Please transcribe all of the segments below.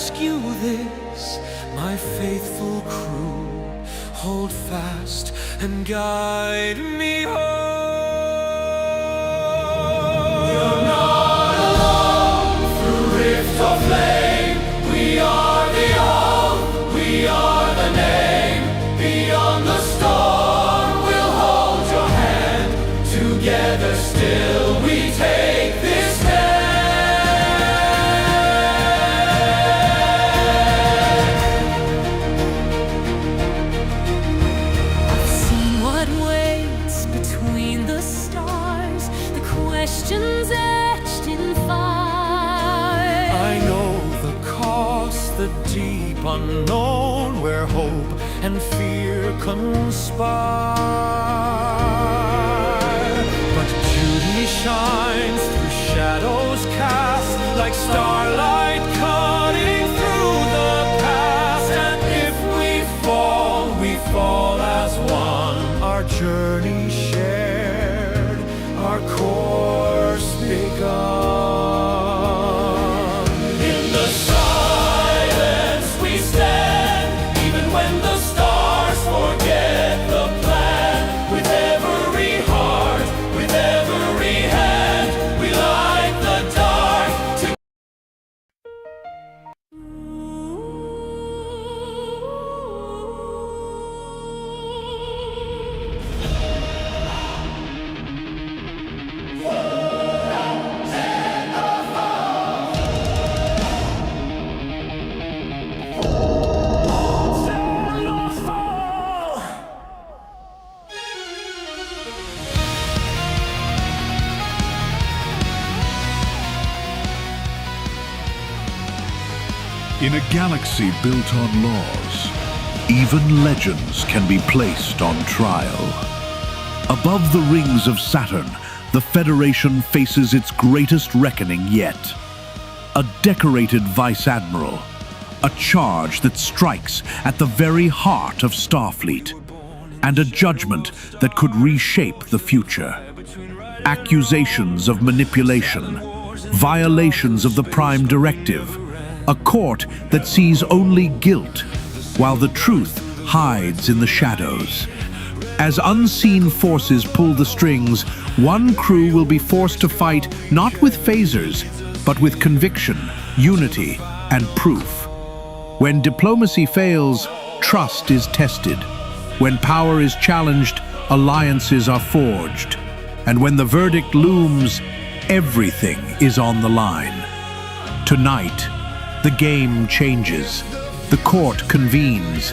ask you this, my faithful crew, hold fast and guide me home. You're not alone through rift or flame. We are the oath, we are the name. Beyond the storm, we'll hold your hand. Together still we take this stand. Questions etched in fire. I know the cost, the deep unknown, where hope and fear conspire. But beauty shines through shadows cast, like starlight cutting through the past. And if we fall as one. Our journey shared, our course begun. In the silence we stand, even when the stars forget the plan. With every heart, with every hand, we light the dark to In a galaxy built on laws, even legends can be placed on trial. Above the rings of Saturn, the Federation faces its greatest reckoning yet. A decorated Vice Admiral, a charge that strikes at the very heart of Starfleet, and a judgment that could reshape the future. Accusations of manipulation, violations of the Prime Directive, a court that sees only guilt, while the truth hides in the shadows. As unseen forces pull the strings, one crew will be forced to fight not with phasers, but with conviction, unity, and proof. When diplomacy fails, trust is tested. When power is challenged, alliances are forged. And when the verdict looms, everything is on the line. Tonight, the game changes, the court convenes,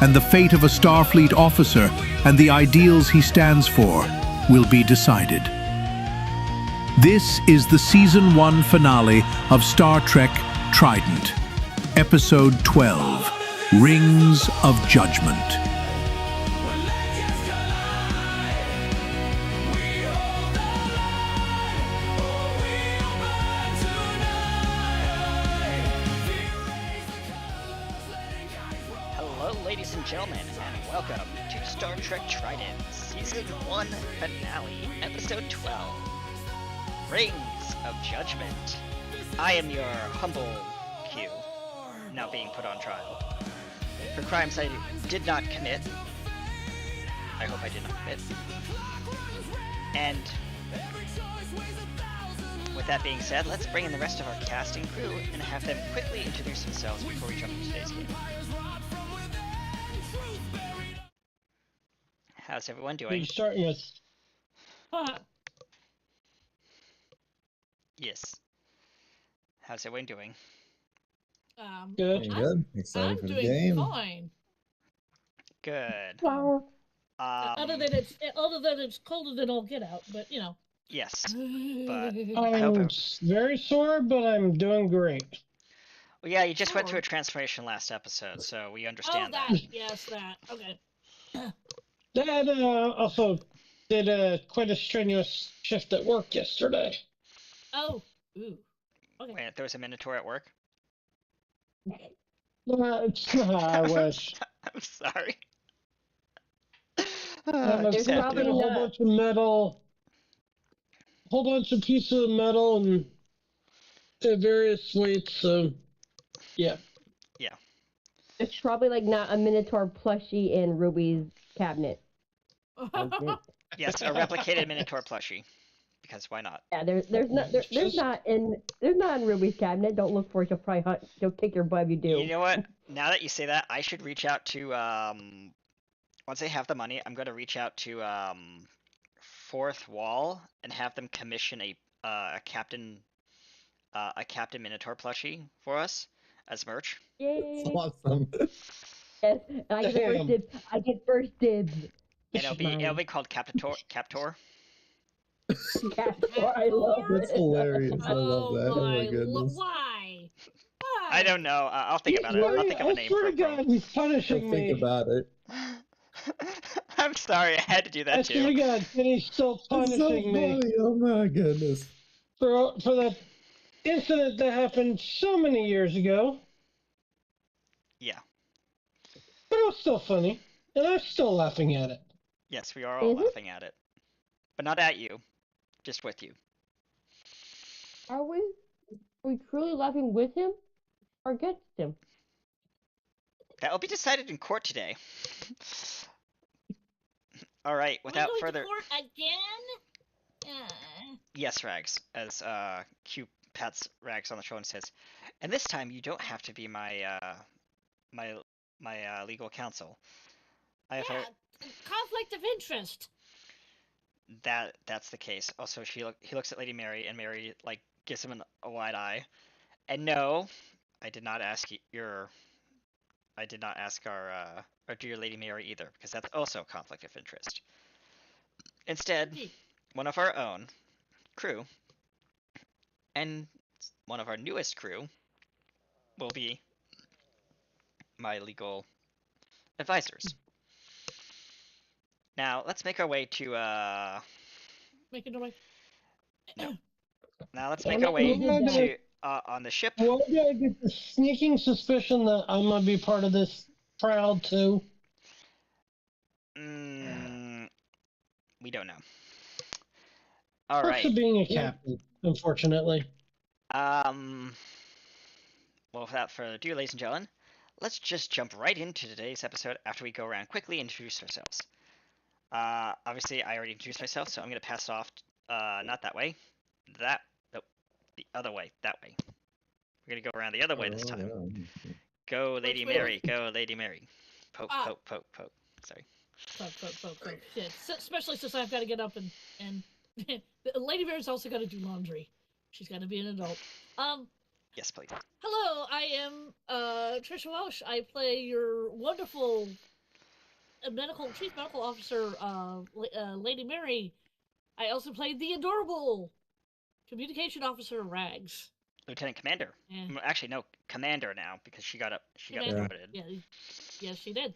and the fate of a Starfleet officer and the ideals he stands for will be decided. This is the Season 1 finale of Star Trek Trident, Episode 12, Rings of Judgment. Ladies and gentlemen, and welcome to Star Trek Trident, Season 1 Finale, Episode 12, Rings of Judgment. I am your humble Q, now being put on trial for crimes I did not commit. I hope I did not commit. And with that being said, let's bring in the rest of our casting crew and have them quickly introduce themselves before we jump into today's game. How's everyone doing? You're starting with Yes. How's everyone doing? good. Doing good. Excited I'm for the doing game. fine. Good. Other than it's colder than all get out, but you know. Yes. But I hope I'm very sore, but I'm doing great. well, yeah, you just went through a transformation last episode, so we understand that. Yes, that. Okay. Dad also did quite a strenuous shift at work yesterday. Oh. Ooh. Okay. Wait, there was a Minotaur at work? I wish. I'm sorry. There's Just had probably to- a whole bunch of metal, whole bunch of pieces of metal and various weights. So Yeah. Yeah. It's probably like not a Minotaur plushie in Ruby's cabinet. Yes, a replicated Minotaur plushie. Because why not? Yeah, there's not in Ruby's cabinet. Don't look for it. She'll kick your butt if you do. You know what? Now that you say that, I should reach out to once I have the money, I'm gonna reach out to Fourth Wall and have them commission a Captain Minotaur plushie for us as merch. Yay! Awesome. Yes, and I get first dibs. I get first dibs. And it'll be called Captor. Captor, I love That's it. hilarious. I love that. Oh my Why? goodness. Why? Why? I don't know. I'll think about it. I'll think of a I name swear for to it. God, he's punishing Don't me. think about it. I'm sorry, I had to do I that swear to too. God, and he's still That's so punishing me funny. Oh my goodness. for that incident that happened so many years ago. Yeah. But it was still funny, and I'm still laughing at it. Yes, we are all Is it? laughing at it, but not at you, just with you. Are we truly laughing with him or against him? That will be decided in court today. All right. We're Without going further, to court again? yes, Rags, as Q pats Rags on the shoulder and says, "And this time you don't have to be my legal counsel. I have Yeah, conflict of interest. that's the case." Also, he looks at Lady Mary, and Mary like gives him a wide eye. And no, I did not ask our dear Lady Mary either, because that's also a conflict of interest. Instead, Indeed. one of our own crew, and one of our newest crew, will be my legal advisors. Now, let's make our way to Making the way. Now let's Damn make our it, way you did to on the ship. Why do I get the sneaking suspicion that I'm gonna be part of this crowd too? We don't know. All Perks of right. being a captain, unfortunately. Well, without further ado, ladies and gentlemen, let's just jump right into today's episode after we go around quickly and introduce ourselves. Obviously, I already introduced myself, so I'm going to pass it off, not that way. Nope, the other way, that way. We're going to go around the other way this time. Yeah. Go, Lady way? Mary, go, Lady Mary. Poke, Ah. poke, poke, poke. Sorry. Poke. Shit. Especially since I've got to get up and Lady Bear's also got to do laundry. She's got to be an adult. Yes, please. Hello, I am Trisha Welsh. I play your wonderful chief medical officer, Lady Mary. I also played the adorable communication officer, Rags. Lieutenant Commander. Yeah. Actually, no, Commander now, because she got Commander. promoted. Yeah, yes, she did.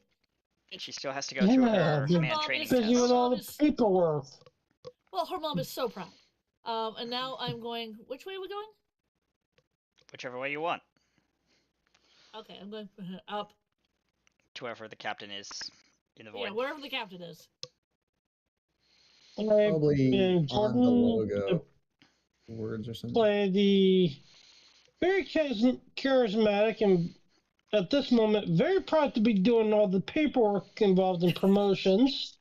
She still has to go through her Yeah, command Mom training is busy test. with all the paperwork. Well, her mom is so proud. And now I'm going. Which way are we going? Whichever way you want. Okay, I'm going up. To wherever the captain is in the void. Yeah, wherever the captain is. Probably And on the logo. Words or something. Play the very charismatic and at this moment very proud to be doing all the paperwork involved in promotions.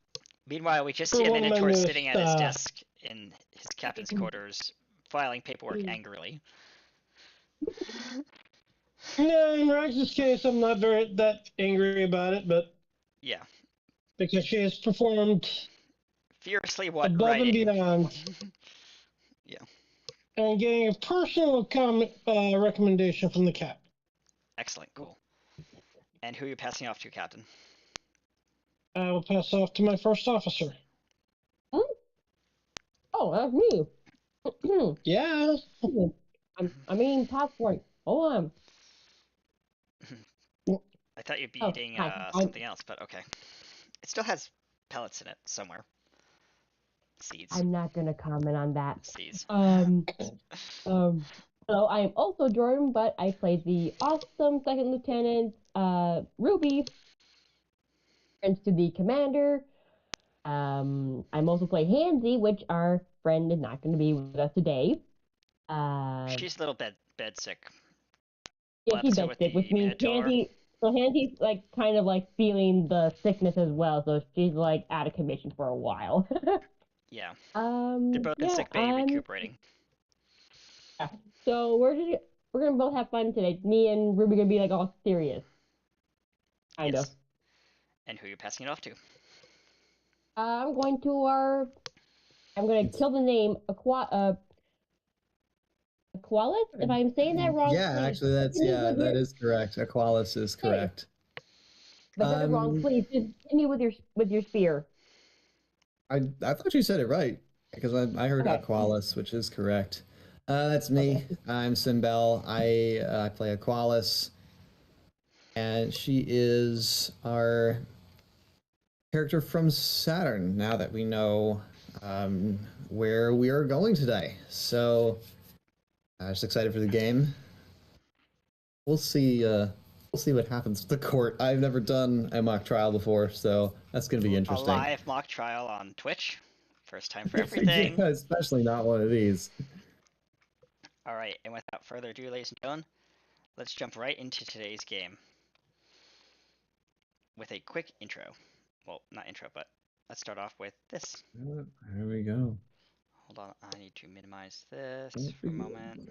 Meanwhile, we just For see a one of my Minotaur newest, sitting at his desk in his captain's quarters, filing paperwork angrily. No, in Rags' case, I'm not that angry about it, but Yeah. because she has performed Fiercely what above and writing. beyond. Yeah. And getting a personal recommendation from the cap. Excellent, cool. And who are you passing off to, Captain? I will pass off to my first officer. Oh, that's me. Yeah. I'm eating popcorn. Hold on. I thought you'd be Oh, eating hi. something else, but okay. It still has pellets in it somewhere. Seeds. I'm not gonna comment on that. Seeds. So I am also Jordan, but I played the awesome second lieutenant, Ruby, friends to the commander. I'm also playing Hansy, which our friend is not going to be with us today. She's a little bed sick. Yeah, What he episode does with sick, which the means Minotaur? Hansy's like kind of like feeling the sickness as well, so she's like out of commission for a while. Yeah. They're both in Yeah, sick bay recuperating. yeah. So we're gonna both have fun today. Me and Ruby gonna be like all serious, kind of. Yes. And who you're passing it off to? I'm going to I'm gonna kill the name Aqualis. If I'm saying that wrong, Yeah, please. actually, that is correct. Aqualis is correct. If I got it wrong, please just hit me with your spear. I thought you said it right because I heard Okay. Aqualis, which is correct. That's me. Okay. I'm Simbel. I play Aqualis, and she is our character from Saturn. Now that we know where we are going today, so just excited for the game. We'll see. We'll see what happens with the court. I've never done a mock trial before, so that's going to be interesting. A live mock trial on Twitch. First time for everything. Yeah, especially not one of these. Alright, and without further ado, ladies and gentlemen, let's jump right into today's game. With a quick intro. Well, not intro, but let's start off with this. There we go. Hold on, I need to minimize this for a moment.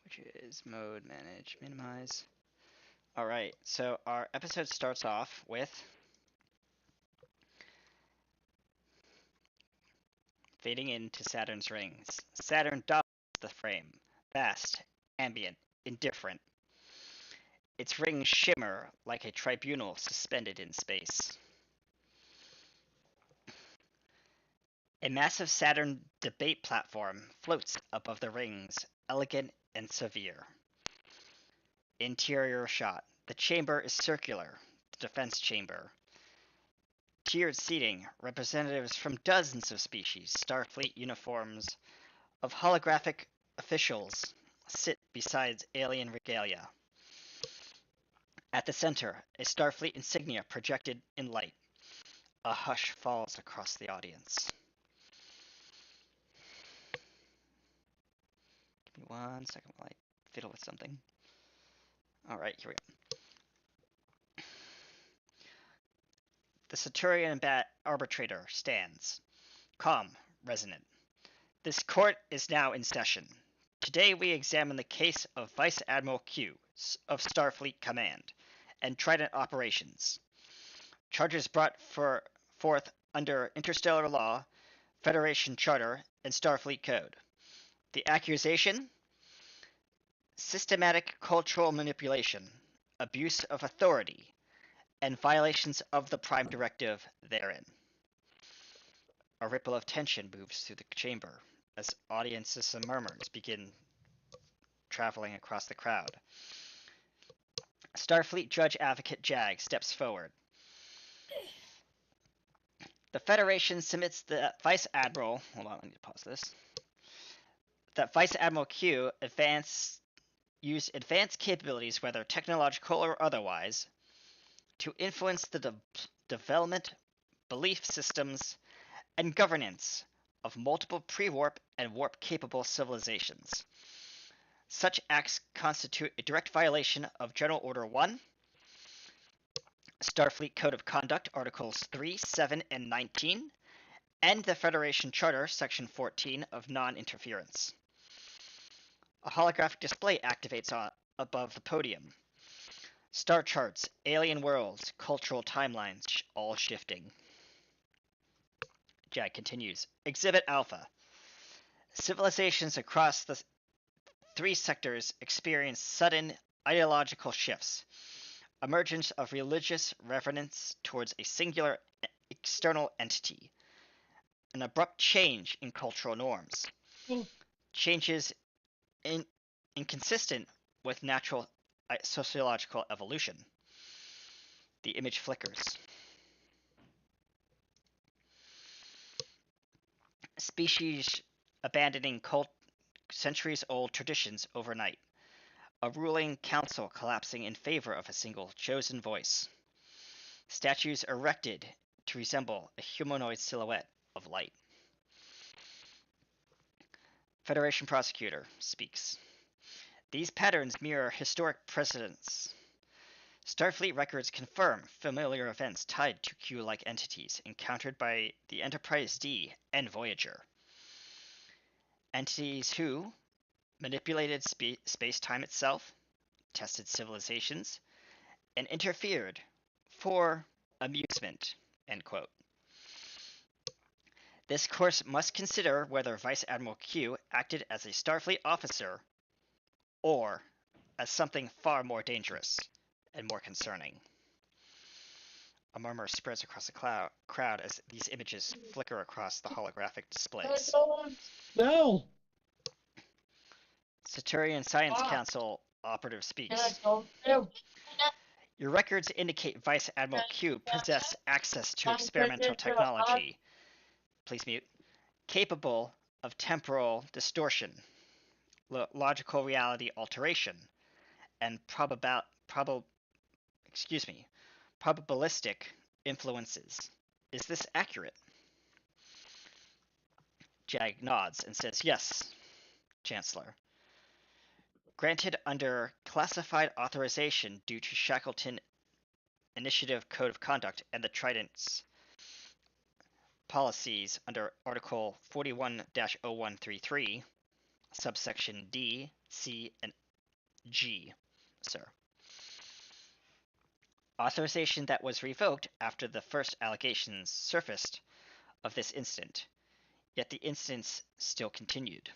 Which is mode, manage, minimize. Alright, so our episode starts off with fading into Saturn's rings. Saturn dominates the frame. Vast, ambient, indifferent. Its rings shimmer like a tribunal suspended in space. A massive Saturn debate platform floats above the rings, elegant and severe. Interior shot. The chamber is circular, the defense chamber. Tiered seating, representatives from dozens of species, Starfleet uniforms of holographic officials sit beside alien regalia. At the center, a Starfleet insignia projected in light. A hush falls across the audience. Give me 1 second while I fiddle with something. Alright, here we go. The Saturnian arbitrator stands, calm, resonant. This court is now in session. Today we examine the case of Vice Admiral Q of Starfleet Command and Trident Operations. Charges brought forth under interstellar law, Federation Charter, and Starfleet Code. The accusation? Systematic cultural manipulation, abuse of authority, and violations of the Prime Directive therein. A ripple of tension moves through the chamber as audiences and murmurs begin traveling across the crowd. Starfleet Judge Advocate Jag steps forward. The Federation submits the Vice Admiral. Hold on, I need to pause this. That Vice Admiral Q use advanced capabilities, whether technological or otherwise, to influence the development, belief systems, and governance of multiple pre-warp and warp-capable civilizations. Such acts constitute a direct violation of General Order 1, Starfleet Code of Conduct, Articles 3, 7, and 19, and the Federation Charter, Section 14 of non-interference. A holographic display activates above the podium. Star charts, alien worlds, cultural timelines, all shifting. Jag continues. Exhibit Alpha. Civilizations across the 3 sectors experience sudden ideological shifts. Emergence of religious reverence towards a singular external entity. An abrupt change in cultural norms. Changes inconsistent with natural sociological evolution. The image flickers. Species abandoning centuries-old traditions overnight. A ruling council collapsing in favor of a single chosen voice. Statues erected to resemble a humanoid silhouette of light. Federation prosecutor speaks. These patterns mirror historic precedents. Starfleet records confirm familiar events tied to Q-like entities encountered by the Enterprise D and Voyager. Entities who manipulated space-time itself, tested civilizations, and interfered for amusement, end quote. This course must consider whether Vice Admiral Q acted as a Starfleet officer or as something far more dangerous and more concerning. A murmur spreads across the crowd as these images flicker across the holographic displays. No. Saturnian Science Council operative speaks. Your records indicate Vice Admiral Q possessed access to experimental technology. Please mute. Capable of temporal distortion, logical reality alteration, and probabilistic influences. Is this accurate? Jag nods and says, yes, Chancellor. Granted under classified authorization due to Shackleton Initiative Code of Conduct and the Trident's policies under Article 41-0133, subsection D, C, and G, sir. Authorization that was revoked after the first allegations surfaced of this incident, yet the incidents still continued.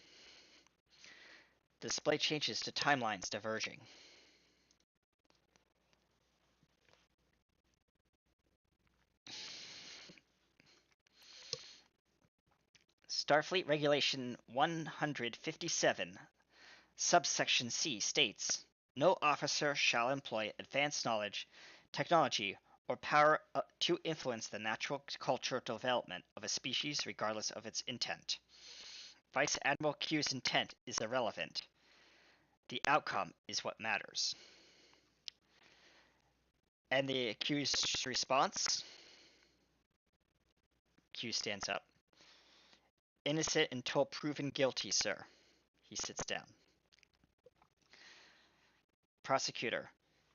The display changes to timelines diverging. Starfleet Regulation 157, subsection C states, no officer shall employ advanced knowledge, technology, or power to influence the natural cultural development of a species regardless of its intent. Vice Admiral Q's intent is irrelevant. The outcome is what matters. And the accused's response? Q stands up. Innocent until proven guilty, sir. He sits down. Prosecutor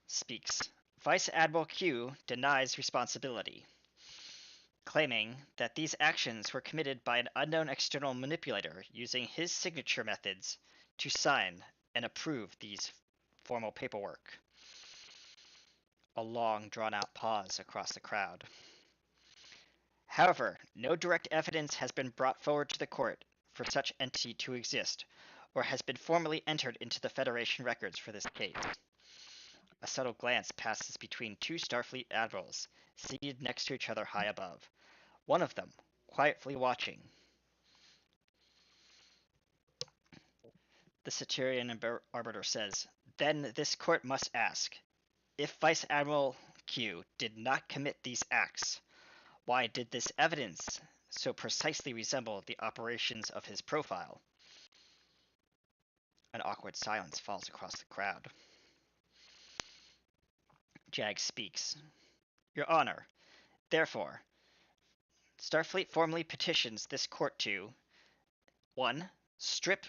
speaks. Vice Admiral Q denies responsibility, claiming that these actions were committed by an unknown external manipulator using his signature methods to sign and approve these formal paperwork. A long, drawn-out pause across the crowd. However, no direct evidence has been brought forward to the court for such entity to exist, or has been formally entered into the Federation records for this case. A subtle glance passes between two Starfleet admirals, seated next to each other high above, one of them quietly watching. The Saturnian Arbiter says, then this court must ask, if Vice Admiral Q did not commit these acts, why did this evidence so precisely resemble the operations of his profile? An awkward silence falls across the crowd. Jag speaks. Your Honor, therefore, Starfleet formally petitions this court to 1. Strip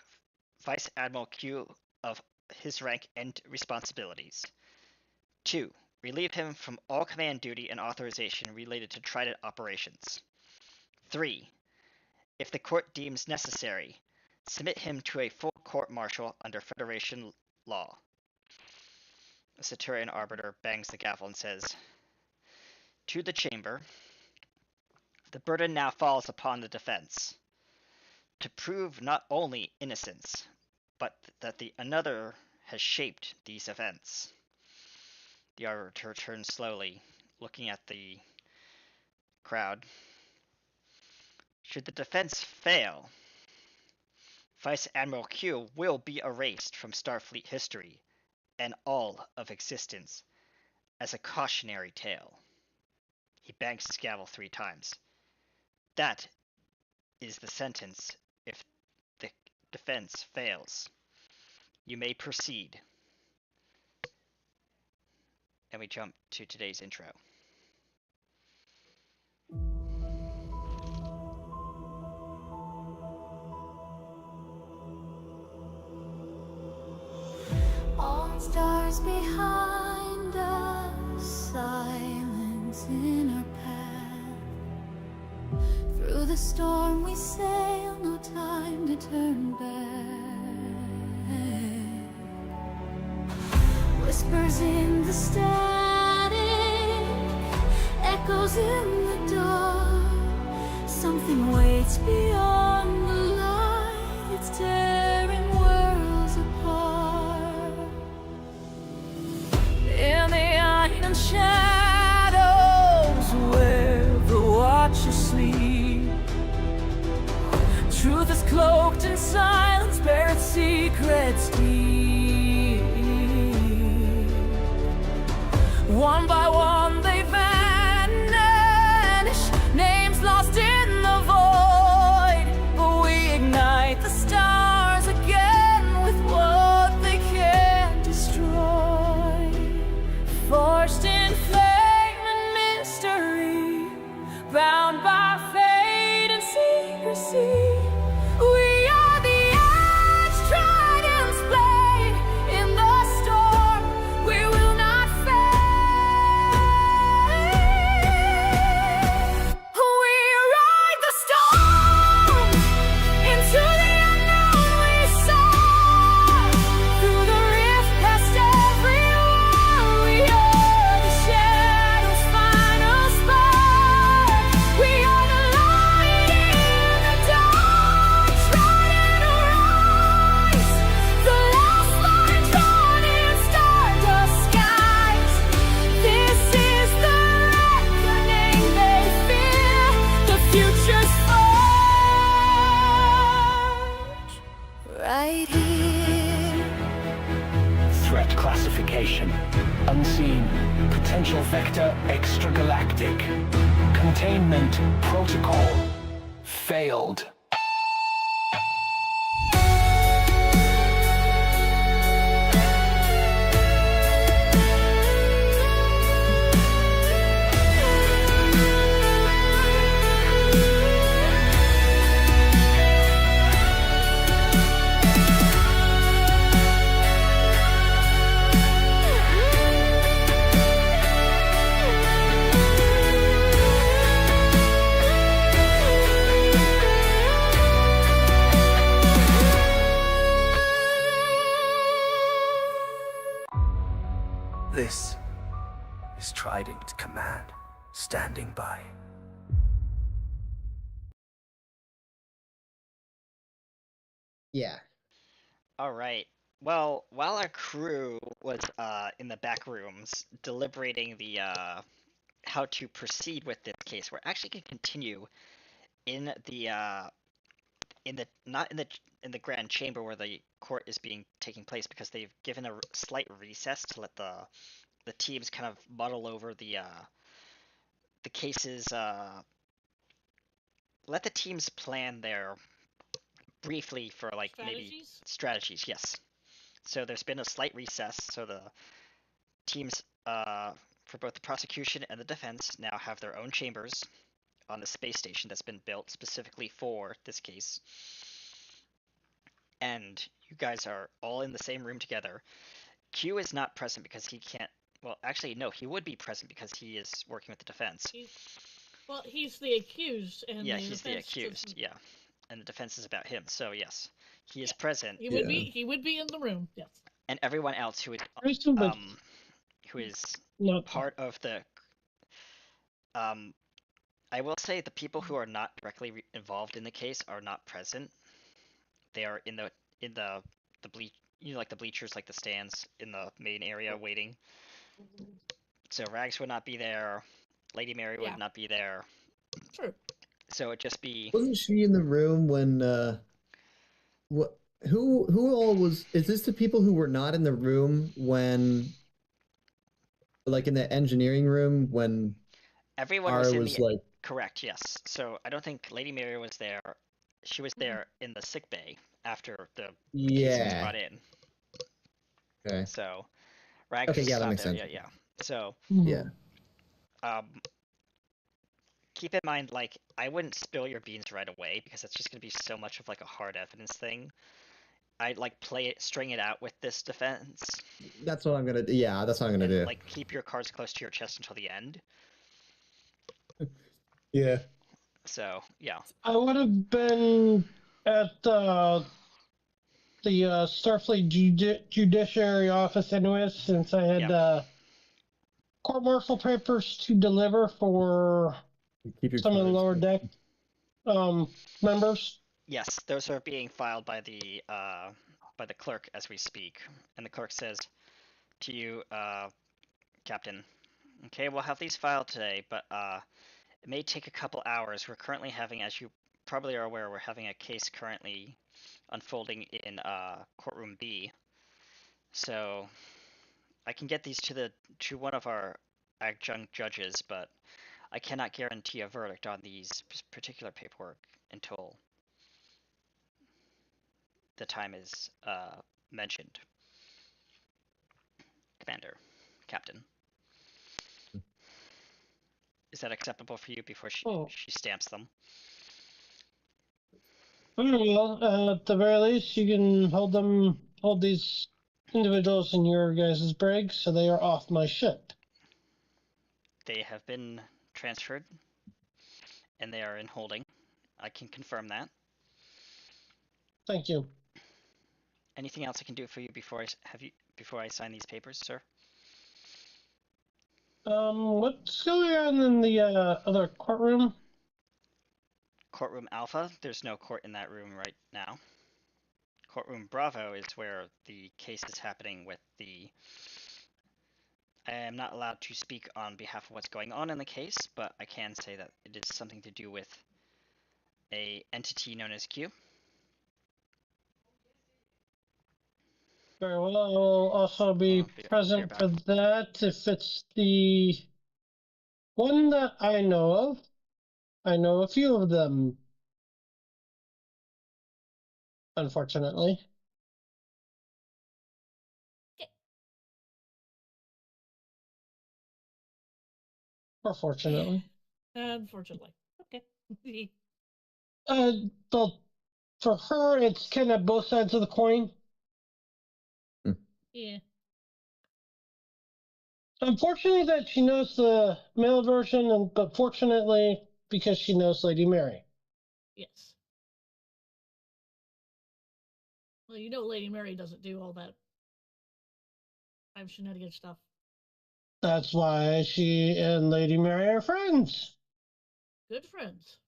Vice Admiral Q of his rank and responsibilities. 2. Relieve him from all command duty and authorization related to Trident operations. 3. If the court deems necessary, submit him to a full court-martial under Federation law. The Saturnian Arbiter bangs the gavel and says, to the chamber, the burden now falls upon the defense to prove not only innocence, but that another has shaped these events. The Arbiter turns slowly, looking at the crowd. Should the defense fail, Vice Admiral Q will be erased from Starfleet history and all of existence as a cautionary tale. He bangs his gavel 3 times. That is the sentence if the defense fails. You may proceed. And we jump to today's intro. storm we sail, no time to turn back. Whispers in the static, echoes in the dark. Something waits beyond the light, it's tearing worlds apart. In the iron shadows where the watchers sleep, truth is cloaked in silence, buried secrets deep. One by one they vanish, names lost in the void. But we ignite the stars again with what they can't destroy. Forged in flame and mystery, bound by fate and secrecy. We are the edge, tridents blade in the storm. We will not fail. We ride the storm into the unknown we soar. Through the rift past every wall, we are the shadow's final spark. We are the light in the dark, trident arise. The last line drawn in stardust skies. This is the reckoning they fear, the future's forge. Right here. Threat classification. Unseen. Potential vector extragalactic. Containment protocol. Failed. This is Trident Command, standing by. Yeah. All right. Well, while our crew was in the back rooms deliberating the how to proceed with this case, we're actually going to continue in the not in the grand chamber where the court is being taking place, because they've given a slight recess to let the teams kind of muddle over the cases. Let the teams plan their briefly for like maybe strategies. Yes. So there's been a slight recess, so the teams for both the prosecution and the defense now have their own chambers on the space station that's been built specifically for this case. And you guys are all in the same room together. Q is not present because he can't. Well, actually, no, he would be present because he is working with the defense. He's the accused, and yeah, the he's the accused. Doesn't... Yeah, and the defense is about him. So yes, he is present. He would be. He would be in the room. Yes. And everyone else who is part of the. I will say the people who are not directly involved in the case are not present. They are in the bleach, like the bleachers, like the stands in the main area waiting. So Rags would not be there. Lady Mary would not be there. True. So it'd just be. Wasn't she in the room when? What? Who all was? Is this the people who were not in the room when? Like in the engineering room when. Everyone was in the. Like... Correct. Yes. So I don't think Lady Mary was there. She was there in the sick bay after the case was brought in. Okay. So, Rags was that not makes there. sense. Yeah. So. Yeah. Keep in mind, like, I wouldn't spill your beans right away because it's just gonna be so much of like a hard evidence thing. I'd like string it out with this defense. That's what I'm gonna do. Yeah, that's what I'm gonna do. Like, keep your cards close to your chest until the end. Yeah. So yeah, I would have been at the Starfleet Judiciary office anyways, since I had yeah. court-martial papers to deliver for Keep your some of the cards. lower deck members. Yes, those are being filed by the clerk as we speak, and the clerk says to you, Captain. Okay, we'll have these filed today, but it may take a couple hours. We're currently having, as you probably are aware, we're having a case currently unfolding in courtroom B. So I can get these to one of our adjunct judges, but I cannot guarantee a verdict on these particular paperwork until the time is mentioned. Commander, Captain. Is that acceptable for you before she stamps them? Well, at the very least, you can hold these individuals in your guys' brig, so they are off my ship. They have been transferred, and they are in holding. I can confirm that. Thank you. Anything else I can do for you before I sign these papers, sir? What's going on in the other courtroom? Courtroom Alpha, there's no court in that room right now. Courtroom Bravo is where the case is happening with the... I am not allowed to speak on behalf of what's going on in the case, but I can say that it is something to do with a entity known as Q. Very well, I will also be present for that if it's the one that I know of. I know a few of them, unfortunately. Or fortunately. Unfortunately. Okay. Well, for her, it's kind of both sides of the coin. Yeah. Unfortunately, that she knows the male version, but fortunately, because she knows Lady Mary. Yes. Well, you know Lady Mary doesn't do all that time shenanigan stuff. That's why she and Lady Mary are friends. Good friends.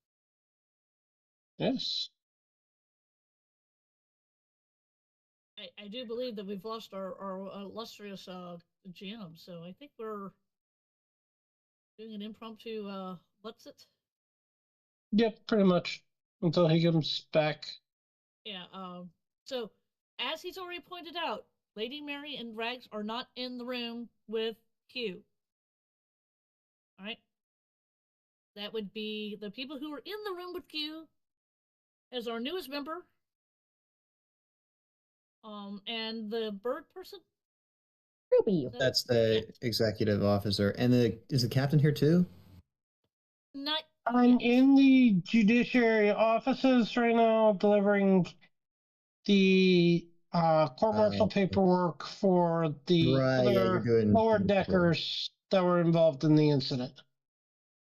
Yes. I do believe that we've lost our illustrious GM, so I think we're doing an impromptu what's it? Yep, pretty much. Until he comes back. Yeah, so as he's already pointed out, Lady Mary and Rags are not in the room with Q. Alright? That would be the people who are in the room with Q as our newest member. And the bird person? Ruby. That's the executive officer. And is the captain here too? Not I'm yet. in the judiciary offices right now delivering the court-martial paperwork for the Right, yeah, you're other doing lower deckers that were involved in the incident.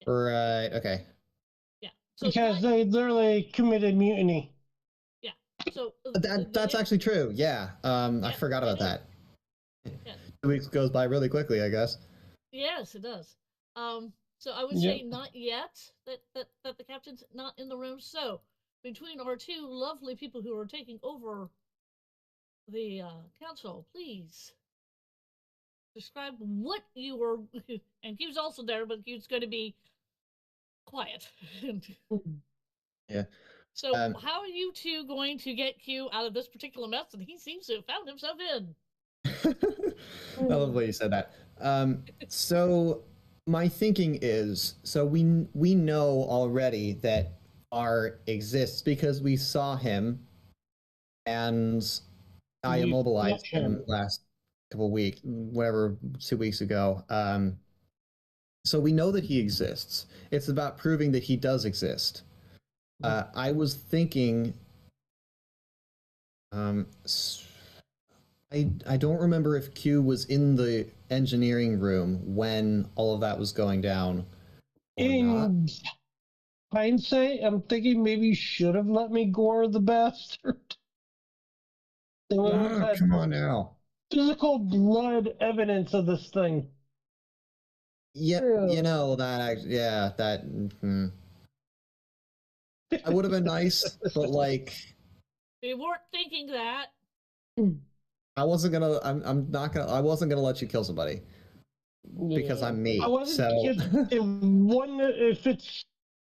Right, okay. Yeah. So because they literally committed mutiny. Yeah. So that's actually true. Yeah. I forgot about that. Yeah. 2 weeks goes by really quickly, I guess. Yes, it does. So I would say not yet that the captain's not in the room. So between our two lovely people who are taking over the council, please describe what you were. And Q's also there, but Q's going to be quiet. Yeah. So how are you two going to get Q out of this particular mess that he seems to have found himself in? I love the way you said that. So my thinking is, so we know already that R exists because we saw him, and I immobilized him last couple weeks, whatever, 2 weeks ago. So we know that he exists. It's about proving that he does exist. I was thinking, I don't remember if Q was in the engineering room when all of that was going down. hindsight, I'm thinking maybe you should have let me gore the bastard. Then we would have had Come on now. physical blood evidence of this thing. Yeah, True. you know that. Yeah, that. I would have been nice, but like, We weren't thinking that. I wasn't gonna. I'm not gonna. I wasn't gonna let you kill somebody because Yeah. I'm me. I wasn't So. if it's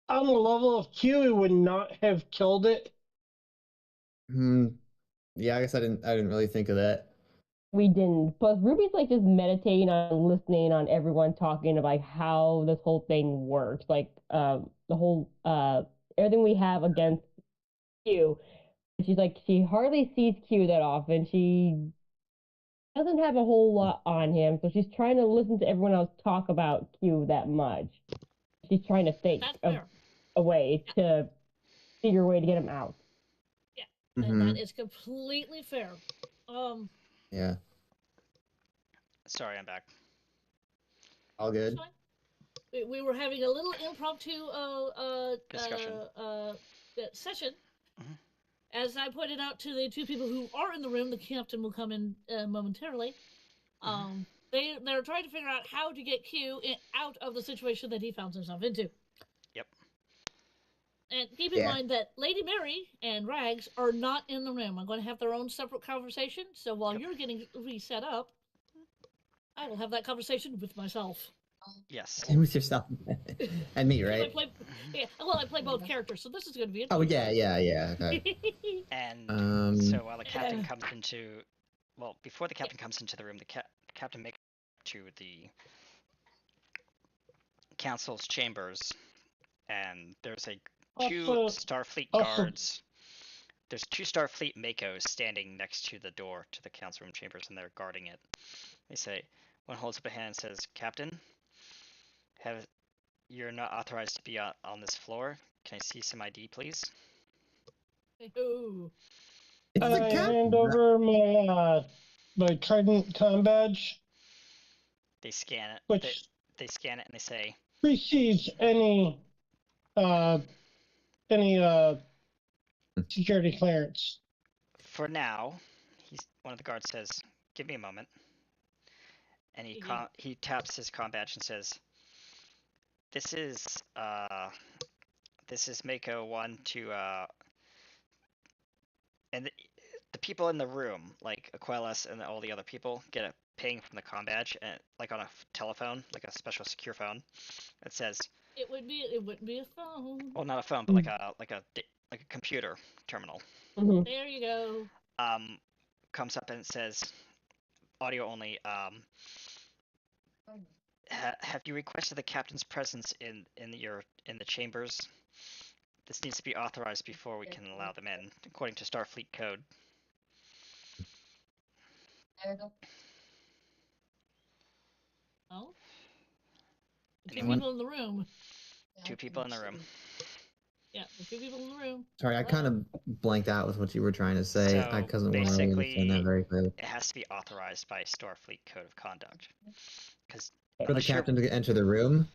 on the level of Q, it would not have killed it. Yeah, I guess I didn't really think of that. We didn't. Plus, Ruby's like just meditating on listening on everyone talking about how this whole thing works. Like, the whole everything we have against Q. She's like, she hardly sees Q that often. She doesn't have a whole lot on him, so she's trying to listen to everyone else talk about Q that much. She's trying to think That's of fair. a way to figure a way to get him out. Yeah, and that is completely fair. Yeah. Sorry, I'm back. All good. We were having a little impromptu Discussion. Session. As I pointed out to the two people who are in the room, the captain will come in momentarily. They're trying to figure out how to get Q out of the situation that he found himself into. Yep. And keep in mind that Lady Mary and Rags are not in the room. I'm going to have their own separate conversation. So while you're getting reset up, I will have that conversation with myself. Yes. And with yourself and me, right? I play both characters, so this is going to be Oh interesting. yeah. Okay. And so while the captain comes into, before the captain comes into the room, the captain makes to the council's chambers, and there's two Starfleet guards. There's two Starfleet Makos standing next to the door to the council room chambers, and they're guarding it. They say, one holds up a hand and says, "Captain, you're not authorized to be on this floor. Can I see some ID, please?" Ooh. I hand over my Trident com badge. They scan it. Which they scan it and they say, precedes any security clearance. For now, one of the guards says, "Give me a moment." And he taps his comm badge and says, This is Mako 1 to and the people in the room, like Aquelas and all the other people, get a ping from the comm badge, and like on a telephone, like a special secure phone. It says it wouldn't be a phone. Well, not a phone, but like a computer terminal. There you go. Comes up and it says, audio only. Have you requested the captain's presence in the chambers? This needs to be authorized before we can allow them in, according to Starfleet code. Oh? Anyone? 2 people in the room. 2 people in the room. Yeah, the 2 people in the room. Sorry, I kind of blanked out with what you were trying to say. So I couldn't really understand that very clearly. It has to be authorized by Starfleet Code of Conduct. For the captain to enter the room?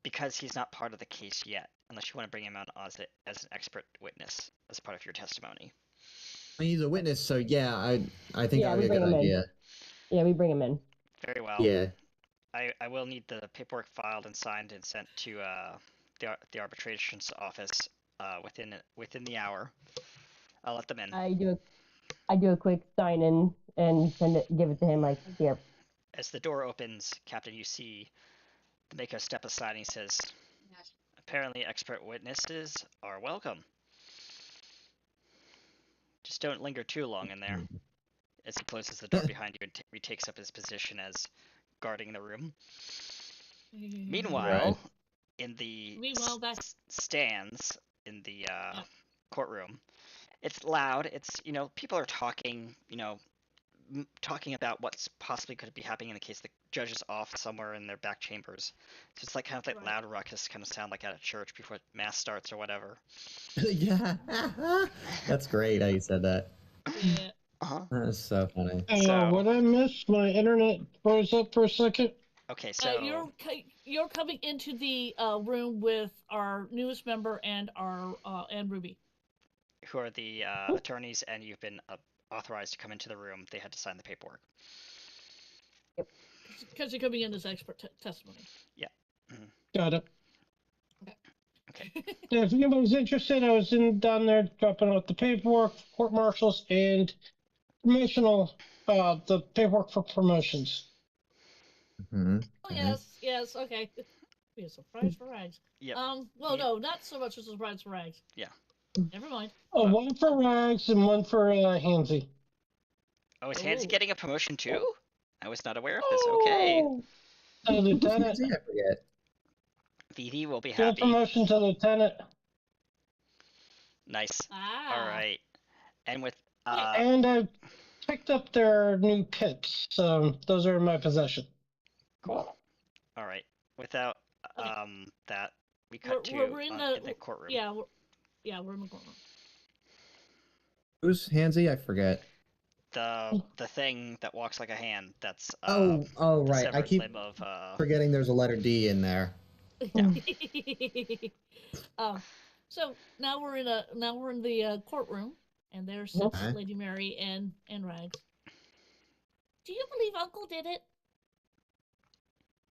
Because he's not part of the case yet, unless you want to bring him on as an expert witness as part of your testimony. I mean, he's a witness, so yeah, I think that would be a good idea. Yeah, we bring him in. Very well. Yeah. I will need the paperwork filed and signed and sent to the arbitration's office within the hour. I'll let them in. I do a quick sign in and give it to him like here. As the door opens, Captain, you see the Mako step aside and he says, "Apparently expert witnesses are welcome. Just don't linger too long in there." As he closes the door behind you and retakes up his position as guarding the room. Meanwhile, in the stands in the courtroom, it's loud. It's, people are talking, talking about what's possibly could be happening in the case the judge is off somewhere in their back chambers. So it's like kind of like loud ruckus kind of sound like at a church before mass starts or whatever. Yeah. That's great how you said that. Yeah. That's so funny. What I missed? My internet froze up for a second. Okay, so You're coming into the room with our newest member and our and Ruby. who are the attorneys, and you've been authorized to come into the room. They had to sign the paperwork. Because you're coming in as expert testimony. Yeah. Mm-hmm. Got it. Okay. Yeah, if anybody's interested, I was down there dropping out the paperwork, court martials, and promotional, the paperwork for promotions. Mm-hmm. Oh yes, okay. Be a surprise for Rags. Yep. Well, no, not so much a surprise for Rags. Yeah. Never mind. One for Rags and one for Hansy. Oh, is Hansy getting a promotion too? I was not aware of this. Oh. Okay. Lieutenant. I forget. VD will be Get a happy. promotion to lieutenant. Nice. Ah. All right. And with and I picked up their new kits, so those are in my possession. Cool. All right. Without that, we cut we're in the courtroom. Yeah, we're in the courtroom. Who's Hansy? I forget. The thing that walks like a hand. That's oh right. I keep limb of, forgetting there's a letter D in there. Yeah. So now we're in the courtroom, and there's Lady Mary and Rags. Do you believe Uncle did it?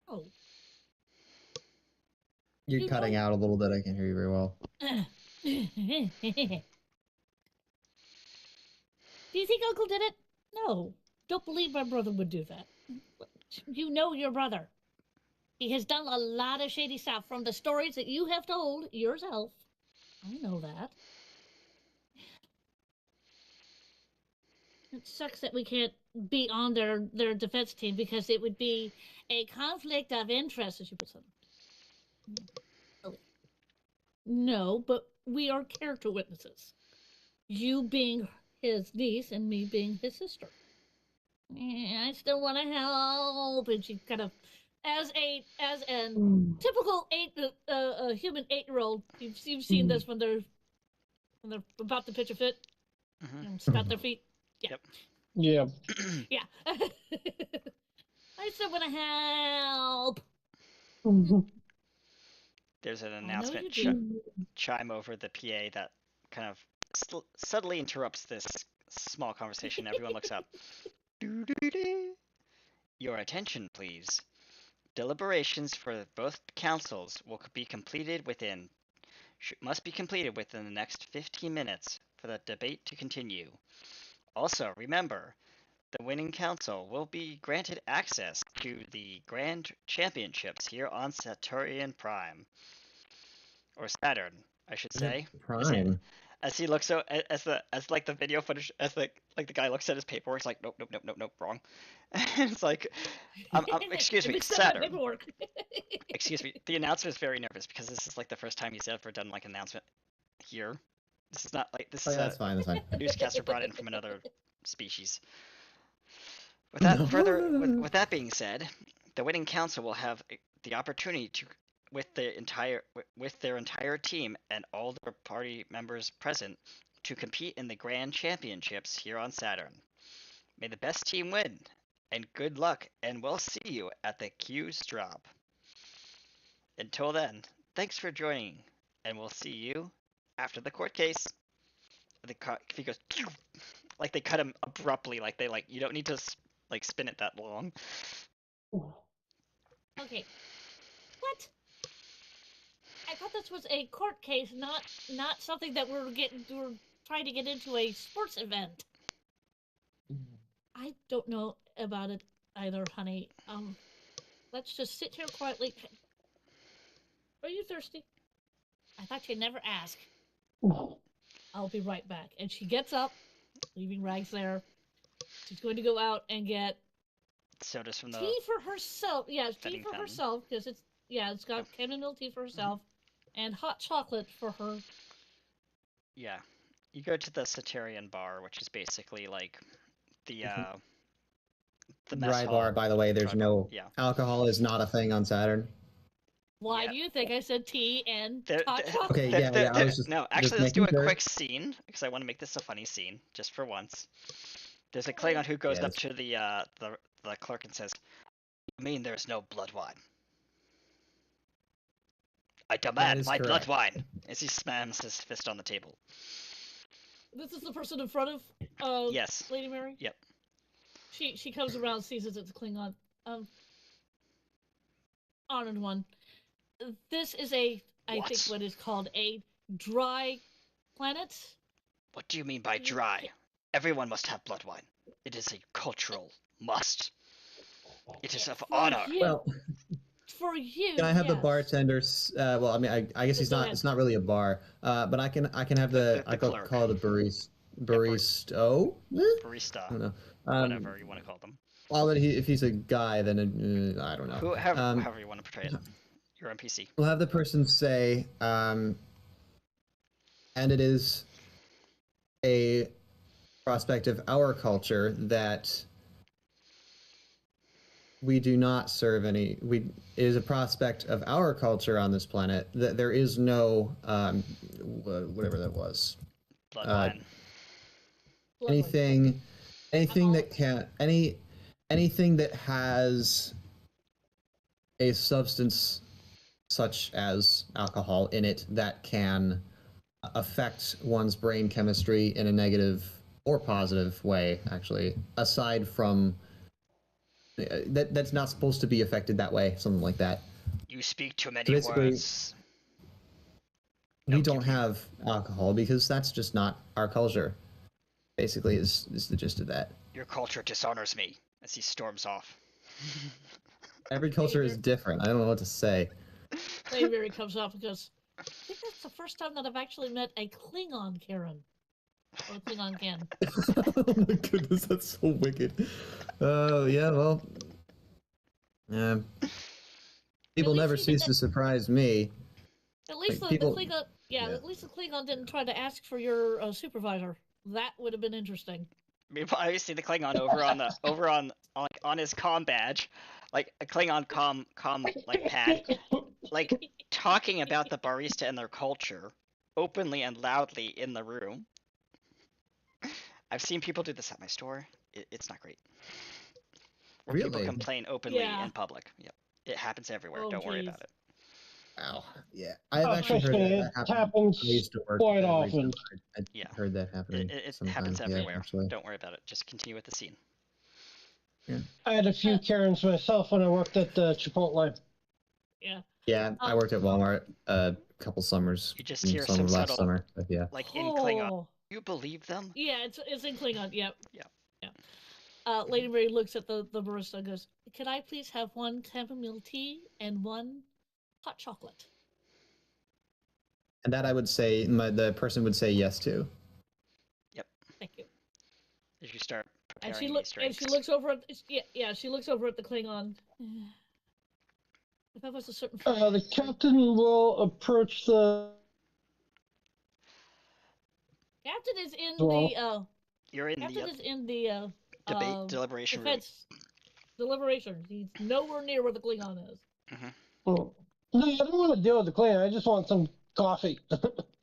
Oh. You're cutting out a little bit. I can't hear you very well. Do you think Uncle did it? No. Don't believe my brother would do that. You know your brother. He has done a lot of shady stuff from the stories that you have told yourself. I know that. It sucks that we can't be on their defense team because it would be a conflict of interest, as you put something. No, but we are character witnesses. You being his niece and me being his sister. I still want to help, and she kind of, as an typical human 8-year-old, you've seen this when they're about to pitch a fit, and spat their feet. Yeah. Yep. Yeah. Yeah. I still want to help. There's an announcement chime over the PA that kind of subtly interrupts this small conversation. Everyone looks up. Your attention, please. Deliberations for both councils must be completed within the next 15 minutes for the debate to continue. Also, remember, the winning council will be granted access to the Grand Championships here on Saturn Prime. Or Saturn, I should say. Prime. As he looks as the video footage, the guy looks at his paperwork, he's like, nope, wrong. It's like, excuse me, Saturn. Excuse me. The announcer is very nervous because this is like the first time he's ever done like an announcement here. This is not like this is that's fine. a newscaster brought in from another species. With that being said, the winning council will have the opportunity to, with their entire team and all their party members present, to compete in the Grand Championships here on Saturn. May the best team win, and good luck, and we'll see you at the Q's drop. Until then, thanks for joining, and we'll see you after the court case. He goes, like they cut him abruptly, like they you don't need to spin it that long. Okay. What? I thought this was a court case, not something that we're trying to get into a sports event. I don't know about it either, honey. Let's just sit here quietly. Are you thirsty? I thought you'd never ask. I'll be right back. And she gets up, leaving Rags there. She's going to go out and get sodas from the tea for herself. Yeah, tea for herself because it's got chamomile tea for herself, and hot chocolate for her. Yeah, you go to the Satyrian bar, which is basically like the dry bar. By the way, there's no alcohol is not a thing on Saturn. Why do you think I said tea and hot chocolate? Okay, yeah. I was just, actually, let's do a quick scene because I want to make this a funny scene just for once. There's a Klingon who goes up to the clerk and says, I mean, there's no blood wine. I That demand is my blood correct. wine as he slams his fist on the table. This is the person in front of Yes. Lady Mary. Yep. She comes around, sees it's a Klingon. Honored one. This is I think What? what is called a dry planet. What do you mean by dry? Everyone must have blood wine. It is a cultural must. It is of For honor. you, Well, for you. can I have the yes. bartender? Well, I mean, I guess he's Go not. ahead. It's not really a bar. But I can have The I clerk. call it a baristo. I Barista. don't know. Whatever you want to call them. Well, but if he's a guy, then I don't know. However you want to portray it. Your NPC. We'll have the person say, and it is a prospect of our culture that we do not serve any. It is a prospect of our culture on this planet that there is no whatever that was. Blood wine. Blood wine. Anything that Alcohol. can anything that has a substance such as alcohol in it that can affect one's brain chemistry in a negative or positive way, actually, aside from that's not supposed to be affected that way, something like that. You speak too many basically- words. We don't have alcohol because that's just not our culture. Basically, is the gist of that. Your culture dishonors me as he storms off. Every culture is different. I don't know what to say. Lady Mary comes up and goes, I think that's the first time that I've actually met a Klingon Karen. Or a Klingon Ken. Oh my goodness, that's so wicked. Yeah, well, people least never he cease did- to surprise me. At least Like, the people- Klingon, yeah. at least the Klingon didn't try to ask for your supervisor. That would have been interesting. Meanwhile, you see the Klingon on his comm badge, like a Klingon comm like pad, like talking about the barista and their culture openly and loudly in the room. I've seen people do this at my store. It's not great. Where people Really? complain openly Yeah. in public. Yep. It happens everywhere. Oh, Don't worry geez. about it. Wow. Yeah, I've Oh, actually heard trust me, that it happen. happens I used to work quite at a often. retailer. I Yeah. heard that happening. It sometimes. happens Yeah, everywhere. actually. Don't worry about it. Just continue with the scene. I had a few Karens myself when I worked at Chipotle. Yeah. Yeah, I worked at Walmart a couple summers. You just hear summer some last subtle, summer. But yeah. like in Klingon. Oh. You believe them? Yeah, it's in Klingon. Yep. Yeah. Lady Mary looks at the barista and goes, "Can I please have one chamomile tea and one hot chocolate?" And that I would say the person would say yes to. Thank you. As you start And preparing she these drinks. looks over at she looks over at the Klingon. If I was a certain The captain will approach the. captain is in Well- You're in captain the is in the debate deliberation room. defense deliberation. He's nowhere near where the Klingon is. Oh. No, I don't want to deal with the clan. I just want some coffee.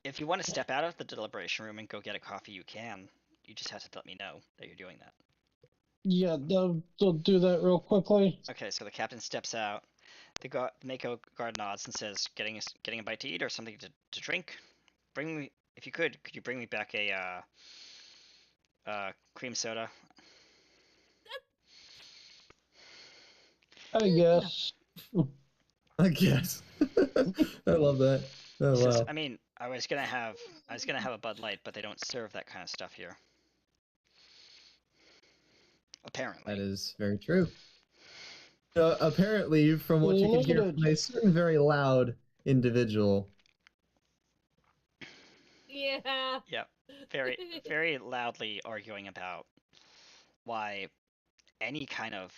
If you want to step out of the deliberation room and go get a coffee, you can. You just have to let me know that you're doing that. Yeah, they'll do that real quickly. Okay, so the captain steps out. The Mako guard nods and says, "Getting a bite to eat or something to drink? Bring me, if you could you bring me back a cream soda?" I guess. I guess. I love that. Oh He says, wow. I mean, I was gonna have a Bud Light, but they don't serve that kind of stuff here. Apparently. That is very true. Apparently, from what you can hear from a certain very loud individual. Yeah. Yep. Very, very loudly arguing about why any kind of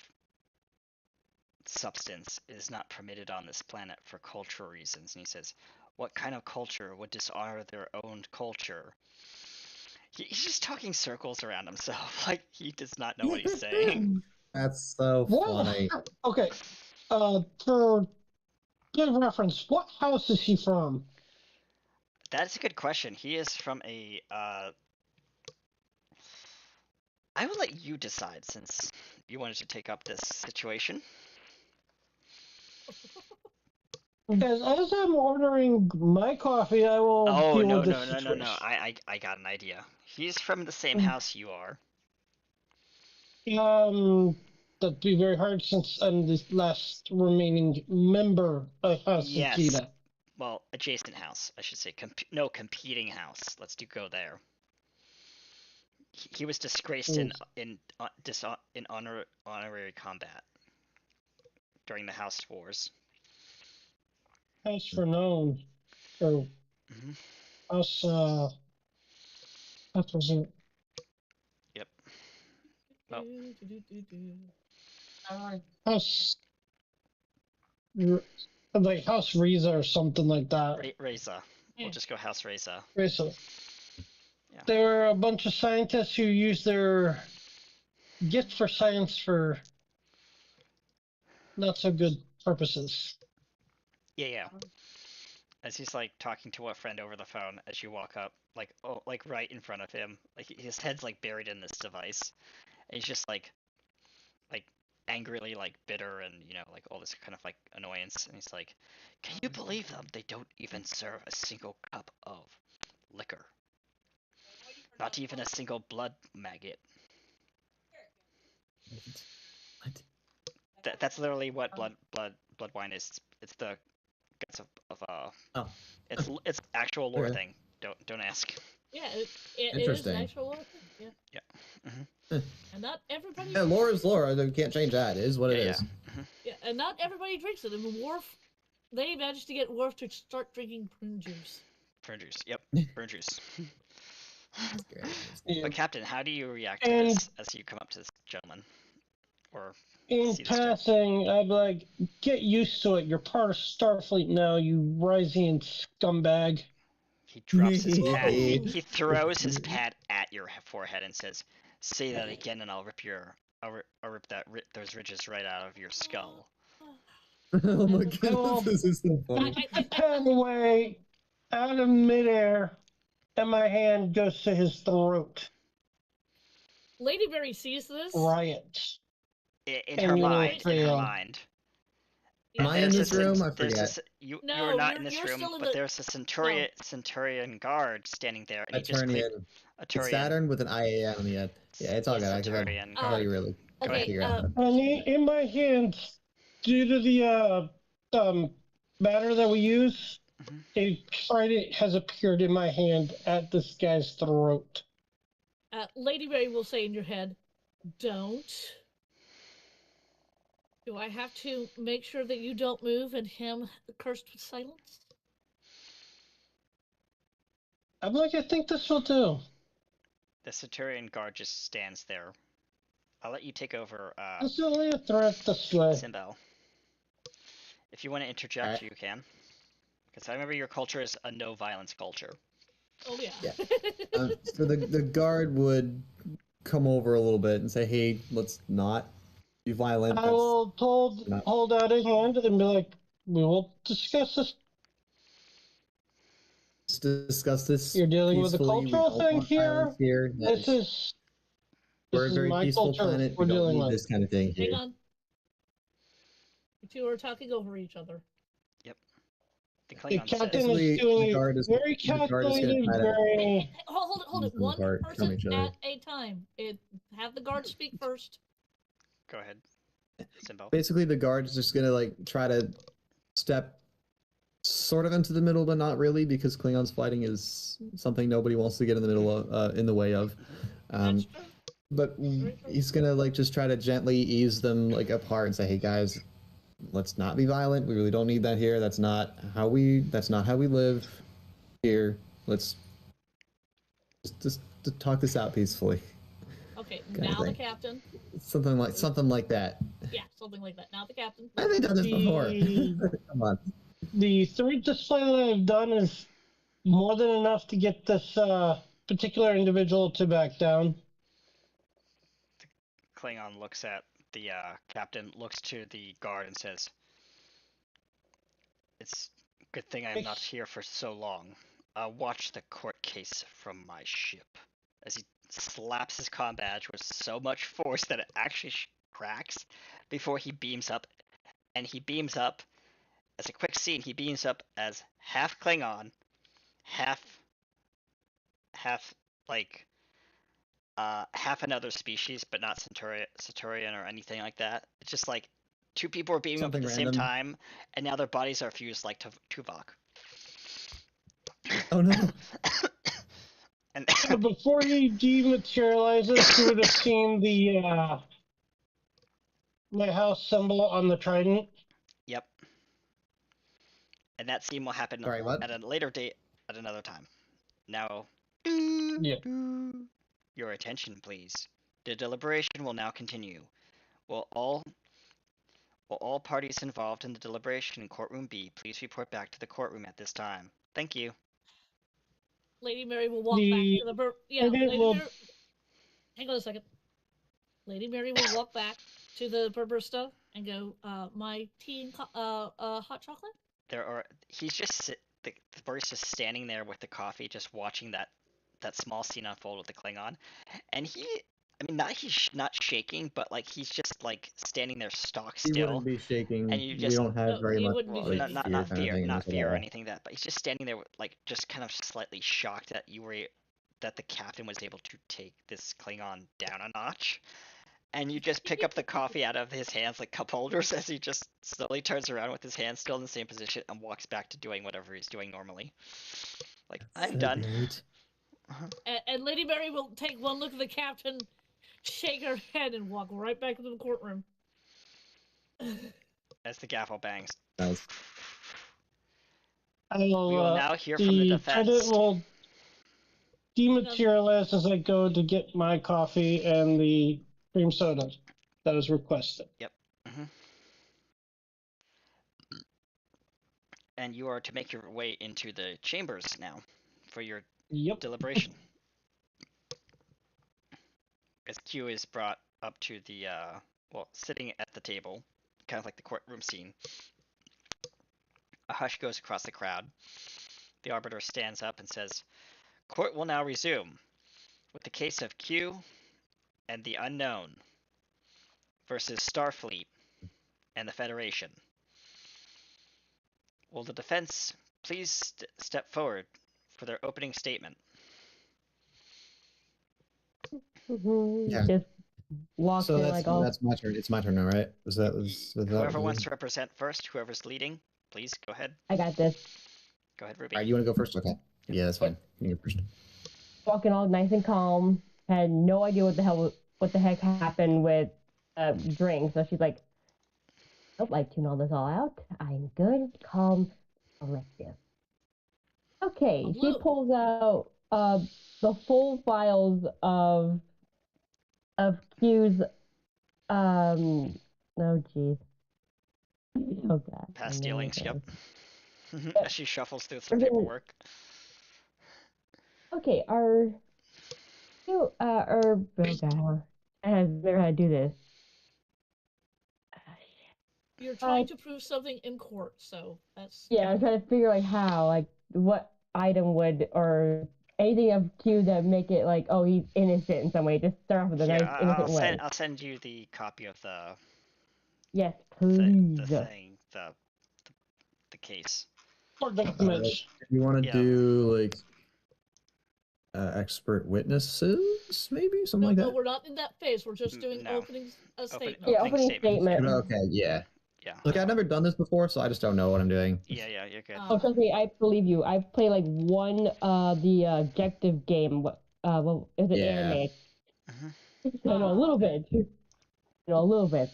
substance is not permitted on this planet for cultural reasons. And he says, what kind of culture would dishonor their own culture? He's just talking circles around himself. Like, he does not know what he's saying. That's so funny. Okay. For good reference, what house is he from? That's a good question. He is from a, I will let you decide since you wanted to take up this situation. As I'm ordering my coffee, I will Oh deal no with this no no no no! situation. I got an idea. He's from the same house you are. That'd be very hard since I'm the last remaining member of House Yes. Akita. Well, adjacent house, I should say. No, competing house. Let's go there. He was disgraced in honorary combat during the House Wars. House renowned, or Mm-hmm. House, what was it? Yep. Well, House, like House Riza or something like that. Reza. We'll just go House Reza. Reza. Yeah. There were a bunch of scientists who used their gift for science for not so good purposes. Yeah. As he's like talking to a friend over the phone as you walk up, like right in front of him, like his head's like buried in this device, and he's just like angrily like bitter and like all this kind of like annoyance, and he's like, "Can you believe them? They don't even serve a single cup of liquor, not even a single blood maggot." What? That's literally what blood wine is. It's the guts of Oh, it's actual lore Okay. thing. Don't ask. Yeah, it is an Interesting. actual lore thing. Yeah. Yeah. And not everybody. Yeah, lore is lore. You can't change that. It is what it Yeah. is. Yeah, and not everybody drinks it. I mean, Worf, they managed to get Worf to start drinking prune juice. Prune juice. Yep. Prune juice. That's great. Yeah. But Captain, how do you react to And- this as you come up to this gentleman? Or In see this gentleman? passing, I'd be like, get used to it. You're part of Starfleet now, you Ryzian scumbag. He drops his pad. He throws his pad at your forehead and says, "Say that again, and I'll rip those ridges right out of your skull." Oh my Well, goodness, this is so funny. Pad away, out of midair, and my hand goes to his throat. Lady Berry sees this. Riot. In And her you will mind. In her fail. mind. Am I in There's this room? I there's forget. you No, are not in this you're room, still in but the- there's a Centurion guard standing there, and A he just clicked Turnian. a It's Turian. Saturn with an IAN on the end. Yeah, it's all good. I can Centurion tell you really. Go Okay, figure out. And in my hands, due to the batter that we use, Mhm. a trident has appeared in my hand at this guy's throat. Lady Berry will say in your head, "Don't." Do I have to make sure that you don't move and him cursed with silence? I'm like, I think this will do. The Centurion guard just stands there. I'll let you take over, It's only a threat this way. Simbel. If you want to interject, Alright. you can. Because I remember your culture is a no violence culture. Oh yeah. Yeah. So the guard would come over a little bit and say, "Hey, let's not be violent." I will hold out a hand and be like, we will discuss this. Let's discuss this. You're dealing with a peacefully. We cultural don't thing want violence here. We're a very my peaceful culture planet. we're We don't dealing need with. this kind of thing Hang here. on. You two are talking over each other. The The Klingon captain says, Basically, is doing the guard is- very the guard is gonna calculated, try to- very. Hold it. Use One them apart from person each other. at a time. Have the guard speak first. go ahead, Simbel. Basically, the guard is just gonna like try to step sort of into the middle, but not really, because Klingons fighting is something nobody wants to get in the middle of, in the way of. That's true. But he's gonna like just try to gently ease them like apart and say, "Hey guys, let's not be violent. We really don't need that here. That's not how we live here. Let's just talk this out peacefully." Okay, Kind of now the thing. captain. Something like that. Yeah, something like that. Now the captain. Have they done this before? The- Come on. The threat display that I've done is more than enough to get this particular individual to back down. Klingon looks at the captain, looks to the guard, and says, "It's a good thing I'm not here for so long. Watch the court case from my ship." As he slaps his comm badge with so much force that it actually cracks before he beams up. And he beams up, as a quick scene, he beams up as half Klingon, half like half another species, but not Centaurian or anything like that. It's just like two people are beaming up at Something the same random. time, and now their bodies are fused like Tuvok. Oh no. And Before he dematerializes, you would have seen the lighthouse symbol on the Trident. yep. And that scene will happen Sorry, what? at a later date at another time. Now, Yeah. your attention, please. The deliberation will now continue. Will all parties involved in the deliberation in courtroom B please report back to the courtroom at this time? Thank you. Lady Mary will walk back The to the Trident will. Hang on a second. Lady Mary will walk back to the Berber stove and go, my tea and hot chocolate? He's just the barista's standing there with the coffee, just watching that small scene unfold with the Klingon, and he's not shaking, but like he's just like standing there stock He still. wouldn't be shaking. And you We just don't have very he much wouldn't be like, shaking. not fear kind of thing in not this fear at or all. anything like that, but he's just standing there like just kind of slightly shocked that that the captain was able to take this Klingon down a notch. And you just pick up the coffee out of his hands like cup holders as he just slowly turns around with his hands still in the same position and walks back to doing whatever he's doing normally. Like, I'm So done. great. And Lady Mary will take one look at the captain, shake her head, and walk right back into the courtroom. As the gavel bangs. Nice. We will now hear from the defense. Trident will dematerialize as I go to get my coffee and the cream soda that was requested. Yep. And you are to make your way into the chambers now for your deliberation. As Q is brought up to the, sitting at the table, kind of like the courtroom scene. A hush goes across the crowd. The arbiter stands up and says, "Court will now resume with the case of Q and the Unknown versus Starfleet and the Federation. Will the defense please step forward for their opening statement?" Yeah. Just walk So in that's like all. that's my turn. It's my turn now, right? Whoever wants to represent first, whoever's leading, please go ahead. I got this. Go ahead, Ruby. All right, you want to go first? Okay. Yeah, that's fine. You go first. Walking all nice and calm. Had no idea what the heck happened with drink. So she's like, "Nope, I tune all this all out. I'm good, calm, collective." Okay, she pulls out the full files of Q's oh jeez. Oh god. Past dealings, yep. Yep. As she shuffles through some paperwork. Okay, oh god, I've never had to do this. You're trying to prove something in court, so that's... Yeah, I'm trying to figure like how, like what item would, or anything of Q that make it like, oh, he's innocent in some way. Just start off with a nice innocent way. I'll send you the copy of the... Yes, please. The case. If you want to do like expert witnesses, maybe something like that. No, we're not in that phase. We're just doing opening statement. Opening statement. Okay, yeah. Yeah. Look, I've never done this before, so I just don't know what I'm doing. Yeah, you're good. Oh, trust me, I believe you. I've played like the objective game. What is it? Anime. I know a little bit. A little bit.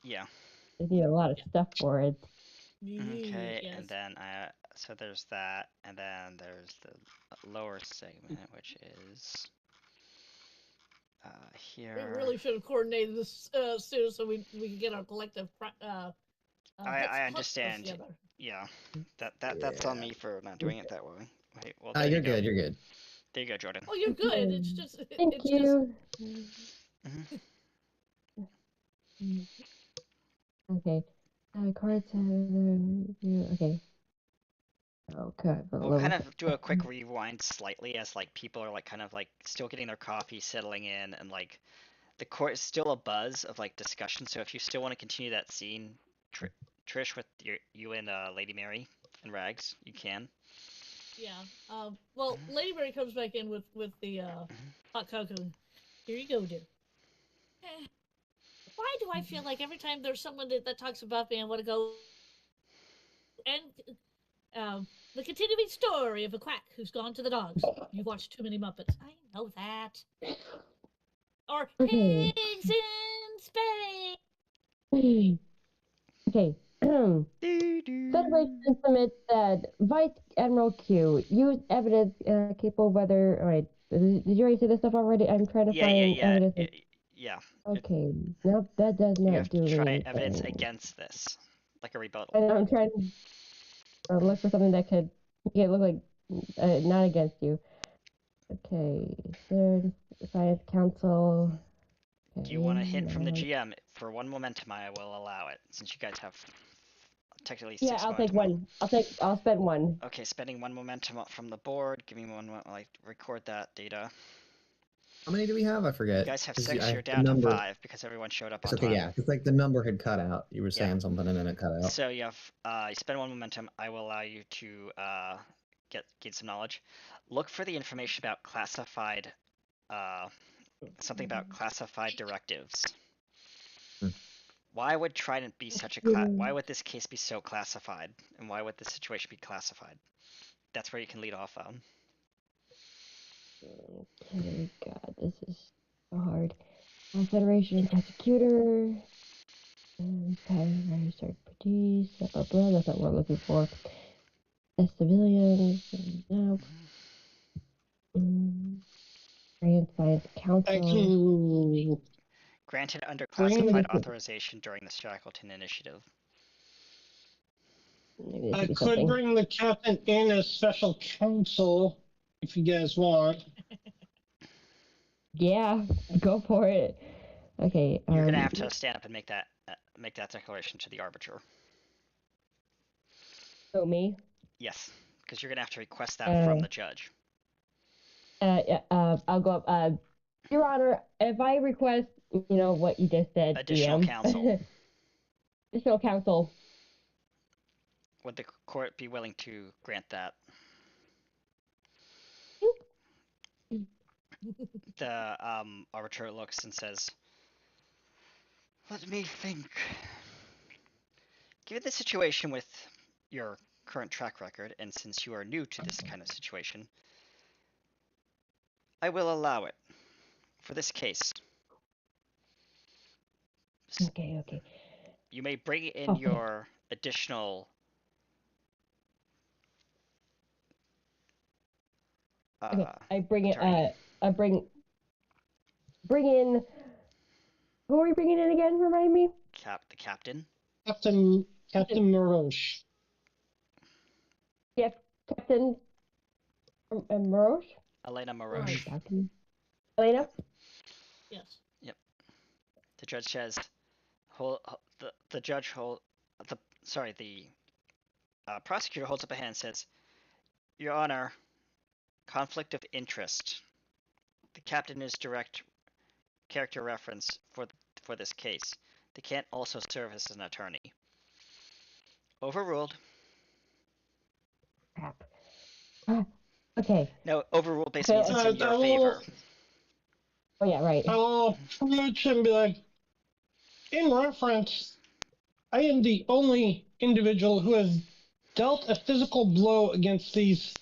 Yeah. I need a lot of stuff for it. Okay, Yes. and then so there's that, and then there's the lower segment, which is here. We really should have coordinated this soon so we can get our collective. I understand. Yeah, that's on me for not doing it that way. Wait, well, there you're good. You're good. There you go, Jordan. Oh, you're good. It's just. Thank you. Okay. Cards. Okay. Okay. We'll kind of do a quick rewind slightly as like people are like kind of like still getting their coffee, settling in, and like the court is still a buzz of like discussion. So if you still want to continue that scene, Trish, with you and Lady Mary and Rags, you can. Yeah. Well, Lady Mary comes back in with the hot cocoa. Here you go, dear. Why do I feel like every time there's someone that talks about me, I want to go and the continuing story of a quack who's gone to the dogs. You've watched too many Muppets. I know that. Or Okay. pigs in Spain. Okay. Federation submits that Vice Admiral Q used evidence capable of whether. Alright, did you already say this stuff already? I'm trying to find evidence. Yeah. Okay, nope, that does You not have do to try anything. evidence against this, like a rebuttal. And I'm trying to look for something that could make it look like not against you. Okay, third Science Council. Okay, Do you want a hint from the GM? For 1 momentum, I will allow it, since you guys have technically 6 Yeah, I'll momentum. take one. I'll spend one. Okay, spending 1 momentum up from the board. Give me 1 moment while I record that data. How many do we have? I forget. You guys have 6, I you're down to 5 because everyone showed up on okay, time. yeah, because like the number had cut out. You were saying something and then it cut out. So you have you spend 1 momentum. I will allow you to gain some knowledge. Look for the information about classified something about classified directives. Why would Trident be such a why would this case be so classified? And why would this situation be classified? That's where you can lead off on. Okay, God, this is so hard. Federation prosecutor. Okay, start produce. Blah blah blah. That's not what we're looking for. As civilians. Nope. Grand Science I Council. can Granted under Bring classified the- authorization during the Shackleton Initiative. Maybe I be could something. bring the captain in as special counsel if you guys want. Yeah, go for it. Okay. You're gonna have to stand up and make that declaration to the arbiter. So me? Yes, because you're gonna have to request that from the judge. I'll go up. Your Honor, if I request, what you just said, Additional DM. counsel. Additional counsel. Would the court be willing to grant that? The arbiter looks and says, "Let me think. Given the situation with your current track record, and since you are new to this kind of situation, I will allow it. For this case. Okay. You may bring in your additional Okay, I bring it. attorney. I bring in. Who are we bringing in again? Remind me. The captain. Captain Maroche. Yes, Captain Maroche. Elena Maroche. Elena. Yes. Yep. The judge says, the prosecutor holds up a hand and says, Your Honor, conflict of interest. The captain is direct character reference for this case. They can't also serve as an attorney. Overruled. Crap. Okay. No, overruled basically means it's in your favor. Oh yeah, right. I'll approach and be like, in reference, I am the only individual who has dealt a physical blow against these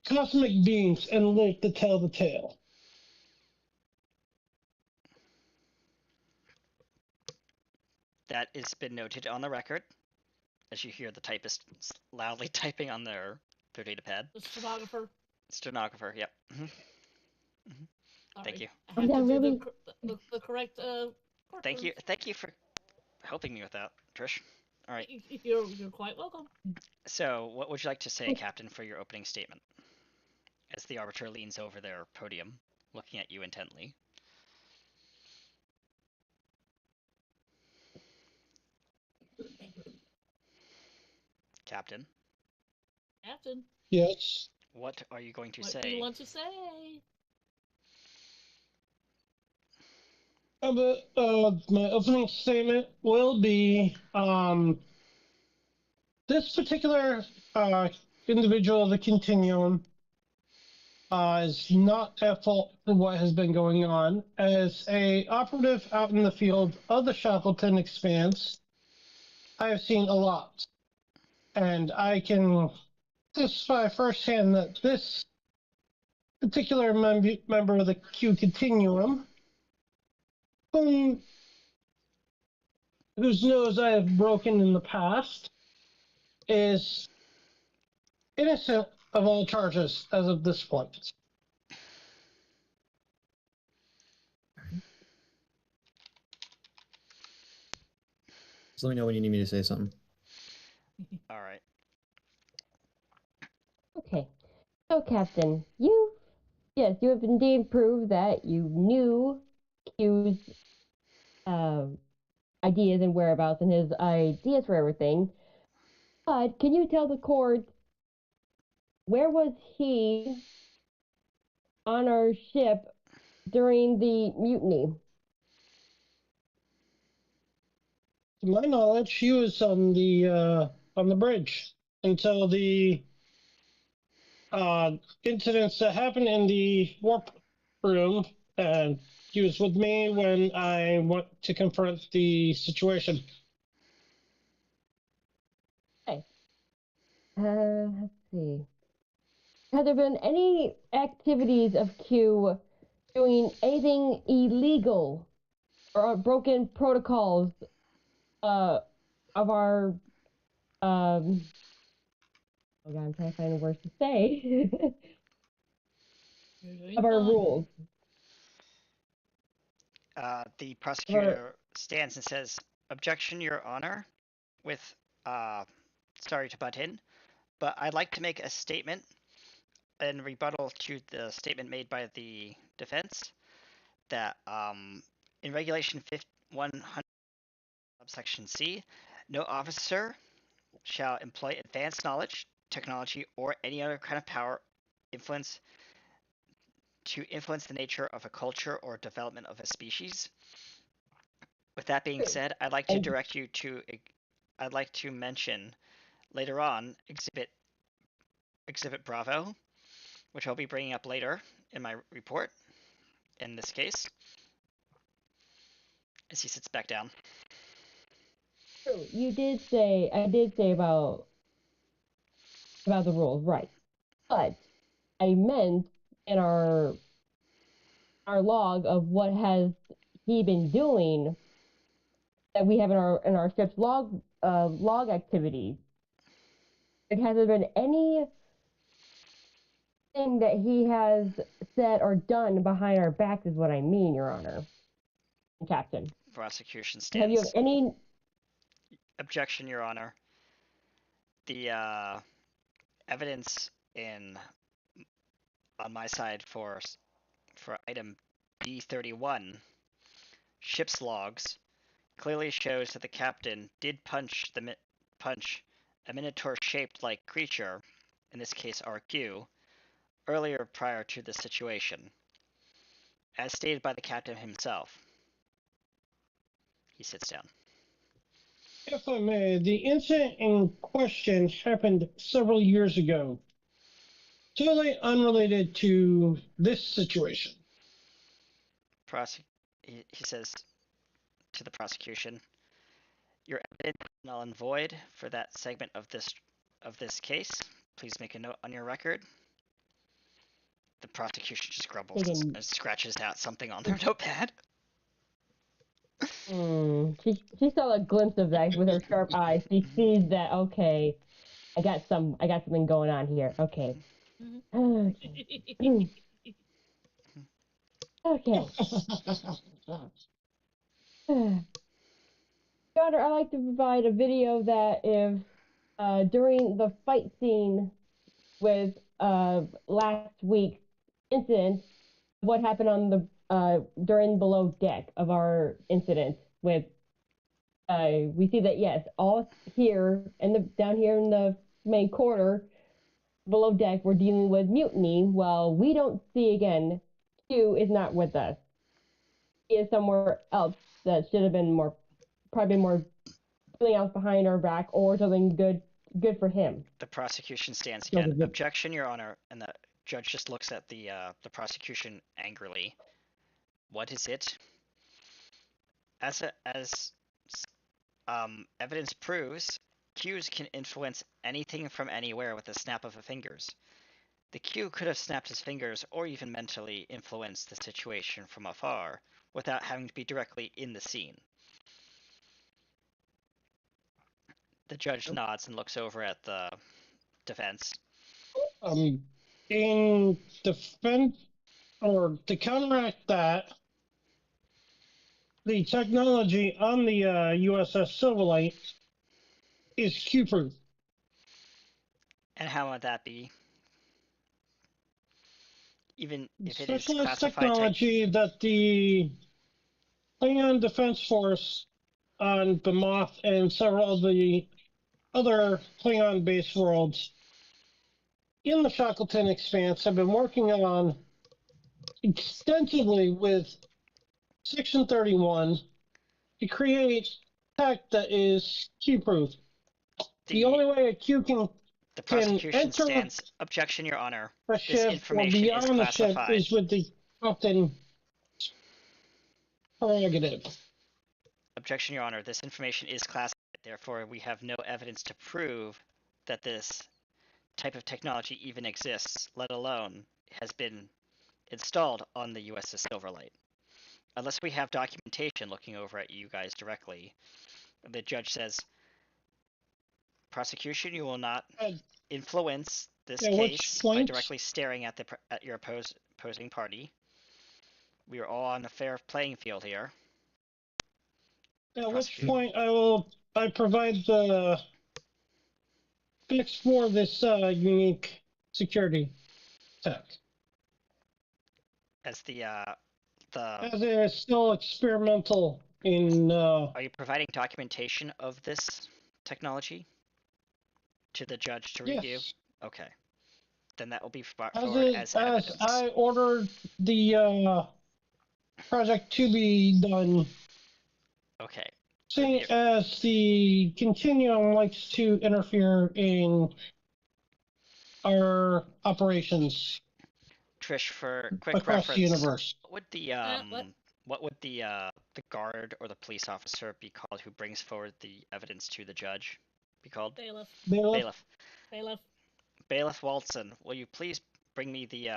cosmic beings and lived to tell the tale. That has been noted on the record, as you hear the typist loudly typing on their data pad. The stenographer. Stenographer, yep. Thank you. I have to do the correct. Thank you for helping me with that, Trish. All right. You're quite welcome. So, what would you like to say, Captain, for your opening statement? As the arbiter leans over their podium, looking at you intently. Captain. Captain. Yes. What are you going to say? What do you want to say? My opening statement will be this particular individual of the continuum is not at fault for what has been going on. As a operative out in the field of the Shackleton Expanse, I have seen a lot, and I can testify firsthand that this particular member of the Q Continuum, whose nose I have broken in the past, is innocent of all charges as of this point. Just let me know when you need me to say something. All right. Okay. So, Captain, you have indeed proved that you knew Q's ideas and whereabouts and his ideas for everything. But can you tell the court, where was he on our ship during the mutiny? To my knowledge, he was on the bridge until the incidents that happened in the warp room, and he was with me when I went to confront the situation. Okay. Let's see. Have there been any activities of Q doing anything illegal or broken protocols of our oh god, I'm trying to find the words to say of our rules? The prosecutor stands and says, "Objection, Your Honor." With, sorry to butt in, but I'd like to make a statement in rebuttal to the statement made by the defense that in Regulation 100, subsection C, no officer shall employ advanced knowledge, technology, or any other kind of power to influence the nature of a culture or development of a species. With that being said, I'd like to mention later on Exhibit Bravo, which I'll be bringing up later in my report, in this case, as he sits back down. True, I did say about the rules, right? But I meant in our log of what has he been doing that we have in our ship's log activities. Has there been anything that he has said or done behind our backs? Is what I mean, Your Honor, Captain. Prosecution Have you stands. any Objection, Your Honor. The evidence on my side for item B31, ship's logs, clearly shows that the captain did punch a minotaur-shaped like creature, in this case RQ, earlier prior to the situation, as stated by the captain himself. He sits down. If I may, the incident in question happened several years ago, totally unrelated to this situation. He says to the prosecution, "Your evidence is null and void for that segment of this case. Please make a note on your record." The prosecution just grumbles and scratches out something on their notepad. She saw a glimpse of that with her sharp eyes. She sees that, okay, I got something going on here. Okay. Okay. Okay. Your Honor, I'd like to provide a video that if during the fight scene with last week's incident, what happened on the during below deck of our incident with we see that yes, all here down here in the main quarter below deck we're dealing with mutiny. Well, we don't see again Q is not with us. is somewhere else that should have been more, probably more, something else behind our back or something good for him. The prosecution stands So again. the- Objection, Your Honor. And the judge just looks at the prosecution angrily. What is it? As evidence proves, cues can influence anything from anywhere with a snap of the fingers. The cue could have snapped his fingers or even mentally influenced the situation from afar without having to be directly in the scene. The judge nods and looks over at the defense. In defense, or to counteract that, the technology on the USS Silverlight is Q-proof. And how would that be? Even if it is Specialized classified technology that the Klingon Defense Force on Bemoth and several of the other Klingon-based worlds in the Shackleton Expanse have been working on extensively with Section 31 to create tech that is Q-proof. The only way a Q can prosecution enter stands. Objection, Your Honor. a This ship or information is beyond the ship classified. is with the captain prerogative. Objection, Your Honor. This information is classified. Therefore, we have no evidence to prove that this type of technology even exists, let alone has been installed on the USS Silverlight. Unless we have documentation looking over at you guys directly, the judge says, prosecution, you will not influence this case by directly staring at your opposing party. We are all on a fair playing field here. At which point I provide the fix for this unique security tech. As as it is still experimental in Are you providing documentation of this technology to the judge to review? Yes. Okay. Then that will be forwarded as evidence. As I ordered the project to be done. Okay. Seeing as the Continuum likes to interfere in our operations. Trish, for quick across reference, the universe. What would the guard or the police officer be called who brings forward the evidence to the judge? Be called? Bailiff. Bailiff. Bailiff. Bailiff Walton, will you please bring me the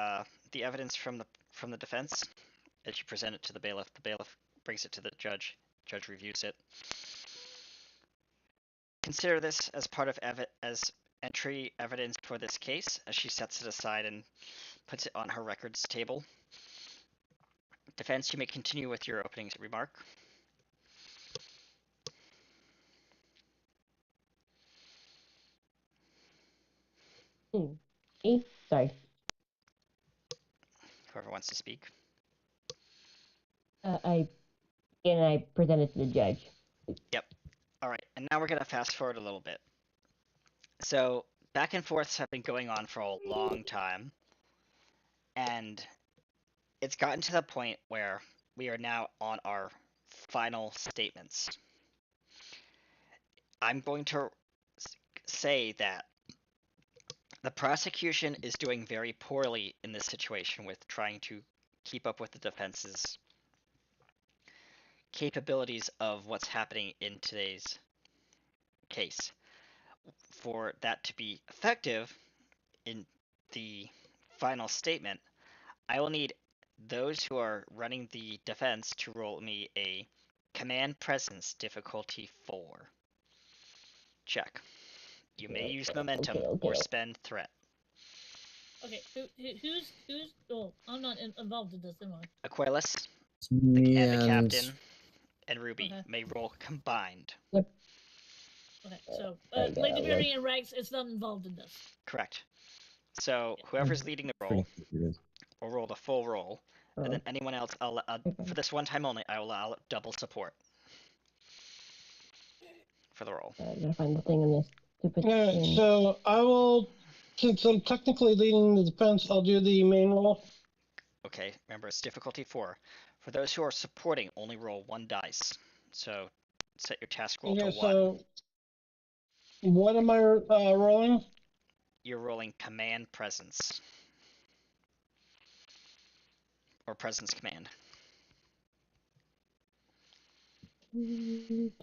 evidence from the defense? As you present it to the bailiff brings it to the judge. Judge reviews it. Consider this as part of as entry evidence for this case, as she sets it aside and puts it on her records table. Defense, you may continue with your opening remark. Sorry. Whoever wants to speak. I present it to the judge. Yep. All right, and now we're gonna fast forward a little bit. So back and forths have been going on for a long time, and it's gotten to the point where we are now on our final statements. I'm going to say that the prosecution is doing very poorly in this situation with trying to keep up with the defense's capabilities of what's happening in today's case. For that to be effective in the final statement, I will need those who are running the defense to roll me a command presence difficulty 4. Check. You may use momentum or spend threat. Okay, who's? Oh, I'm not involved in this, am I? Aquilus and the captain and Ruby may roll combined. Yep. Okay, so Lady Mary and Rex is not involved in this. Correct. So whoever's leading the roll will roll the full roll, and then anyone else, for this one time only, I will allow double support for the roll. I gotta find the thing in this stupid thing. So I will, since I'm technically leading the defense, I'll do the main roll. Okay, remember it's difficulty 4. For those who are supporting, only roll 1 dice. So set your task roll Okay, to 1. so what am I rolling? You're rolling command presence. Or presence command.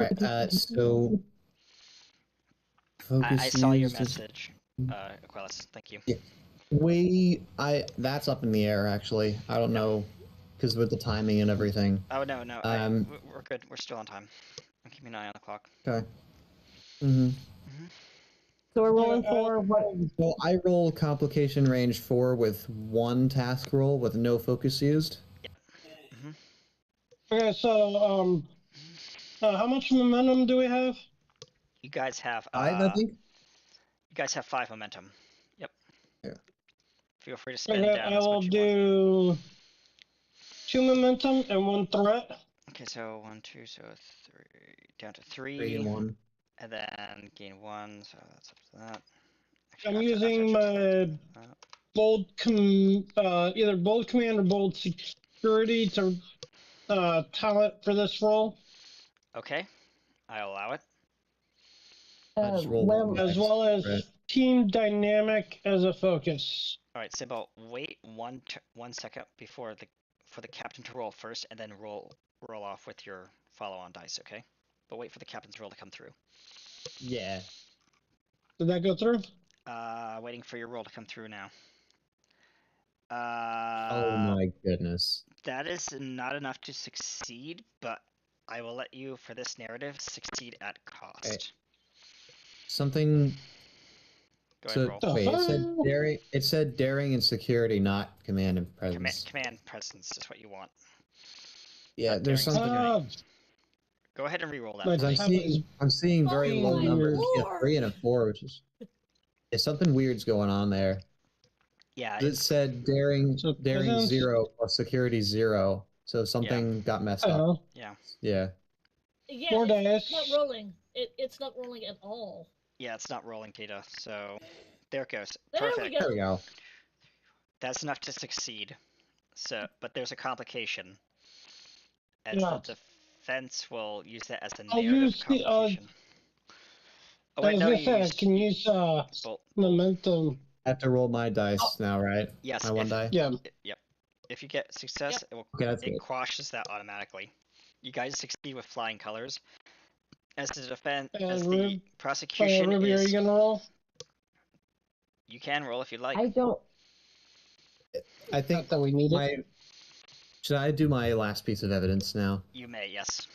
Alright, so focus I saw your used is- message, Aquilus. Thank you. Yeah. That's up in the air actually. I don't know, because with the timing and everything. Oh, no. We're good. We're still on time. I'm keeping an eye on the clock. Okay. Mm-hmm. So we're rolling for what? Well, I roll complication range 4 with 1 task roll with no focus used. Okay, so how much momentum do we have? You guys have 5, I think. You guys have 5 momentum. Yep. Yeah. Feel free to spend Okay, down I as will much you want. do 2 momentum and 1 threat. Okay, so 1, 2, so 3, down to 3. 3 and 1. And then gain 1, so that's up to that. Actually, I'm using my bold either bold command or bold security to talent for this role. Okay, I allow it. I just rolled Well, one As dice, well as right? team dynamic as a focus. All right, Sybil, wait 1 second for the captain to roll first, and then roll off with your follow-on dice. Okay, but wait for the captain's roll to come through. Yeah. Did that go through? Waiting for your roll to come through now. Oh my goodness. That is not enough to succeed, but I will let you, for this narrative, succeed at cost. Okay. Something. Go ahead and roll. Wait, it said daring and security, not command and presence. Command presence is what you want. Yeah, Not there's daring something. Go ahead and re-roll that. Like, for me. I'm seeing very Oh low my numbers. Yeah, lord. 3 and a 4, which is. Yeah, something weird's going on there. Yeah. It said daring So daring presence- 0 plus security 0. So something got messed up. Oh, Yeah. Yeah. Yeah, 4 it's dice. not rolling. It's not rolling at all. Yeah, it's not rolling, Tita. So there it goes. There we Perfect. go. There we go. That's enough to succeed. So, but there's a complication. As Yeah. the defense will use that as a I'll narrative use the, complication. Oh I wait, was no, gonna you say I used can use bolt. momentum. I have to roll my dice now, right? Yes. My 1 die? Yeah. Yep. If you get success, Okay, that's it good. quashes that automatically. You guys succeed with flying colors. As the defense, And as the Ruby, prosecution Ruby, are is, you gonna roll? you can roll if you'd like. I don't. I think Not that we need it. Should I do my last piece of evidence now? You may, yes.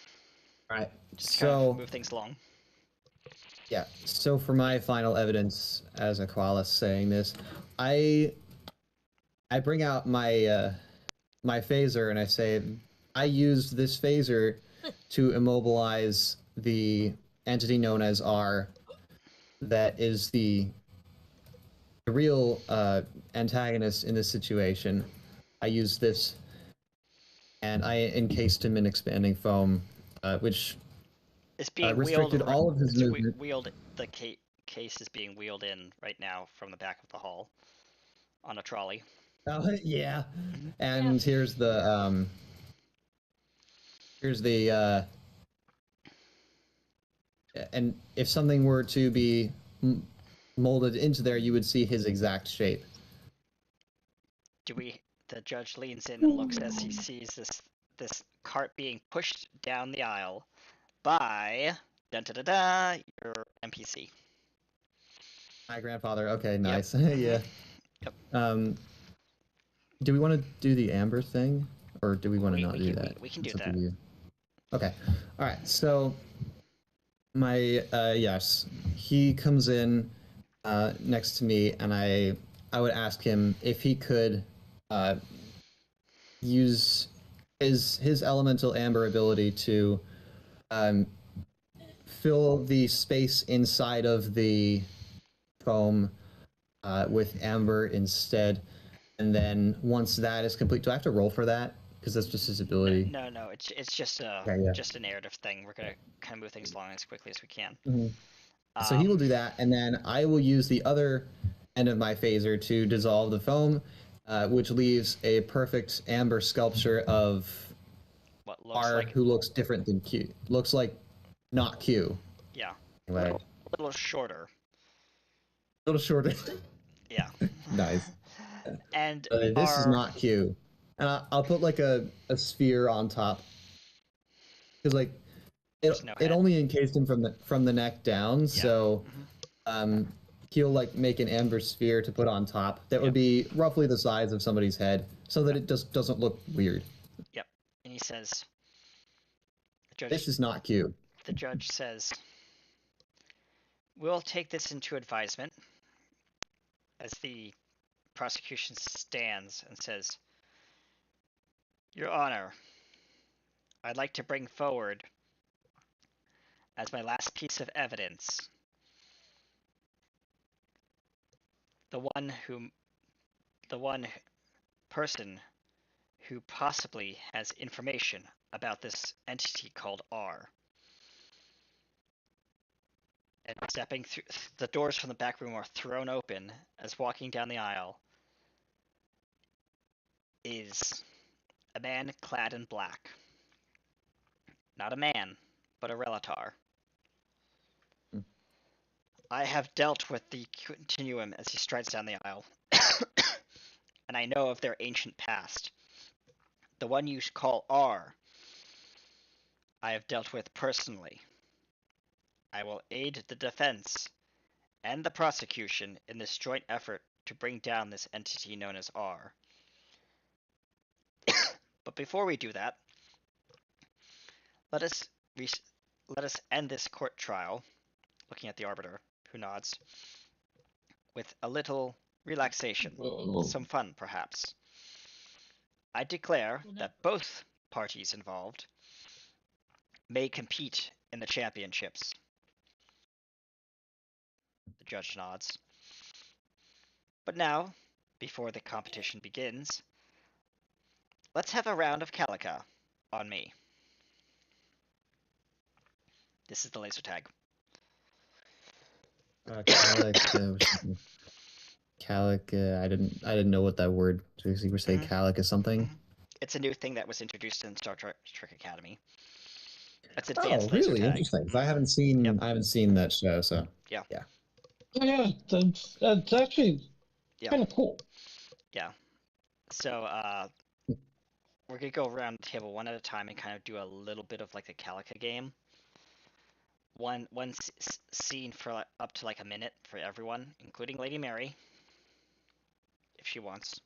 Right. Just kind So of move things along. yeah. So for my final evidence as Aqualis saying this, I bring out my my phaser and I say I used this phaser to immobilize the entity known as R, that is the real antagonist in this situation. I used this, and I encased him in expanding foam, which It's being restricted wheeled. all of his it's movement. The case is being wheeled in right now from the back of the hall on a trolley. Yeah. And here's the and if something were to be molded into there, you would see his exact shape. The judge leans in and looks as he sees this cart being pushed down the aisle by your NPC. My grandfather. Okay, nice. Yeah. Yep. Do we want to do the amber thing, or do we want to not do that? We can do It's up that. to you. Okay. All right. So my yes, he comes in next to me, and I would ask him if he could use his elemental amber ability to fill the space inside of the foam with amber instead, and then once that is complete, do I have to roll for that? Because that's just his ability. No, it's just a just a narrative thing. We're gonna kind of move things along as quickly as we can. So he will do that, and then I will use the other end of my phaser to dissolve the foam, which leaves a perfect amber sculpture of what looks R, like who looks different than Q. Looks like not Q. yeah, Anyway, a little shorter. a little shorter. Yeah. Nice. And This is not Q. And I'll put like a sphere on top. Because like There's no it head. only encased him from the neck down, Yeah. so he'll like make an amber sphere to put on top that would be roughly the size of somebody's head, so that it just doesn't look weird. Yep. And he says, This is not Q. the judge says, we'll take this into advisement, as the prosecution stands and says, Your Honor, I'd like to bring forward, as my last piece of evidence, the one person who possibly has information about this entity called R. And stepping through the doors from the back room are thrown open as walking down the aisle is a man clad in black. Not a man, but a Relatar. I have dealt with the Continuum as he strides down the aisle, and I know of their ancient past. The one you call R, I have dealt with personally. I will aid the defense and the prosecution in this joint effort to bring down this entity known as R. But before we do that, let us end this court trial, looking at the arbiter, who nods, with a little relaxation, some fun perhaps. I declare that both parties involved may compete in the championships. The judge nods. But now, before the competition begins, let's have a round of Calica on me. This is the laser tag. Calica. I didn't know what that word. So you were saying Calica something. It's a new thing that was introduced in Star Trek Academy. It's Oh, advanced laser really tag. interesting. I haven't seen that show, so Yeah. Yeah, that's actually kind of cool. Yeah. So we're gonna go around the table one at a time and kind of do a little bit of like a Calica game. One scene for up to like a minute for everyone, including Lady Mary, if she wants,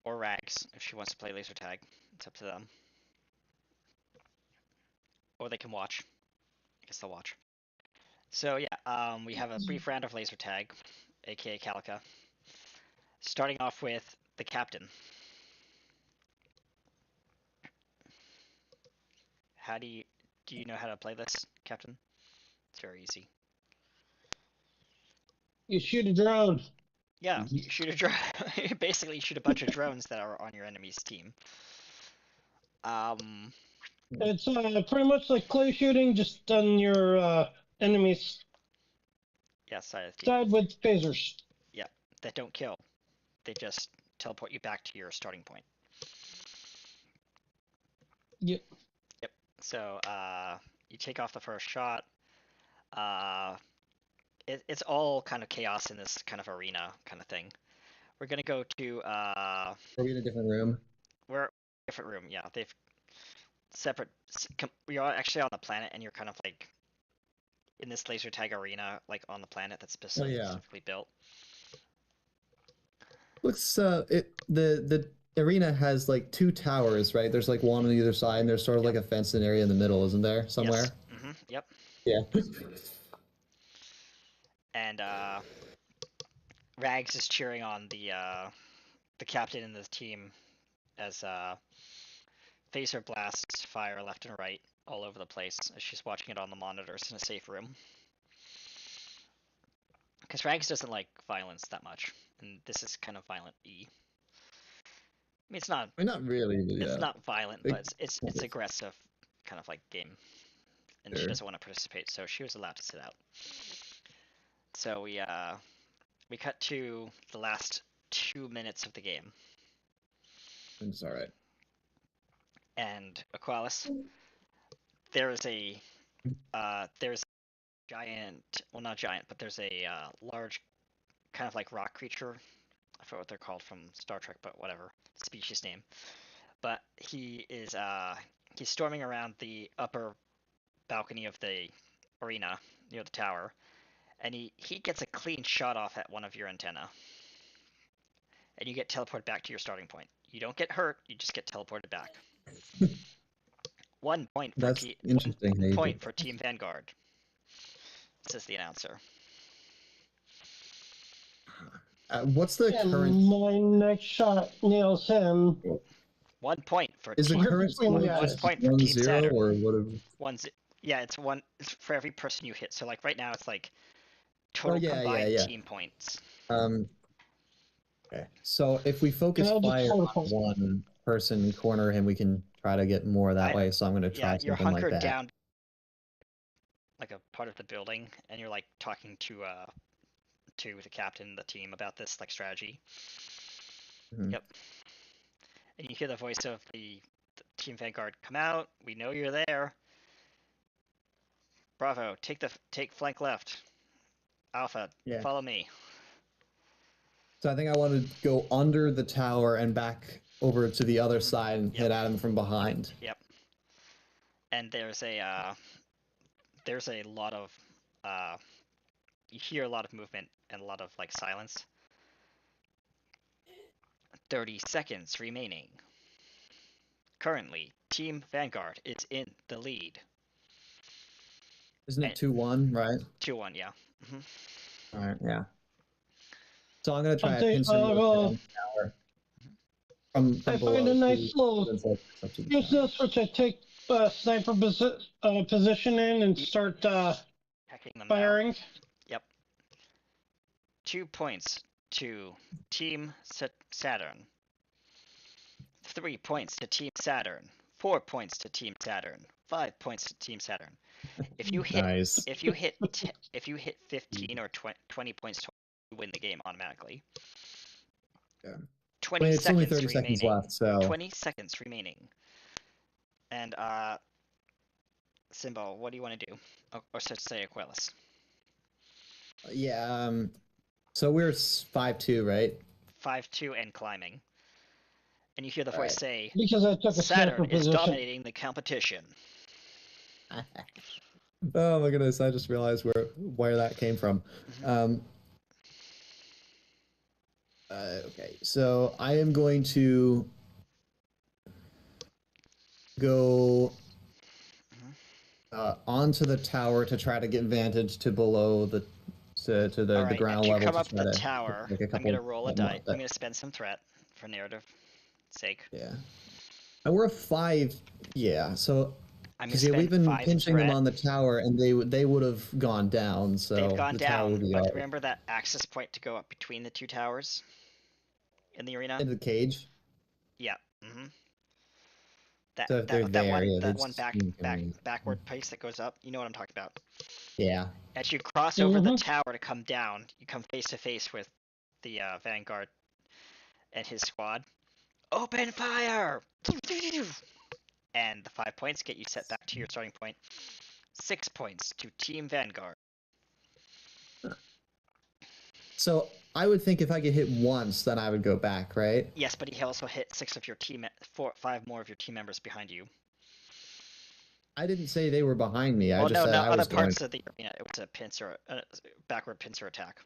or Rags if she wants to play laser tag. It's up to them. Or they can watch. I guess they'll watch. So yeah, we have a brief round of laser tag, aka Calica. Starting off with the captain. How do you know how to play this, Captain? It's very easy. You shoot a drone. Yeah, you shoot a drone. Basically, you shoot a bunch of drones that are on your enemy's team. It's pretty much like clay shooting, just on your enemy's side of the team. side with phasers. Yeah, that don't kill. They just teleport you back to your starting point. Yep. So, you take off the first shot. It's all kind of chaos in this kind of arena kind of thing. We're gonna go to Are we in a different room? We're in a different room. Yeah, they've separate. We are actually on the planet, and you're kind of like in this laser tag arena, like on the planet that's specifically built. Looks the arena has like two towers, right? There's like one on either side, and there's sort of like a fenced area in the middle, isn't there? Somewhere. Yes. Yep. Yeah. And Rags is cheering on the captain and the team as phaser blasts fire left and right all over the place as she's watching it on the monitors in a safe room. Because Rags doesn't like violence that much, and this is kind of violent-y. I mean, it's not. I mean, not really. But it's not violent, but it's aggressive, kind of like game, and she doesn't want to participate, so she was allowed to sit out. So we cut to the last 2 minutes of the game. It's all right. and Aqualis. There's a giant, well, not giant, but there's a large kind of like rock creature. I forget what they're called from Star Trek, but whatever species name. But he's storming around the upper balcony of the arena near the tower, and he gets a clean shot off at one of your antenna, and you get teleported back to your starting point. You don't get hurt; you just get teleported back. 1 point for That's interesting. 1 point for Team Vanguard, says the announcer. What's the And current? my next shot nails him. 1 point for Is the Team. current score Yeah. 1 just point for 1-0 Team Saturn. or what? Yeah, it's one. It's for every person you hit. So like right now, it's like total yeah, combined yeah. team points. Okay. So if we focus Can I just fire on teleport? one person and corner him, we can try to get more that way. So I'm going to try Yeah, you're something like hunkered that. down like a part of the building, and you're like talking to the captain, the team about this like strategy. Mhm. Yep. And you hear the voice of the Team Vanguard, "Come out. We know you're there. Bravo. Take flank left. Alpha. Yeah. Follow me." So I think I want to go under the tower and back over to the other side and hit at him from behind. Yep. And there's a lot of you hear a lot of movement and a lot of like silence. 30 seconds remaining. Currently, Team Vanguard is in the lead. Isn't it 2-1, right? 2-1, yeah. All right, yeah. So I'm going to try I'll a take- pincer I'll move go- down the tower. From I below find a nice to- little up to the use top. this, which I take sniper position in and start Hacking them firing. down. Yep. 2 points to Team Saturn. 3 points to Team Saturn. 4 points to Team Saturn. 5 points to Team Saturn. If you hit Nice. if you hit 15 or 20 points total, you win the game automatically. Yeah. 20 Wait, it's seconds only 30 remaining. seconds left, so 20 seconds remaining. And Simbo, what do you want to do? Or should I say Aquilus? yeah. So we're 5-2, right? 5-2 and climbing. And you hear the voice Alright. say, Because I took a "Saturn sniper is position. dominating the competition." Oh my goodness! I just realized where that came from. Okay, so I am going to go onto the tower to try to get vantage to below the the Alright, ground as you level. come to up try the to tower, make a I'm couple gonna roll a more, die. but- I'm gonna spend some threat for narrative sake. Yeah, and we're a 5. Yeah, so I'm gonna because yeah, spend we've been 5 pinching threat. them on the tower, and they would have gone down. So They've gone the tower down, would be but up. remember that access point to go up between the two towers in the arena? Into the cage. Yeah. That So if they're there, yeah, they that one just can be- backward place that goes up. You know what I'm talking about. Yeah. As you cross over the tower to come down, you come face to face with the Vanguard and his squad. Open fire! And the 5 points get you set back to your starting point. 6 points to Team Vanguard. So I would think if I get hit once, then I would go back, right? Yes, but he also hit 5 more of your team members behind you. I didn't say they were behind me. I Well, just no, said no, I other was going. parts of the arena. It was a backward pincer attack.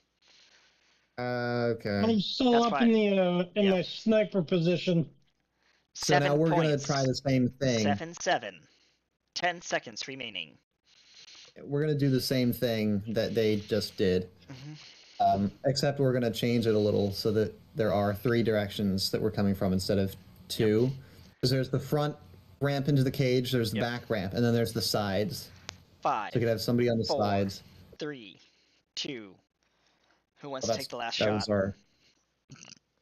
Okay. I'm still That's up why- in the in yeah. my sniper position. So now 7 we're points. gonna try the same thing. 7-7. 10 seconds remaining. We're gonna do the same thing that they just did, Mm-hmm. except we're gonna change it a little so that there are 3 directions that we're coming from instead of 2. Because there's the front ramp into the cage, there's the Yep. back ramp, and then there's the sides. 5, So you could have somebody on the 4, sides. 3, 2. Who wants Well, to take the last that shot? was our.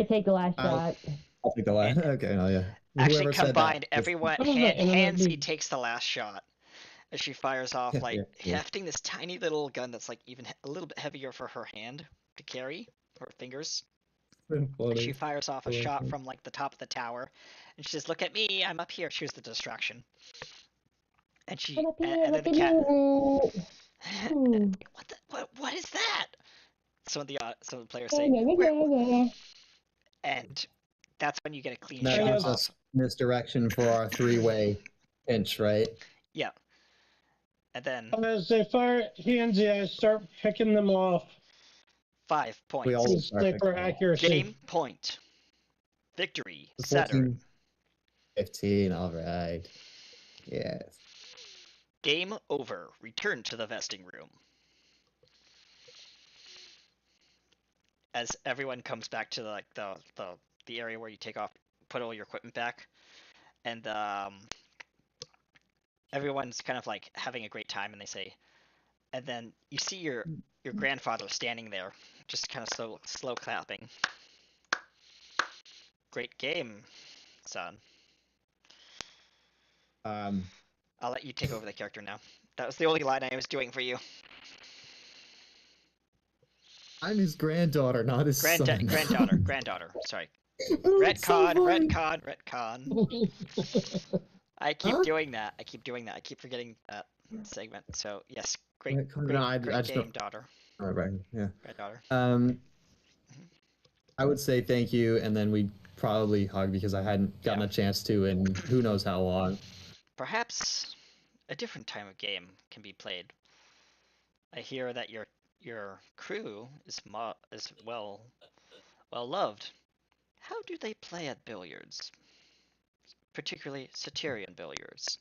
I take the last I'll- shot. I'll take the last. Okay, no, yeah. Actually, Whoever said that, combined, just- everyone. What was that? Hansy takes the last shot as she fires off, Yeah, like yeah. hefting this tiny little gun that's like even a little bit heavier for her hand to carry, her fingers. She fires off a shot from like the top of the tower, and she says, "Look at me, I'm up here." She was the distraction. And she, and then the cat. What is that? Some of the players say, and that's when you get a clean That shot gives off. us misdirection for our three-way pinch, right? Yeah. And then As they fire handsy, I start picking them off. 5 points. We always start Sniper picking them off. accuracy. Game point. Victory. 14, Saturn. 15, all right. Yes. Game over. Return to the vesting room. As everyone comes back to like the area where you take off, put all your equipment back, and everyone's kind of like having a great time, and they say, and then you see your grandfather standing there, just kind of slow clapping. Great game, son. I'll let you take over the character now. That was the only line I was doing for you. I'm his granddaughter, not his son. Granddaughter. Sorry. Retcon. I keep doing that. I keep forgetting that segment. So yes, great game, daughter. Right, yeah. Granddaughter. I would say thank you, and then we'd probably hug because I hadn't gotten a chance to in who knows how long. Perhaps a different time of game can be played. I hear that your crew is well loved. How do they play at billiards? Particularly Satyrian billiards.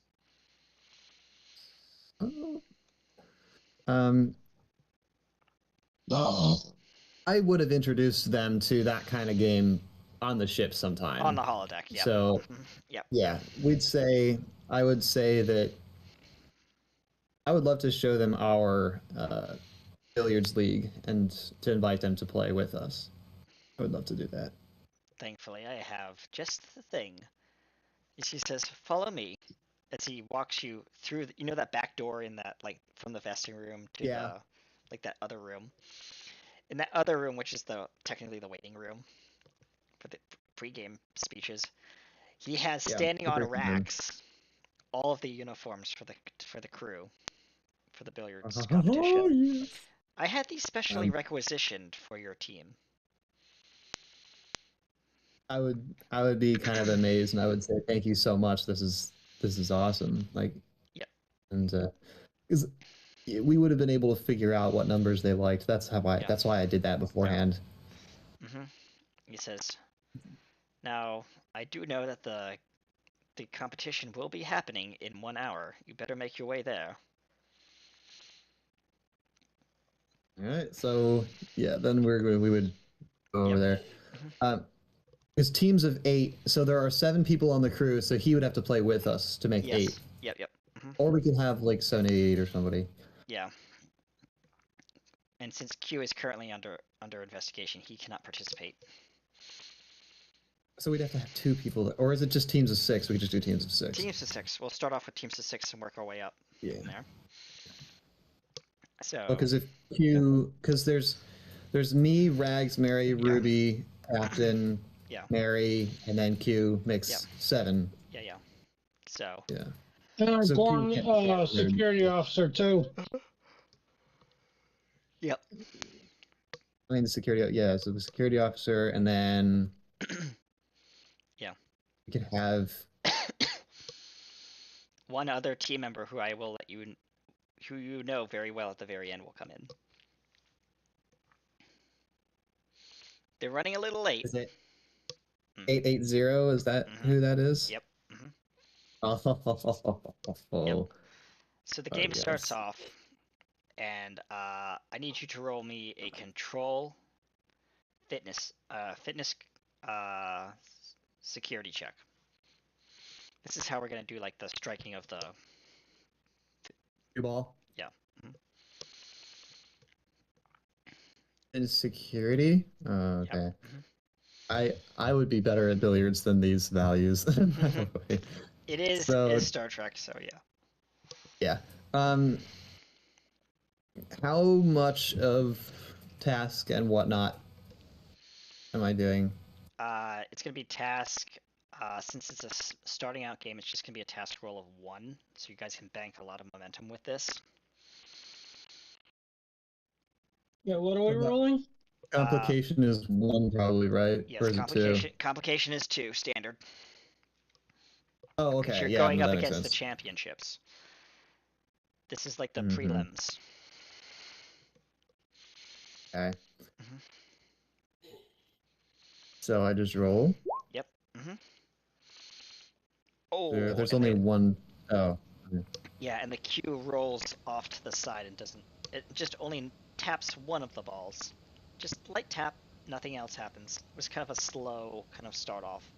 I would have introduced them to that kind of game on the ship sometime. On the holodeck, yeah. So, yeah, I would say that I would love to show them our billiards league and to invite them to play with us. I would love to do that. Thankfully, I have just the thing. She says, "Follow me," as he walks you through. That back door in that, like, from the vesting room to that other room. In that other room, which is technically the waiting room for the pre-game speeches, he has standing on racks all of the uniforms for the crew for the billiards competition. I had these specially requisitioned for your team. I would be kind of amazed, and I would say thank you so much. This is awesome. Like, and because we would have been able to figure out what numbers they liked. That's why I did that beforehand. He says, "Now I do know that the competition will be happening in 1 hour. You better make your way there." All right, so then we would go over there. It's teams of 8, so there are 7 people on the crew, so he would have to play with us to make 8. Yep. Or we can have like 7, 8 or somebody. Yeah. And since Q is currently under investigation, he cannot participate. So we'd have to have 2 people, or is it just teams of 6? We could just do teams of 6. Teams of 6. We'll start off with teams of 6 and work our way up. Yeah. From there. So. Because there's me, Rags, Mary, Ruby, Captain, Mary, and then Q makes 7. Yeah. So. Yeah. And I'm born security officer too. Yep. I mean the security. Yeah. So the security officer, and then. We could have. One other team member who I will let you, who you know very well at the very end, will come in. They're running a little late. Is it 880? Is that who that is? Yep. Yep. So the game starts off, and I need you to roll me a control fitness security check. This is how we're gonna do like the striking of the Cue ball. Yeah. In security. Okay. I would be better at billiards than these values. It is Star Trek, so yeah. How much of task and whatnot am I doing? It's gonna be task. Since it's a starting out game, it's just gonna be a task roll of 1, so you guys can bank a lot of momentum with this. Yeah, what are we rolling? Complication is 1 probably, right? Yes, Or is it 2? complication is 2 standard. Oh, Because okay. you're Yeah, going no, up that makes against the sense. championships. This is like the Mhm. prelims. Okay. Mhm. So I just roll. Yep. Mm-hmm. Oh, There's and only one. Oh. Okay. yeah, and the Q rolls off to the side and doesn't. It just only taps one of the balls. Just light tap, nothing else happens. It was kind of a slow kind of start off.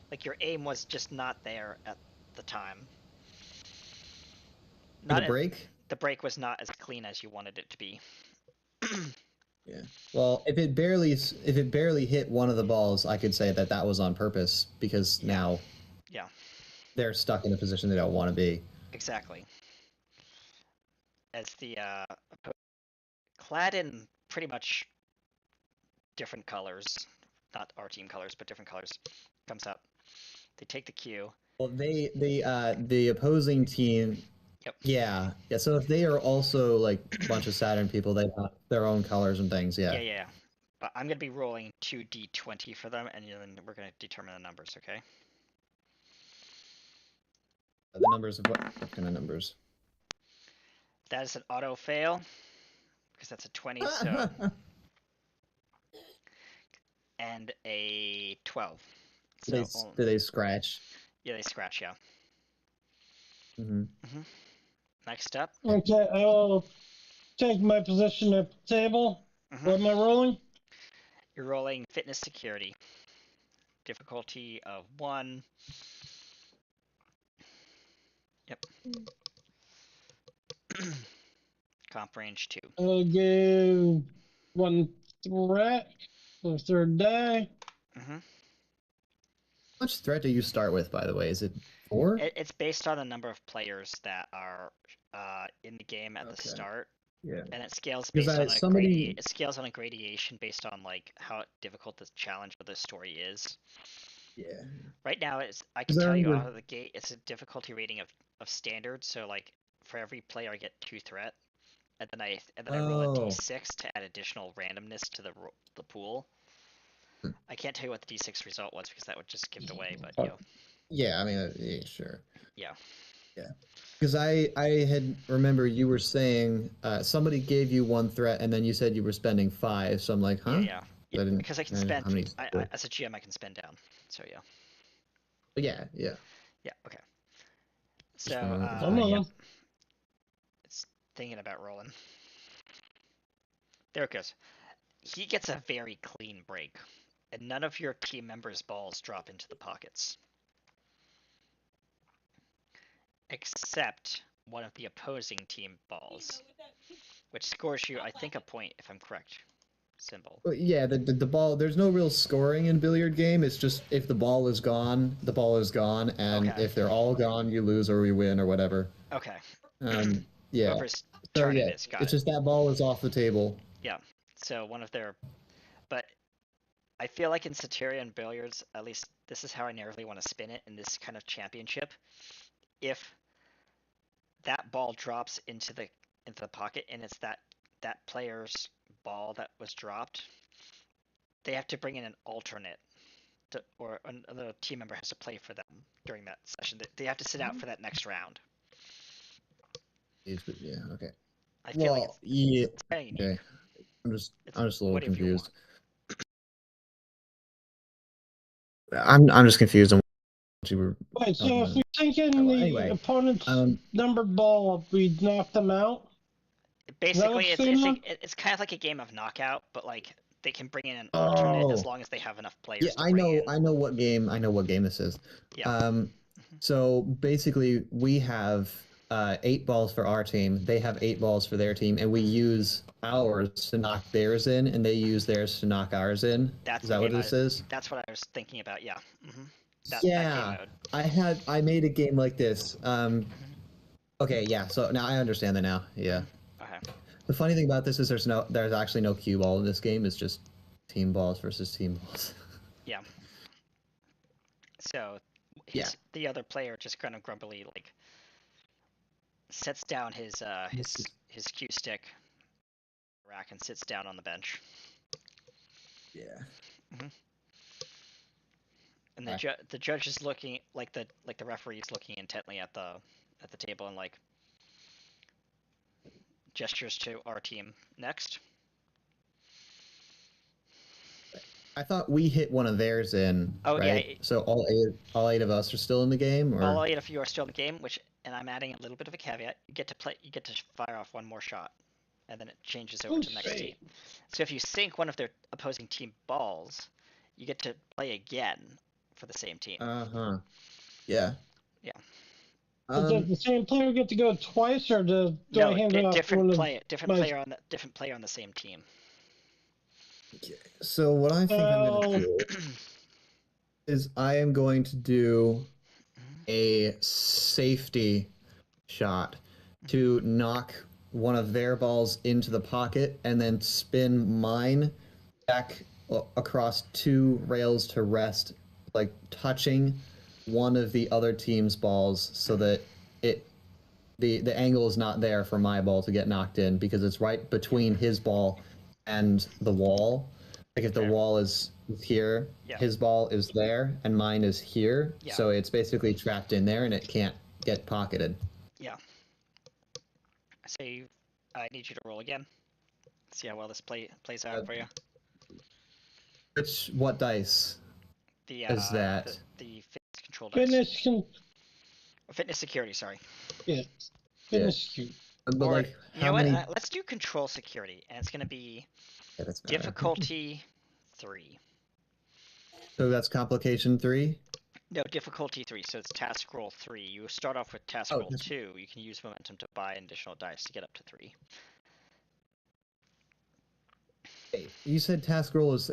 Like your aim was just not there at the time. For the break? The break was not as clean as you wanted it to be. Yeah. Well, if it barely hit one of the balls, I could say that was on purpose because now Yeah. they're stuck in a position they don't want to be. Exactly. As the clad in pretty much different colors, not our team colors, but different colors, comes up. They take the cue. Well, the opposing team. Yep. Yeah. So if they are also like a bunch of Saturn people, they have their own colors and things. Yeah. Yeah. But I'm gonna be rolling 2d20 for them, and then we're gonna determine the numbers. Okay. The numbers of what kind of numbers? That is an auto fail because that's a 20. So and a 12. So do they scratch? Yeah, they scratch. Yeah. Mm-hmm. Next up. Okay, I'll take my position at the table. What am I rolling? You're rolling fitness security. Difficulty of 1. Yep. Comp range 2. I'll give 1 threat for the 3rd day. How much threat do you start with, by the way? Is it 4? It's based on the number of players that are in the game at the start. Yeah. And it scales based on it scales on a gradation based on like how difficult the challenge of the story is. Yeah. Right now, I can tell you out of the gate, it's a difficulty rating of standard. So like for every player, I get 2 threat, and then I roll a d6 to add additional randomness to the pool. I can't tell you what the d6 result was because that would just give it away. But you know. Yeah, I mean, yeah, sure. Yeah. Yeah. Because I had remember you were saying somebody gave you 1 threat and then you said you were spending 5. So I'm like, huh? Yeah. Because I can spend. As a GM, I can spend down. So yeah. Yeah. Yeah. Okay. So it's thinking about rolling. There it goes. He gets a very clean break, and none of your team members' balls drop into the pockets. Except one of the opposing team balls, which scores you, I think, a point if I'm correct. Symbol. Yeah, the ball. There's no real scoring in billiard game. It's just if the ball is gone, the ball is gone, and if they're all gone, you lose or we win or whatever. Okay. Yeah. Whoever's turn it is, got it's just that ball is off the table. Yeah. So one of their, but I feel like in Satyrian billiards, at least this is how I narratively want to spin it in this kind of championship. If that ball drops into the pocket and it's that player's ball that was dropped, they have to bring in an alternate, or another team member has to play for them during that session. They have to sit out for that next round. Yeah. Okay. I feel like it's okay. I'm just a little confused. I'm just confused on what you were. Wait, so if you're thinking the opponent's numbered ball, we knock them out? Basically, it's kind of like a game of knockout, but like they can bring in an alternate as long as they have enough players. Yeah, I know what game this is. Yeah. So basically, we have 8 balls for our team. They have 8 balls for their team, and we use ours to knock theirs in, and they use theirs to knock ours in. Is that what this is? That's what I was thinking about. Yeah. That I made a game like this. Okay, yeah. So now I understand that now. Yeah. Okay. The funny thing about this is there's actually no cue ball in this game. It's just team balls versus team balls. Yeah. So the other player just kind of grumpily like sets down his cue stick rack and sits down on the bench. Yeah. And the judge is looking like the referee is looking intently at the table and like gestures to our team. Next. I thought we hit one of theirs in. Oh right? yeah. So all eight of us are still in the game, or all 8 of you are still in the game. And I'm adding a little bit of a caveat. You get to fire off one more shot, and then it changes over to the next team. So if you sink one of their opposing team balls, you get to play again for the same team. Yeah. Yeah. Does the same player get to go twice, or do I hand it off different player on the same team. Okay. So what I think I'm going to do is I am going to do a safety shot to knock one of their balls into the pocket and then spin mine back across 2 rails to rest, like touching one of the other team's balls, so that the angle is not there for my ball to get knocked in, because it's right between his ball and the wall. Like if the wall is here, his ball is there, and mine is here. Yeah. So it's basically trapped in there, and it can't get pocketed. Yeah. So I need you to roll again. See how well this plays out for you. What dice is that? The fitness control dice. Fitness security, sorry. Yeah. Fitness security. But or, like, you know what? Let's do control security, and it's going to be difficulty 3. So that's complication 3? No, difficulty 3. So it's task roll 3. You start off with task roll 2. You can use momentum to buy additional dice to get up to 3. You said task roll is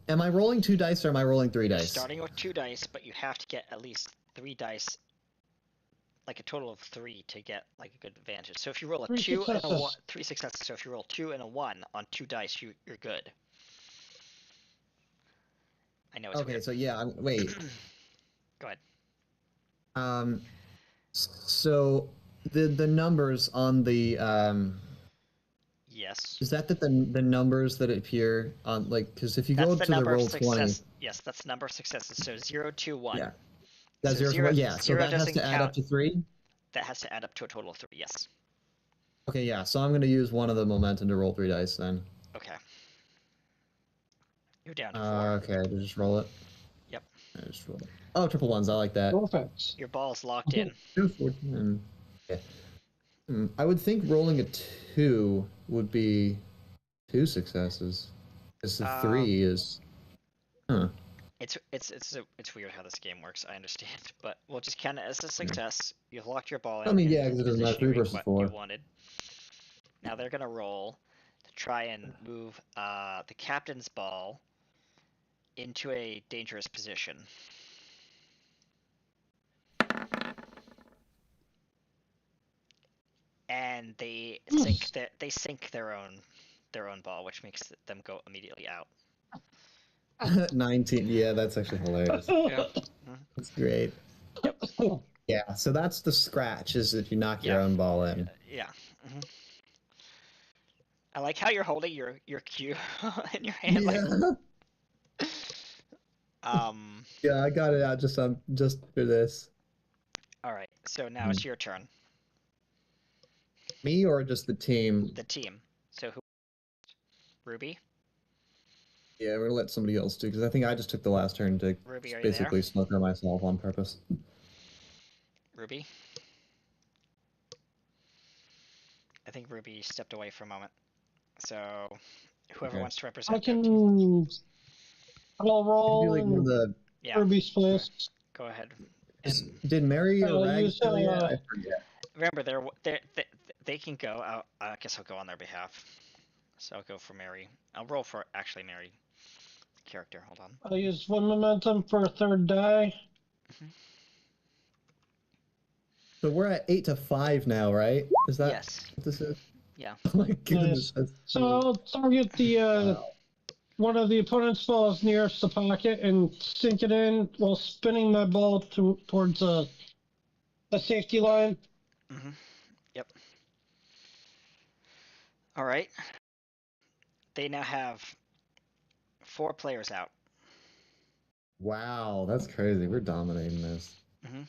am I rolling 2 dice or am I rolling 3 dice? Starting with 2 dice, but you have to get at least 3 dice, like a total of 3 to get like a good advantage. So if you roll a 2 and a 1, 3 successes. So if you roll 2 and a 1 on 2 dice, you're good. I know it's okay. Weird. So yeah, wait. Go ahead. So the numbers on the Yes. Is that the numbers that appear on, like, because if you go to the roll 20? Yes, that's the number of successes. So 0, 2, 1. Yeah. That's so 0, yeah. So that has to add up to 3. That has to add up to a total of 3. Yes. Okay, yeah. So I'm gonna use one of the momentum to roll 3 dice then. Okay. You're down to 4. Okay, just roll it. Yep. I just roll it. Oh, triple ones. I like that. Perfect. Your ball's locked in. 2, 14. Yeah. I would think rolling a 2 would be 2 successes. Because the 3 is. Huh. It's weird how this game works. I understand, but we'll just count it as a success. You locked your ball in. I mean, yeah, because it doesn't matter 3 versus 4. You wanted. Now they're gonna roll to try and move the captain's ball into a dangerous position. And they sink their own ball, which makes them go immediately out. 19. Yeah, that's actually hilarious. Yeah. That's great. Yep. Yeah, so that's the scratch, is if you knock your own ball in. Yeah. I like how you're holding your cue in your hand. Yeah. Yeah, I got it out just for this. All right, so now it's your turn. Me or just the team? The team. So who? Ruby? Yeah, we're gonna let somebody else do, because I think I just took the last turn to Ruby, are you basically there? snooker myself on purpose. Ruby? I think Ruby stepped away for a moment. So whoever wants to represent. I can. I'll roll like in the... Ruby's place. Go ahead. Did Mary or Rag tell you? I forget. Remember, they can go. I guess I'll go on their behalf. So I'll go for Mary. I'll roll for actually Mary character. Hold on. I'll use 1 momentum for a 3rd die. So we're at 8 to 5 now, right? Is that Yes. what this is? Yeah. Oh my goodness. Yes. So I'll target the one of the opponent's balls nearest the pocket and sink it in while spinning my ball towards a safety line. Mm-hmm. Yep. All right. They now have 4 players out. Wow, that's crazy. We're dominating this. Mm-hmm.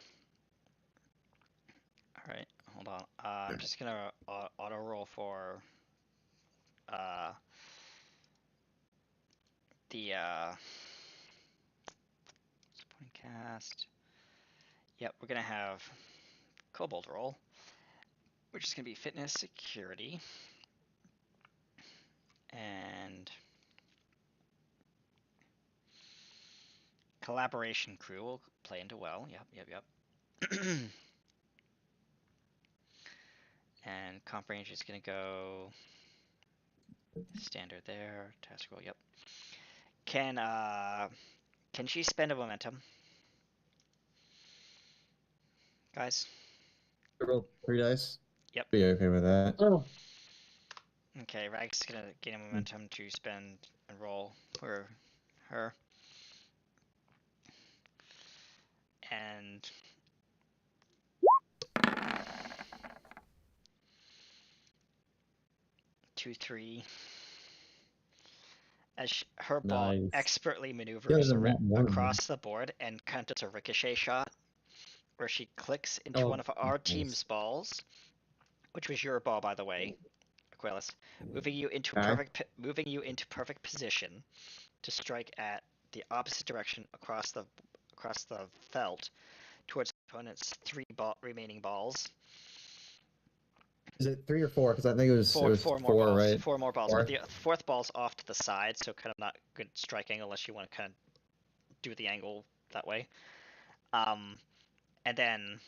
All right. Hold on. I'm just gonna auto roll for the point cast. Yep, we're gonna have Kobold roll, which is gonna be fitness, security, and collaboration crew will play into well. Yep. And comp range is gonna go standard there. Task roll. Yep. Can she spend a momentum, guys? Roll 3 dice. Yep. Be okay with that. Oh, Okay, Rag's gonna gain a momentum to spend and roll for her. And 2, 3. As her ball Nice. expertly Yeah, maneuvers then one of them. across the board and kind of does a ricochet shot where she clicks into Oh, one of our nice. team's balls, which was your ball, by the way, Aquilus, moving you into Okay. perfect position to strike at the opposite direction across the felt towards the opponent's 3 remaining balls. Is it 3 or 4? Because I think it was Four more balls. right? 4 more balls. 4? But the 4th ball's off to the side, so kind of not good striking unless you want to kind of do the angle that way. And then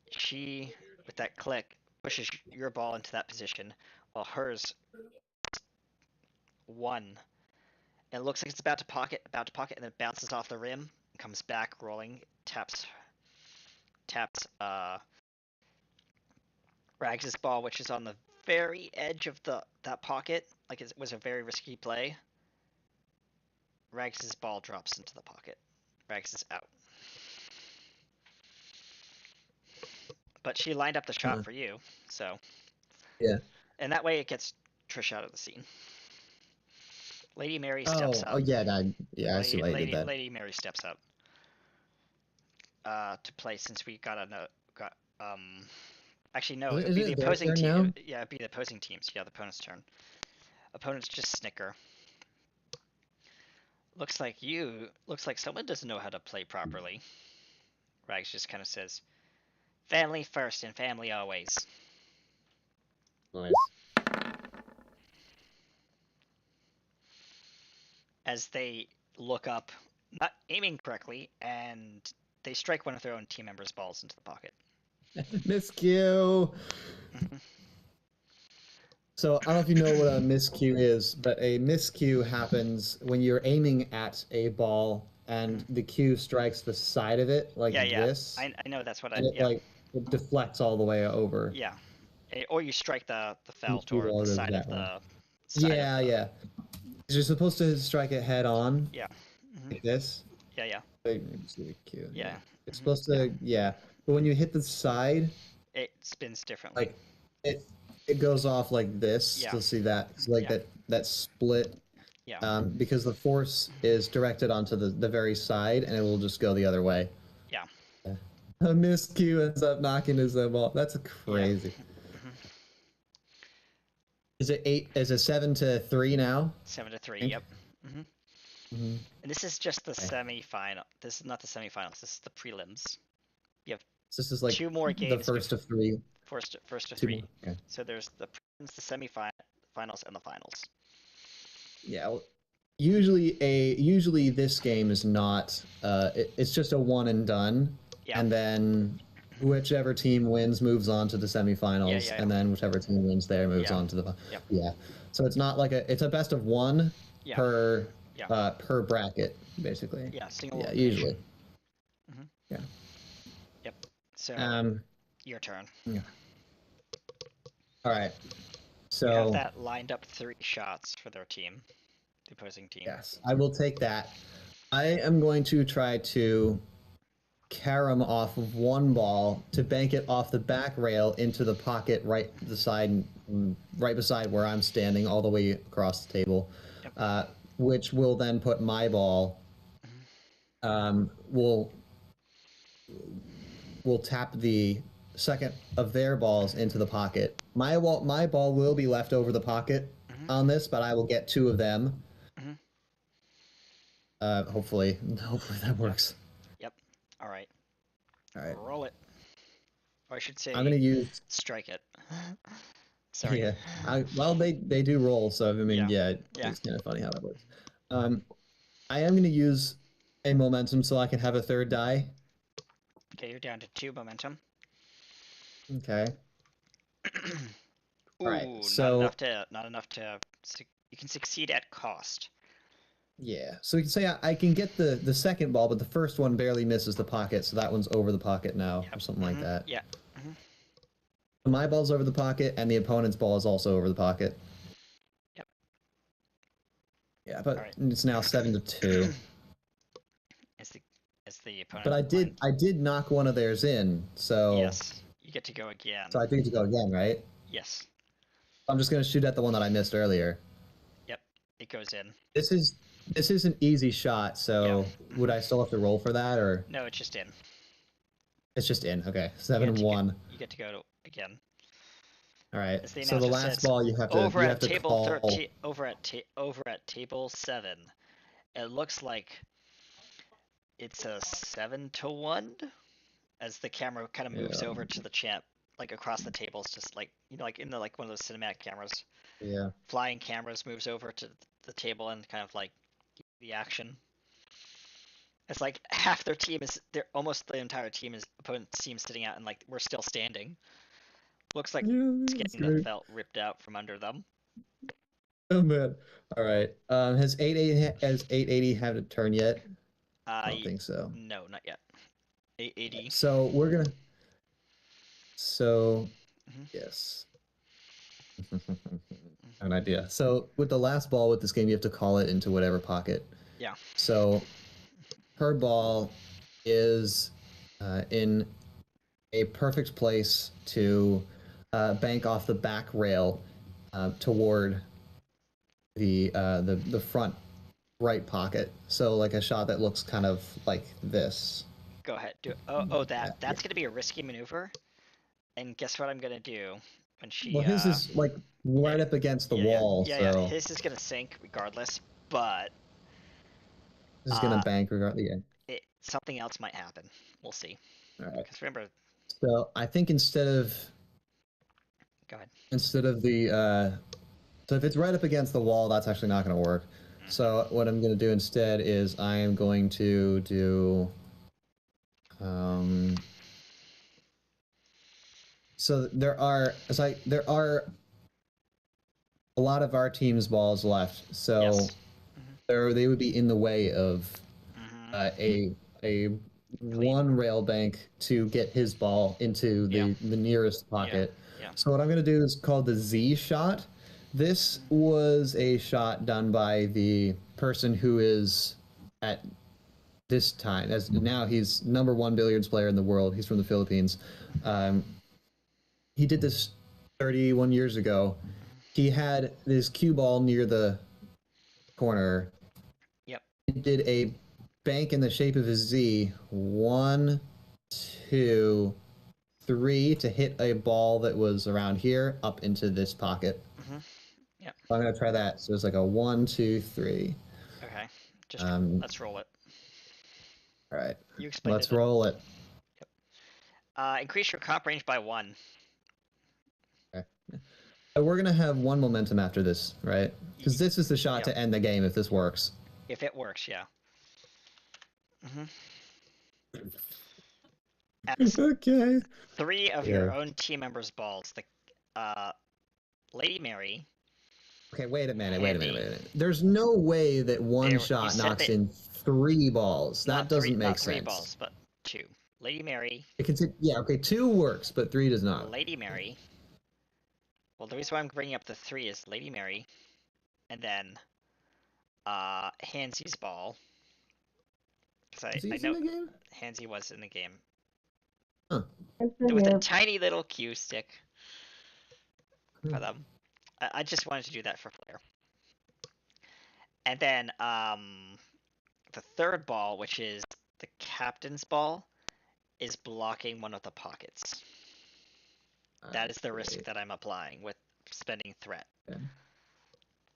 she, with that click, pushes your ball into that position, while hers 1. And it looks like it's about to pocket, and then bounces off the rim, comes back rolling, taps Rags' ball, which is on the very edge of that pocket. Like it was a very risky play. Rags' ball drops into the pocket. Rags is out. But she lined up the shot for you, so. Yeah. And that way it gets Trish out of the scene. Lady Mary steps up. Oh, yeah, I see why you did that. Lady Mary steps up to play since we got actually no, it'd be the opposing team. Now? Yeah, it'd be the opposing teams. Yeah, the opponent's turn. Opponents just snicker. Looks like someone doesn't know how to play properly. Rags just kind of says, "Family first and family always." Nice. As they look up, not aiming correctly, and they strike one of their own team members' balls into the pocket. Miscue. So I don't know if you know what a miscue is, but a miscue happens when you're aiming at a ball and the cue strikes the side of it like this. I know that's what and it deflects all the way over. Yeah, or you strike the felt or the side of the. Yeah. You're supposed to strike it head on. Yeah. Like this. Yeah. Let me see the cue. Yeah. It's supposed to, but when you hit the side, it spins differently. Like it goes off like this. Yeah. You'll see that. It's like that split. Yeah. Because the force is directed onto the very side, and it will just go the other way. Yeah. A miscue ends up knocking his ball. That's crazy. Yeah. Is it 8? Is it 7-3 now? 7-3. Yep. And this is just the semi-final. This is not the semifinals. This is the prelims. You have this is like 2 more games. The first of 3. First of 3. Okay. So there's the prelims, the semifinals, and the finals. Yeah. Well, usually this game is not. It's just a one and done. Yeah. And then whichever team wins moves on to the semifinals, and then whichever team wins there moves on to the. Yep. Yeah. So it's not like it's a best of 1 per bracket, basically. Yeah. Single. Yeah. Usually. Yeah. Yep. So. Your turn. Yeah. All right. So you have that lined up 3 shots for their team. the opposing team. Yes, I will take that. I am going to try to carom off of one ball to bank it off the back rail into the pocket right beside where I'm standing, all the way across the table, which will then put my ball. Will tap the second of their balls into the pocket. My ball will be left over the pocket on this, but I will get 2 of them. Hopefully that works. Yep. All right. All right. Roll it. Or I should say, I'm gonna use. strike it. Sorry. Yeah. Well, they do roll, so I mean, Yeah. it's kind of funny how that works. I am gonna use a momentum so I can have a 3rd die. Okay, you're down to 2 momentum. Okay. Ooh, Alright, so not enough to. You can succeed at cost. yeah, so you can say I can get the second ball, but the first one barely misses the pocket, so that one's over the pocket now, or something like that. Yeah. My ball's over the pocket, and the opponent's ball is also over the pocket. Yep. Yeah, but Alright. it's now 7-2. As the opponent. But I did knock one of theirs in, so Yes, you get to go again. So I do get to go again, right? Yes. I'm just gonna shoot at the one that I missed earlier. Yep, it goes in. This is an easy shot, so would I still have to roll for that, or No, it's just in. it's just in? Okay, 7-1. You get to go again. All right. As the So the announcer last says, ball you have to over you at have to table call. 13, over at table 7. It looks like it's a 7-1 as the camera kind of moves over to the champ, like across the tables, just like like in one of those cinematic cameras. Yeah. Flying cameras moves over to the table and kind of like the action. It's like half their team is almost the entire team is opponent's team sitting out, and like we're still standing. Looks like it's getting the felt ripped out from under them. Oh man. All right. Has 880 had a turn yet? I don't think so. No, not yet. 880. So we're gonna. So yes. I have an idea. So with the last ball with this game, you have to call it into whatever pocket. Yeah. So her ball is in a perfect place to bank off the back rail toward the front right pocket. So like a shot that looks kind of like this. Go ahead. Do it. That's gonna be a risky maneuver. And guess what I'm gonna do when she. Well, his is like right up against the wall. So his is gonna sink regardless, but this is gonna bank regardless. Yeah. Something else might happen. We'll see. All right. Because remember. So I think instead of. Go ahead. Instead of the. So if it's right up against the wall, that's actually not going to work. So what I'm going to do instead is I am going to do. So there are a lot of our team's balls left. So they would be in the way of a one rail bank to get his ball into the nearest pocket. Yeah. So what I'm going to do is called the Z shot. This was a shot done by the person who is at this time, as now he's #1 billiards player in the world. He's from the Philippines. He did this 31 years ago. He had this cue ball near the corner. Yep. He did a bank in the shape of a Z. 1, 2, 3 to hit a ball that was around here up into this pocket. Yep. So I'm gonna try that. So it's like a 1, 2, 3. Okay. Just let's roll it. All right. You explained Let's roll it. Yep. Increase your comp range by 1. Okay. So we're gonna have 1 momentum after this, right? Because this is the shot to end the game if this works. If it works, yeah. Okay. 3 of your own team members' balls. The Lady Mary. Okay, wait a minute. There's no way that one shot knocks in 3 balls. That doesn't make sense. 3 balls, but 2. Lady Mary. It can, 2 works, but 3 does not. Lady Mary. Well, the reason why I'm bringing up the 3 is Lady Mary, and then Hansy's ball. Because Is he I in know the game? Hansy was in the game. Huh. With a Yeah. tiny little cue stick for them. I just wanted to do that for flair. And then the third ball, which is the captain's ball, is blocking one of the pockets. That is the risk that I'm applying with spending threat. Okay.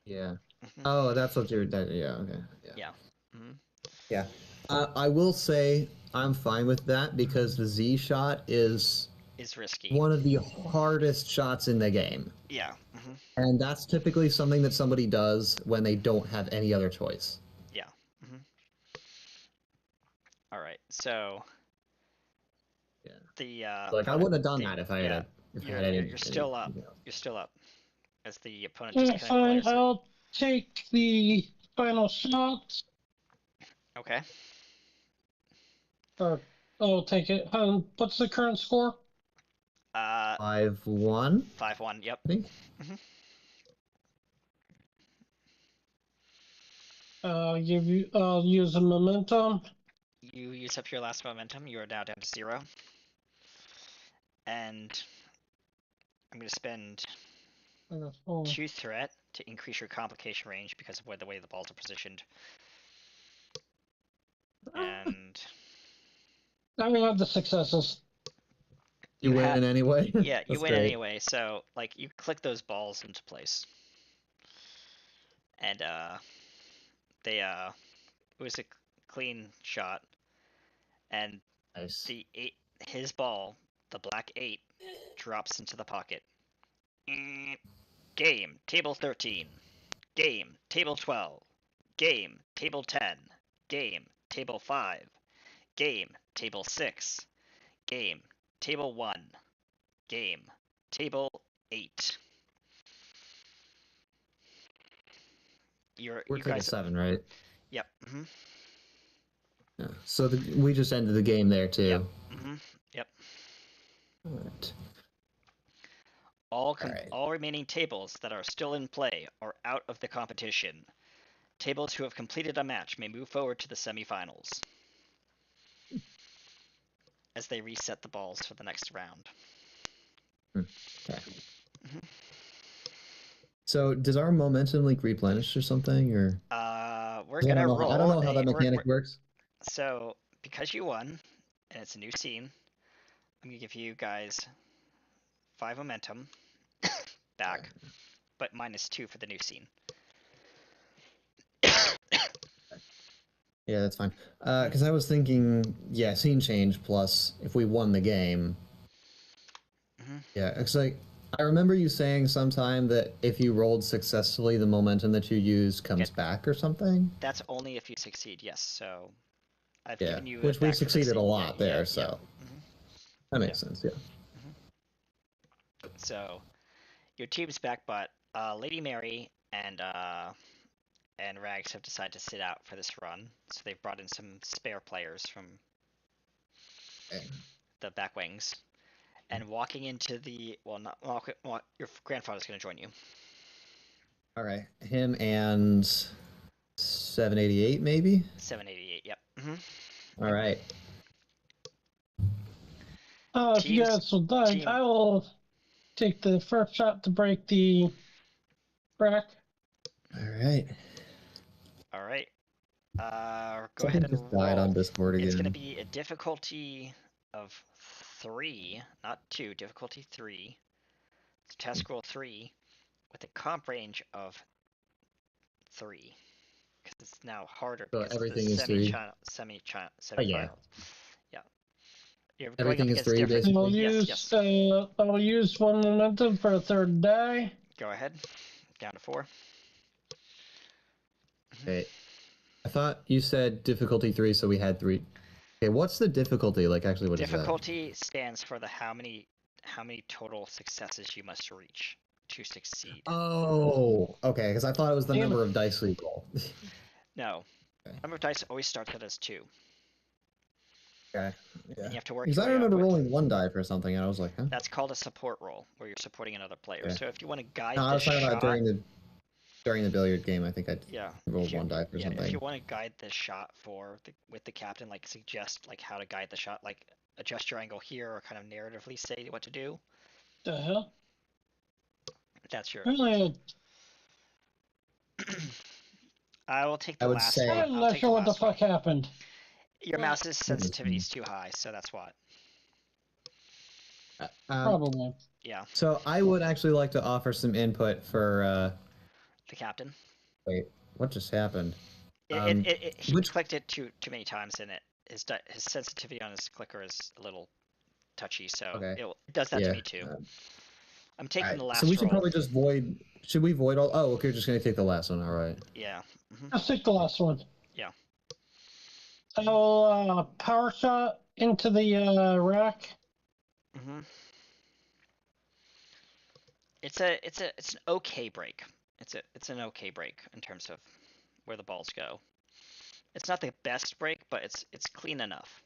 Yeah. Mhm. Oh, that's what you're. Yeah. Okay. Yeah. Yeah. Hmm. Yeah. I will say I'm fine with that because the Z shot is Is risky. one of the hardest shots in the game. Yeah. Hmm. And that's typically something that somebody does when they don't have any other choice. Yeah. Hmm. All right. So Yeah. the Like I wouldn't have done that if I had yeah, if I had any. you're still up. anything else. You're still up. As the opponent just kind of Fine, glares. I'll take the final shot. Okay. Or I'll take it. What's the current score? 5-1. 5-1. Yep. I think. I'll use a momentum. You use up your last momentum. You are now down to 0. And I'm going to spend 2 threat to increase your complication range because of the way the balls are positioned. And I mean, have the successes. You win anyway. yeah, you That's win great. anyway. So like you click those balls into place, and they it was a clean shot, and Nice. the 8, his ball, the black 8, drops into the pocket. Game table 13. Game table 12. Game table 10. Game table 5. Game table 6. Game table 1. Game table 8. We're You table guys. 7, right? Yep. Hmm. Yeah. So we just ended the game there too. Yep. Hmm. Yep. All right. All remaining tables that are still in play are out of the competition. Tables who have completed a match may move forward to the semifinals as they reset the balls for the next round. Okay. So does our momentum like replenish or something, or? We're gonna roll. I don't know how that mechanic works. So because you won, and it's a new scene, I'm gonna give you guys 5 momentum back, but -2 for the new scene. Yeah, that's fine. Because I was thinking, yeah, scene change plus if we won the game. Yeah, it's like I remember you saying sometime that if you rolled successfully, the momentum that you use comes back or something. That's only if you succeed. Yes. So I've Yeah, given you which we succeeded a lot there, yeah, so that makes sense. Yeah. So your team's back, but Lady Mary and Rags have decided to sit out for this run. So they've brought in some spare players from the back wings. And walking into the your grandfather's going to join you. All right, him and 788 maybe. 788. Yep. All right. If you guys would like, I will take the first shot to break the crack. All right. All right. Go Something ahead and just roll. died on Discord again. It's going to be a difficulty of 3, not 2. Difficulty 3. It's task roll 3 with a comp range of 3 because it's now harder. So because everything is 3. Semi-finals. Yeah. Yeah. You're Everything is 3 different. basically. I'll use 1 momentum for a third die. Go ahead. Down to 4. Okay. I thought you said difficulty 3, so we had 3. Okay, what's the difficulty? Like, actually, what is that? Difficulty stands for the how many total successes you must reach to succeed. Oh, okay. Because I thought it was the number of dice we roll. No, number of dice always starts out as 2. Okay. Yeah. And you have to work. Because I remember rolling 1 die for something, and I was like, huh? That's called a support roll, where you're supporting another player. Okay. So if you want to guide No, I the was talking shot, about during the. during the billiard game, I think I Yeah. rolled one die for If something. you want to guide the shot with the captain, like suggest like how to guide the shot, like adjust your angle here or kind of narratively say what to do. The hell? That's your. Really, I will take the I would last say- one. I'm I'll not take sure the what the last one. fuck happened. Your Well, mouse's sensitivity is too high, so that's what. Probably. Yeah, So I would actually like to offer some input for. the captain. Wait, what just happened? He which- clicked it too many times, and his sensitivity on his clicker is a little touchy, so Okay. it does that Yeah, to me too. I'm taking Alright, the last so we should roll. probably just void. Should we void all? Oh, okay. We're just gonna take the last one. All right. Yeah. Hmm. Let's take the last one. Yeah. I'll power shot into the rack. Hmm. It's an okay break. It's an okay break in terms of where the balls go. It's not the best break, but it's clean enough.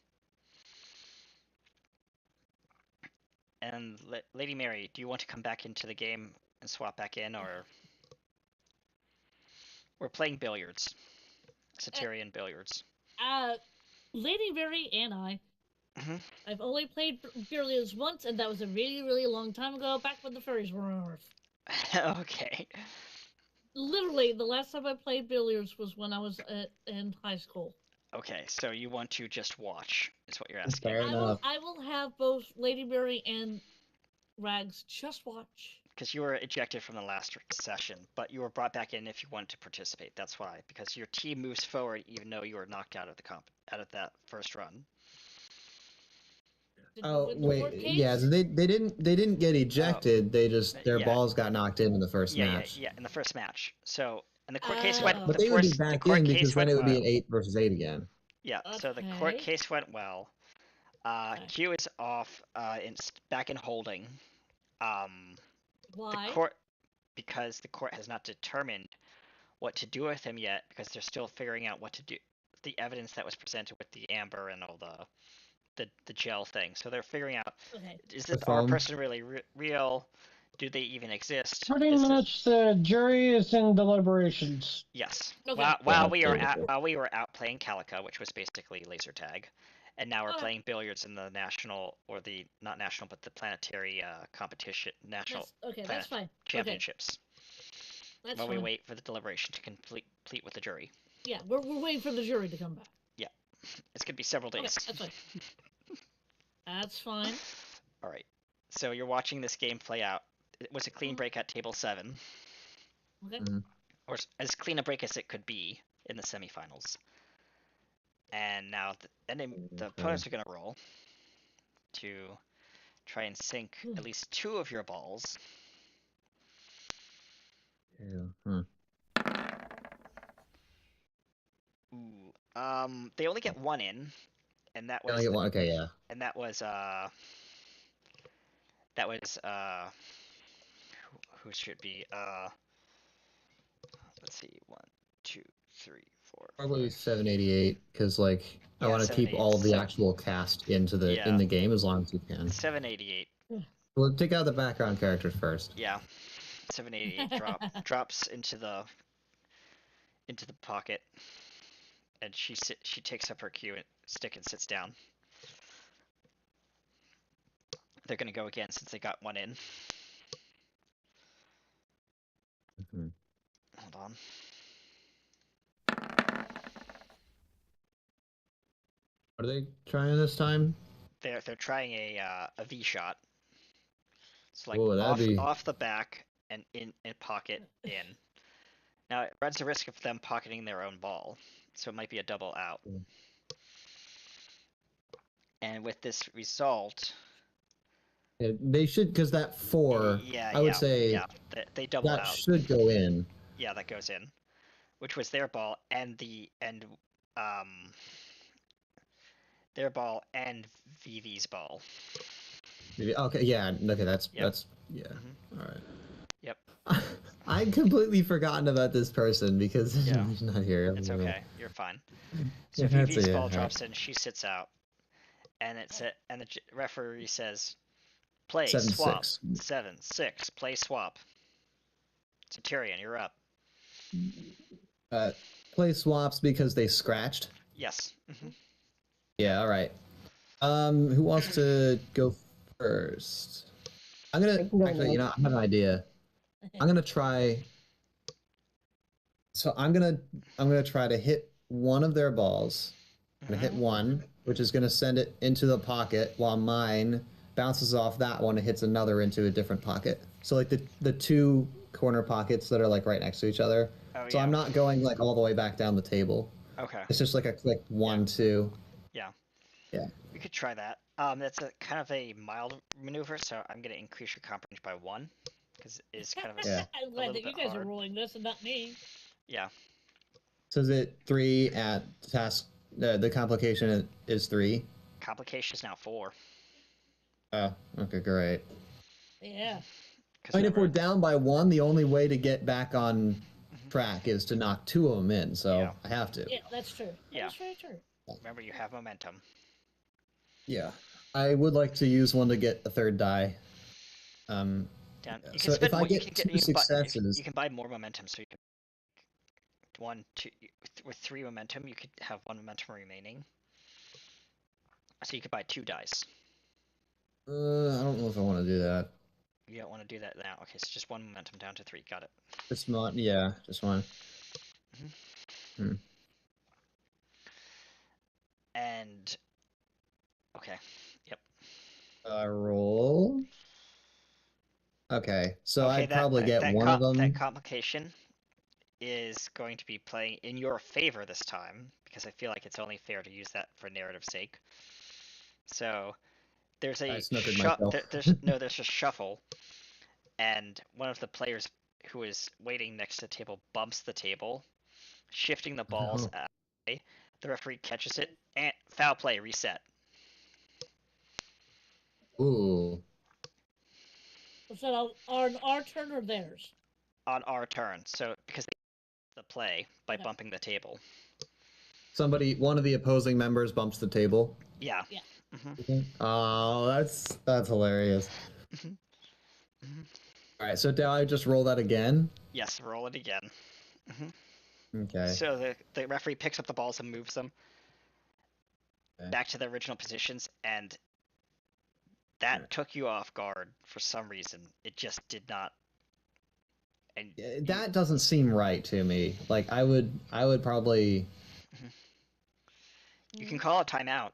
And Lady Mary, do you want to come back into the game and swap back in, or we're playing billiards, Satyrian billiards? Lady Mary and I. Mhm. I've only played billiards once, and that was a really, really long time ago, back when the fairies were on Earth. Okay. Literally, the last time I played billiards was when I was in high school. Okay, so you want to just watch, is what you're asking. Fair enough. I will have both Lady Mary and Rags just watch. Because you were ejected from the last session, but you were brought back in if you wanted to participate. That's why, because your team moves forward even though you were knocked out of the out of that first run. Oh With the court wait, case? yeah. So they didn't get ejected. They just their Yeah. balls got knocked in the first match. Yeah, in the first match. So, and the court case went. Oh. But the they would be first, the back court in case because then went it would be well. an 8 versus 8 again. Yeah, so the court Okay. case went well. Okay. Q is off, back in holding. Why? The court, because the court has not determined what to do with him yet, because they're still figuring out what to do. The evidence that was presented with the amber and all the gel thing. So they're figuring out, Okay. is this The our foam. person really real? Do they even exist? Pretty much, the jury is in deliberations. Yes. Okay. While we Yeah, were out playing Calico, which was basically laser tag, and now we're Okay. playing billiards in the national, or the not national, but the planetary competition, national That's fine. championships. That's While fine. we wait for the deliberation to complete with the jury. Yeah, we're waiting for the jury to come back. It's gonna be several Okay, days. that's fine. That's fine. All right. So you're watching this game play out. It was a clean break at table 7, Okay. or as clean a break as it could be in the semifinals. And now the opponents are going to roll to try and sink at least 2 of your balls. Yeah. Ooh. They only get 1 in, and that I was get one. Okay, yeah. and that was who should be let's see, 1, 2, 3, 4. Probably 788 because like I Yeah, want to keep all the 787. actual cast into the Yeah. in the game as long as we can. 788. We'll take out the background characters first. Yeah. 788 drops into the pocket, and she takes up her cue stick and sits down. They're gonna go again since they got 1 in. Mhm. Hold on. What are they trying this time? They're trying a V shot. It's like Ooh, that'd be- off the back and in pocket in. Now it runs the risk of them pocketing their own ball, so it might be a double out. And with this result, Yeah, they should because that 4. I would say they double that out. should go in. Yeah, that goes in, which was their ball and their ball and VV's ball. Okay, yeah. Okay, that's Yep. that's yeah. Mhm. All right. Yep. I'd completely forgotten about this person because Yeah. he's not here. It's okay. You're fine. So Yeah, that's VV's it, ball yeah. drops in, she sits out, and the referee says, "Play 7-6. swap 7-6 play swap." So Tyrion, you're up. play swaps because they scratched. Yes. Yeah, all right. Who wants to go first? I'm gonna actually, I have an idea. I'm gonna try. So I'm gonna try to hit one of their balls. I'm gonna hit one, which is gonna send it into the pocket, while mine bounces off that one and hits another into a different pocket. So like the two corner pockets that are like right next to each other. Oh, So yeah. I'm not going like all the way back down the table. Okay. It's just like a click 1, 2. Yeah. Yeah. We could try that. That's a kind of a mild maneuver, so I'm gonna increase your comp range by 1, because it's kind of a, Yeah. I'm glad that you guys are rolling this and not me. Yeah. So is it 3 at task? The complication is 3. Complication is now 4. Oh, okay, great. Yeah. I mean, if we're down by 1, the only way to get back on track is to knock 2 of them in, so Yeah. I have to. Yeah, that's true. Yeah. That's very true. Remember, you have momentum. Yeah. I would like to use one to get a third die. Down. You So can spend if I more, get you 2 can successes... you can buy more momentum, so you can 1, 2, with 3 momentum, you could have 1 momentum remaining. So you could buy 2 dice. I don't know if I want to do that. You don't want to do that now. Okay, so just 1 momentum down to 3. Got it. Just one, yeah, just one. And okay, yep. Roll. Okay, so Okay, I'd probably get one of them. That complication is going to be playing in your favor this time, because I feel like it's only fair to use that for narrative sake. So there's a there's a shuffle, and one of the players who is waiting next to the table bumps the table, shifting the balls out of the way. The referee catches it, and foul play, reset. Ooh. Was that on our turn or theirs? On our turn, so because they the play by bumping the table. One of the opposing members bumps the table. Yeah. Yeah. Oh, that's hilarious. All right, so do I just roll that again? Yes, roll it again. Okay. So the referee picks up the balls and moves them back to their original positions, and that took you off guard for some reason. It just did not. And that doesn't seem right to me. Like I would probably. You can call a timeout.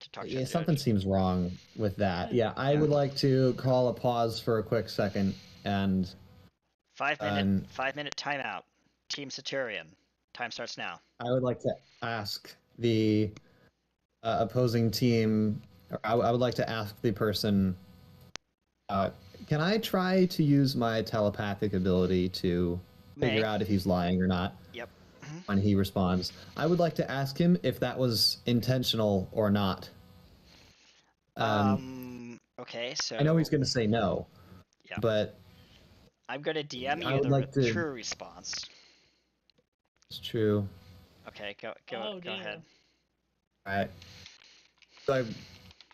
To talk to the something judge. seems wrong with that. Yeah, I would like to call a pause for a quick second and. 5 minute timeout. Team Centurion. Time starts now. I would like to ask the opposing team. Or I would like to ask the person. Can I try to use my telepathic ability to figure out if he's lying or not? Yep. When he responds, I would like to ask him if that was intentional or not. Okay, so I know he's going to say no. Yeah. But I'm going to DM I you would the like to- true response. It's true. Okay, go dear. ahead. All right. Do I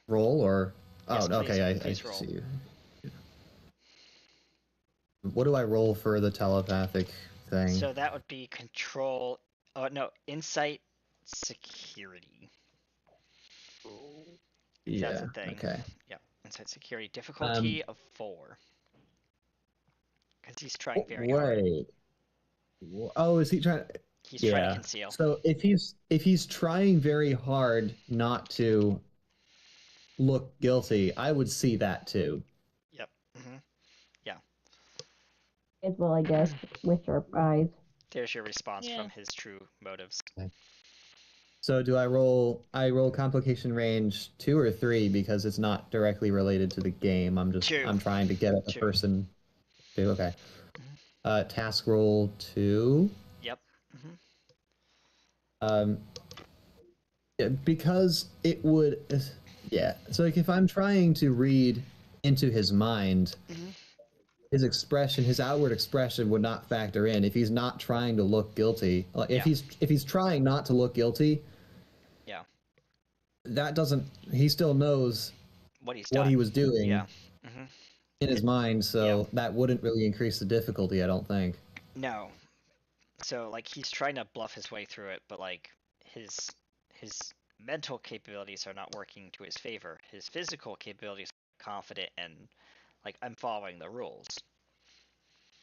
roll or? Yes, Oh, okay. please I roll. see you. What do I roll for the telepathic thing? So that would be control. Oh no, insight, security. Yeah. That's a thing. Okay. Yeah, insight, security. Difficulty of 4. Because he's trying very hard. Wait. Oh, is he trying? He's trying to conceal. So if he's trying very hard not to look guilty, I would see that too. Yep. Yeah. As well, I guess, with sharp eyes. There's your response from his true motives. So do I roll? I roll complication range 2 or 3 because it's not directly related to the game. I'm 2. I'm trying to get at the 2. person. 2. Okay. Task roll 2. Yep. Because it would. Yeah. So like if I'm trying to read into his mind. His expression, his outward expression would not factor in if he's not trying to look guilty. Like if he's trying not to look guilty, that doesn't. He still knows what he was doing. Yeah. In his mind, so that wouldn't really increase the difficulty. I don't think. No. So like he's trying to bluff his way through it, but like his mental capabilities are not working to his favor. His physical capabilities are confident and like I'm following the rules.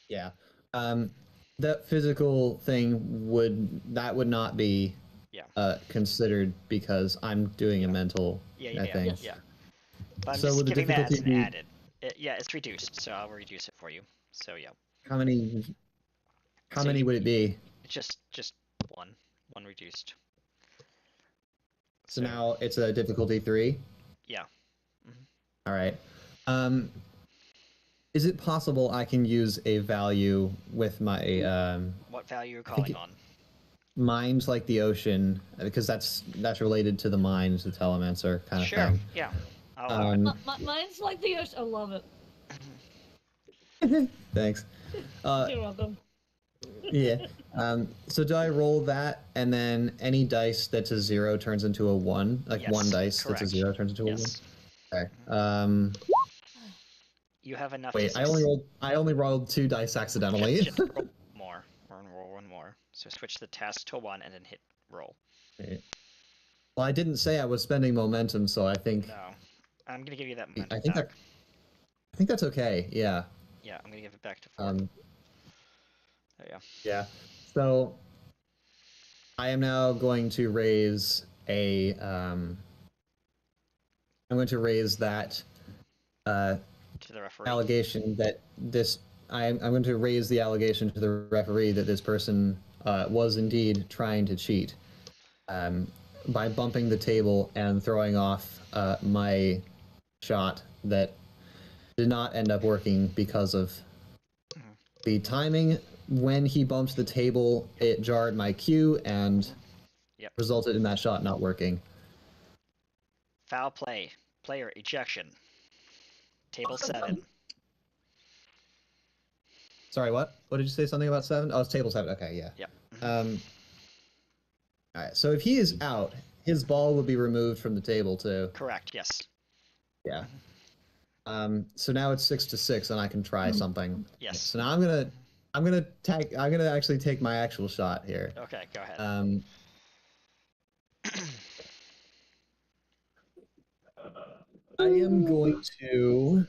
Yeah. That physical thing would not be considered because I'm doing a mental thing. Yeah. But I'm So just would the giving that as difficulty an be added. Yeah, it's reduced, so I'll reduce it for you. So yeah, how many So many would it be? it's just one reduced. So now it's a difficulty 3. Yeah. All right. Is it possible I can use a value with my What value you're calling on? minds like the ocean because that's related to the minds, the telemancer kind of Sure. thing. Yeah. I'll allow it. Mine's like the ocean. I love it. Thanks. You're welcome. Yeah. So do I roll that, and then any dice that's a 0 turns into a 1? Like Yes, one dice that's a correct. 0 turns into a 1? Yes. Okay. You have enough. Wait, I only rolled 2 dice accidentally. Just roll more. Roll one more. So switch the task to 1 and then hit roll. Okay. Well, I didn't say I was spending momentum, so I think No. I'm gonna give you that momentum I think back. I think that's okay. Yeah. Yeah, I'm gonna give it back to 4. There you go. Yeah. So I am now going to raise a I'm going to raise that To the referee. allegation that this I'm going to raise the allegation to the referee that this person was indeed trying to cheat by bumping the table and throwing off my shot that did not end up working because of the timing. When he bumped the table, it jarred my cue and resulted in that shot not working. Foul play. Player ejection. Table 7. Sorry, what? What did you say? Something about 7? Oh, it's table 7. Okay, yeah. Yep. All right. So if he is out, his ball will be removed from the table too. Correct. Yes. Yeah. So now it's 6-6, and I can try something. Yes. So now I'm gonna actually take my actual shot here. Okay. Go ahead. I am going to.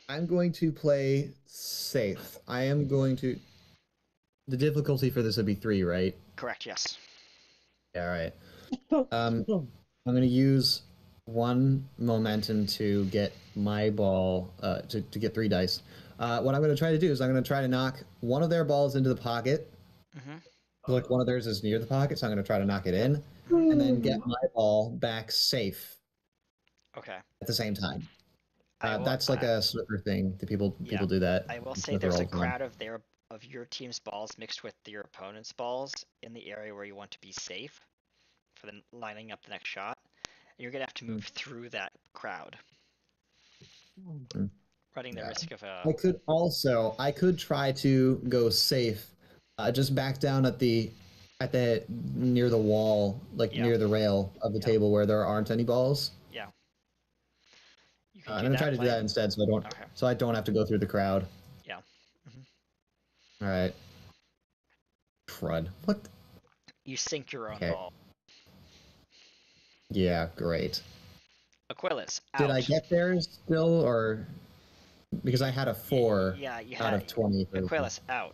I'm going to play safe. I am going to. The difficulty for this would be 3, right? Correct. Yes. Yeah, right. I'm going to use 1 momentum to get my ball, to get 3 dice. What I'm going to try to do is I'm going to try to knock one of their balls into the pocket. Like one of theirs is near the pocket, so I'm going to try to knock it in, and then get my ball back safe. Okay. At the same time. That's like a Swiffer thing. People do that. I will say there's a crowd of your team's balls mixed with your opponent's balls in the area where you want to be safe for the lining up the next shot. And you're gonna have to move through that crowd, running the risk of a. I could try to go safe, just back down at the near the wall, near the rail of the table where there aren't any balls. Yeah. I'm gonna try to do that instead, so I don't have to go through the crowd. Yeah. All right. Crud. What? You sink your own ball. Yeah, great. Aquilus, out. Did I get theirs still, or because I had a 4 out of 20? Aquilus, out.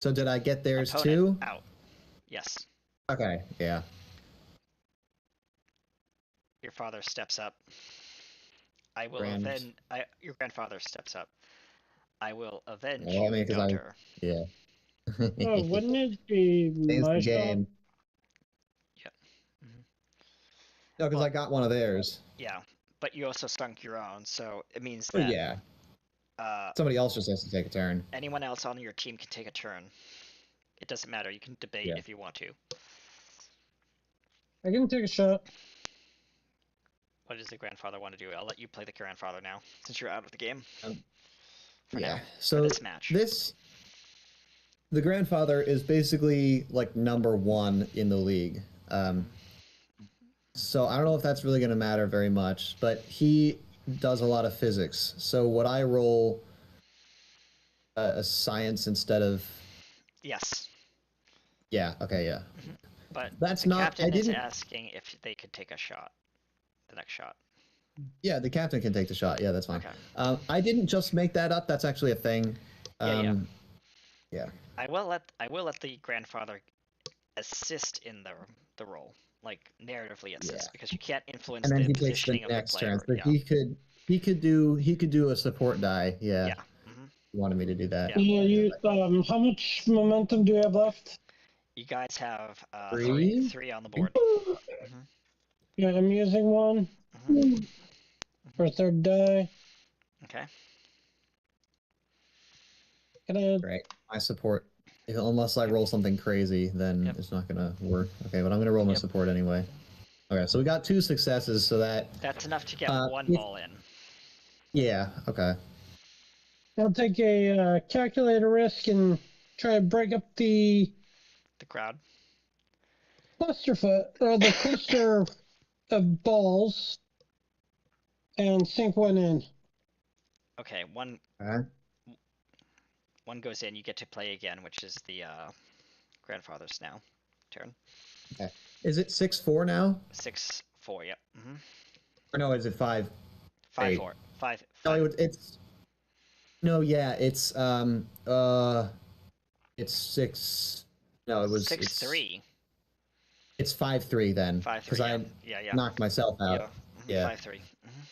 So did I get theirs Opponent, too? Out. Yes. Okay. Yeah. Your father steps up. I will your grandfather steps up. I will avenge your daughter. Yeah. Oh, wouldn't it be my game? Yep. No, because I got one of theirs. Yeah, but you also sunk your own, so it means that somebody else just has to take a turn. Anyone else on your team can take a turn. It doesn't matter. You can debate if you want to. I can take a shot. What does the grandfather want to do? I'll let you play the grandfather now, since you're out of the game. So this match. The grandfather is basically like number 1 in the league. So I don't know if that's really going to matter very much, but he does a lot of physics. So would I roll a science instead of? Yes. Yeah. Okay. Yeah. But That's the not. captain I is didn't. asking if they could take a shot. The next shot. Yeah, the captain can take the shot. Yeah, that's fine. Okay. I didn't just make that up. That's actually a thing. Yeah. I will let the grandfather assist in the role, like narratively assist, because you can't influence And then the he takes the positioning of the next player. turn. So he could do a support die. Yeah. Yeah. Mm-hmm. He wanted me to do that. Yeah, you. How much momentum do you have left? You guys have Three? three on the board. Yeah, I'm using one for a third die. Okay. Great. My support. Unless I roll something crazy, then it's not gonna work. Okay, but I'm gonna roll my support anyway. Okay, so we got 2 successes, so that's enough to get one ball in. Yeah. Okay. I'll take a calculator risk and try to break up the crowd. clusterfoot or the cluster of balls and sink one in. Okay, one goes in. You get to play again, which is the grandfather's now turn. Okay. Is it 6-4 now? 6-4. Yep. Or no? Is it 5? 5-4. 5. No, it's. No, yeah, it's 6. No, it was 6-3. It's 5-3 then. 5-3. Because I knocked myself out. Yeah. 5-3.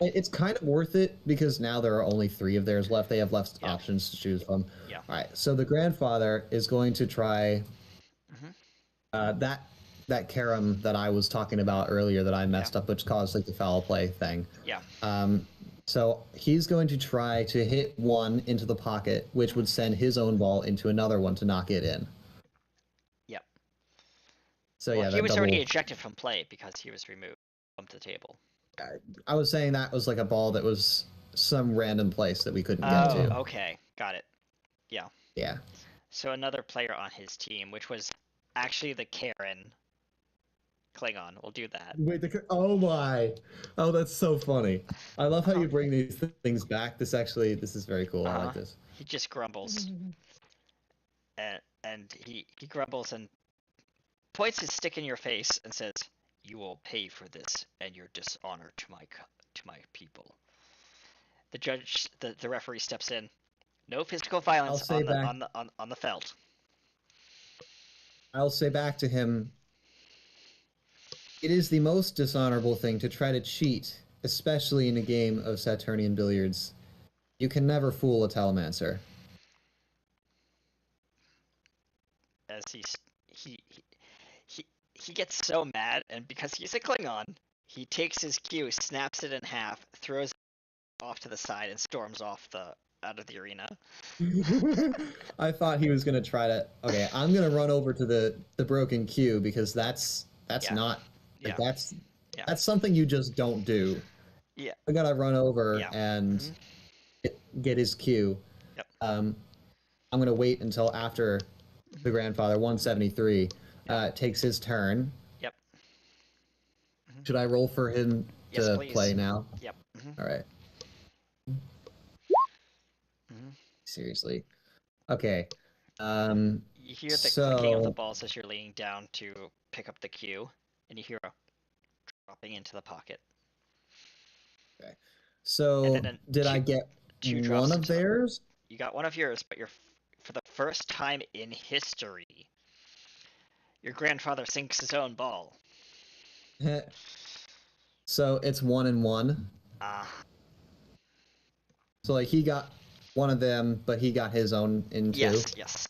It's kind of worth it because now there are only 3 of theirs left. They have less options to choose from. Yeah. All right. So the grandfather is going to try that carom that I was talking about earlier that I messed up, which caused like the foul play thing. Yeah. So he's going to try to hit one into the pocket, which would send his own ball into another one to knock it in. Yep. So well, he was already ejected from play because he was removed from the table. I was saying that was like a ball that was some random place that we couldn't get to. Okay, got it. Yeah. Yeah. So another player on his team, which was actually the Karen Klingon. We'll do that. Wait, oh my! Oh, that's so funny. I love how you bring these things back. This is very cool. I like this. He just grumbles, and he grumbles and points his stick in your face and says, "You will pay for this and your dishonor to my people." The judge, the referee steps in. No physical violence on the felt. I'll say back to him. It is the most dishonorable thing to try to cheat, especially in a game of Saturnian billiards. You can never fool a telemancer. As he gets so mad, and because he's a Klingon, he takes his cue, snaps it in half, throws it off to the side, and storms off out of the arena. I thought he was gonna try to. Okay, I'm gonna run over to the broken cue because that's not. Like that's something you just don't do. Yeah. I gotta run over and get his cue. Yep. I'm gonna wait until after the grandfather 173 takes his turn. Yep. Should I roll for him to play now? Yep. All right. Seriously. Okay. You hear the clicking of the balls as you're leaning down to pick up the cue. And you hear a dropping into the pocket. Okay. So, did I get one of theirs? You got one of yours, but for the first time in history, your grandfather sinks his own ball. So, it's 1 and 1? So, like, he got one of them, but he got his own in 2? Yes.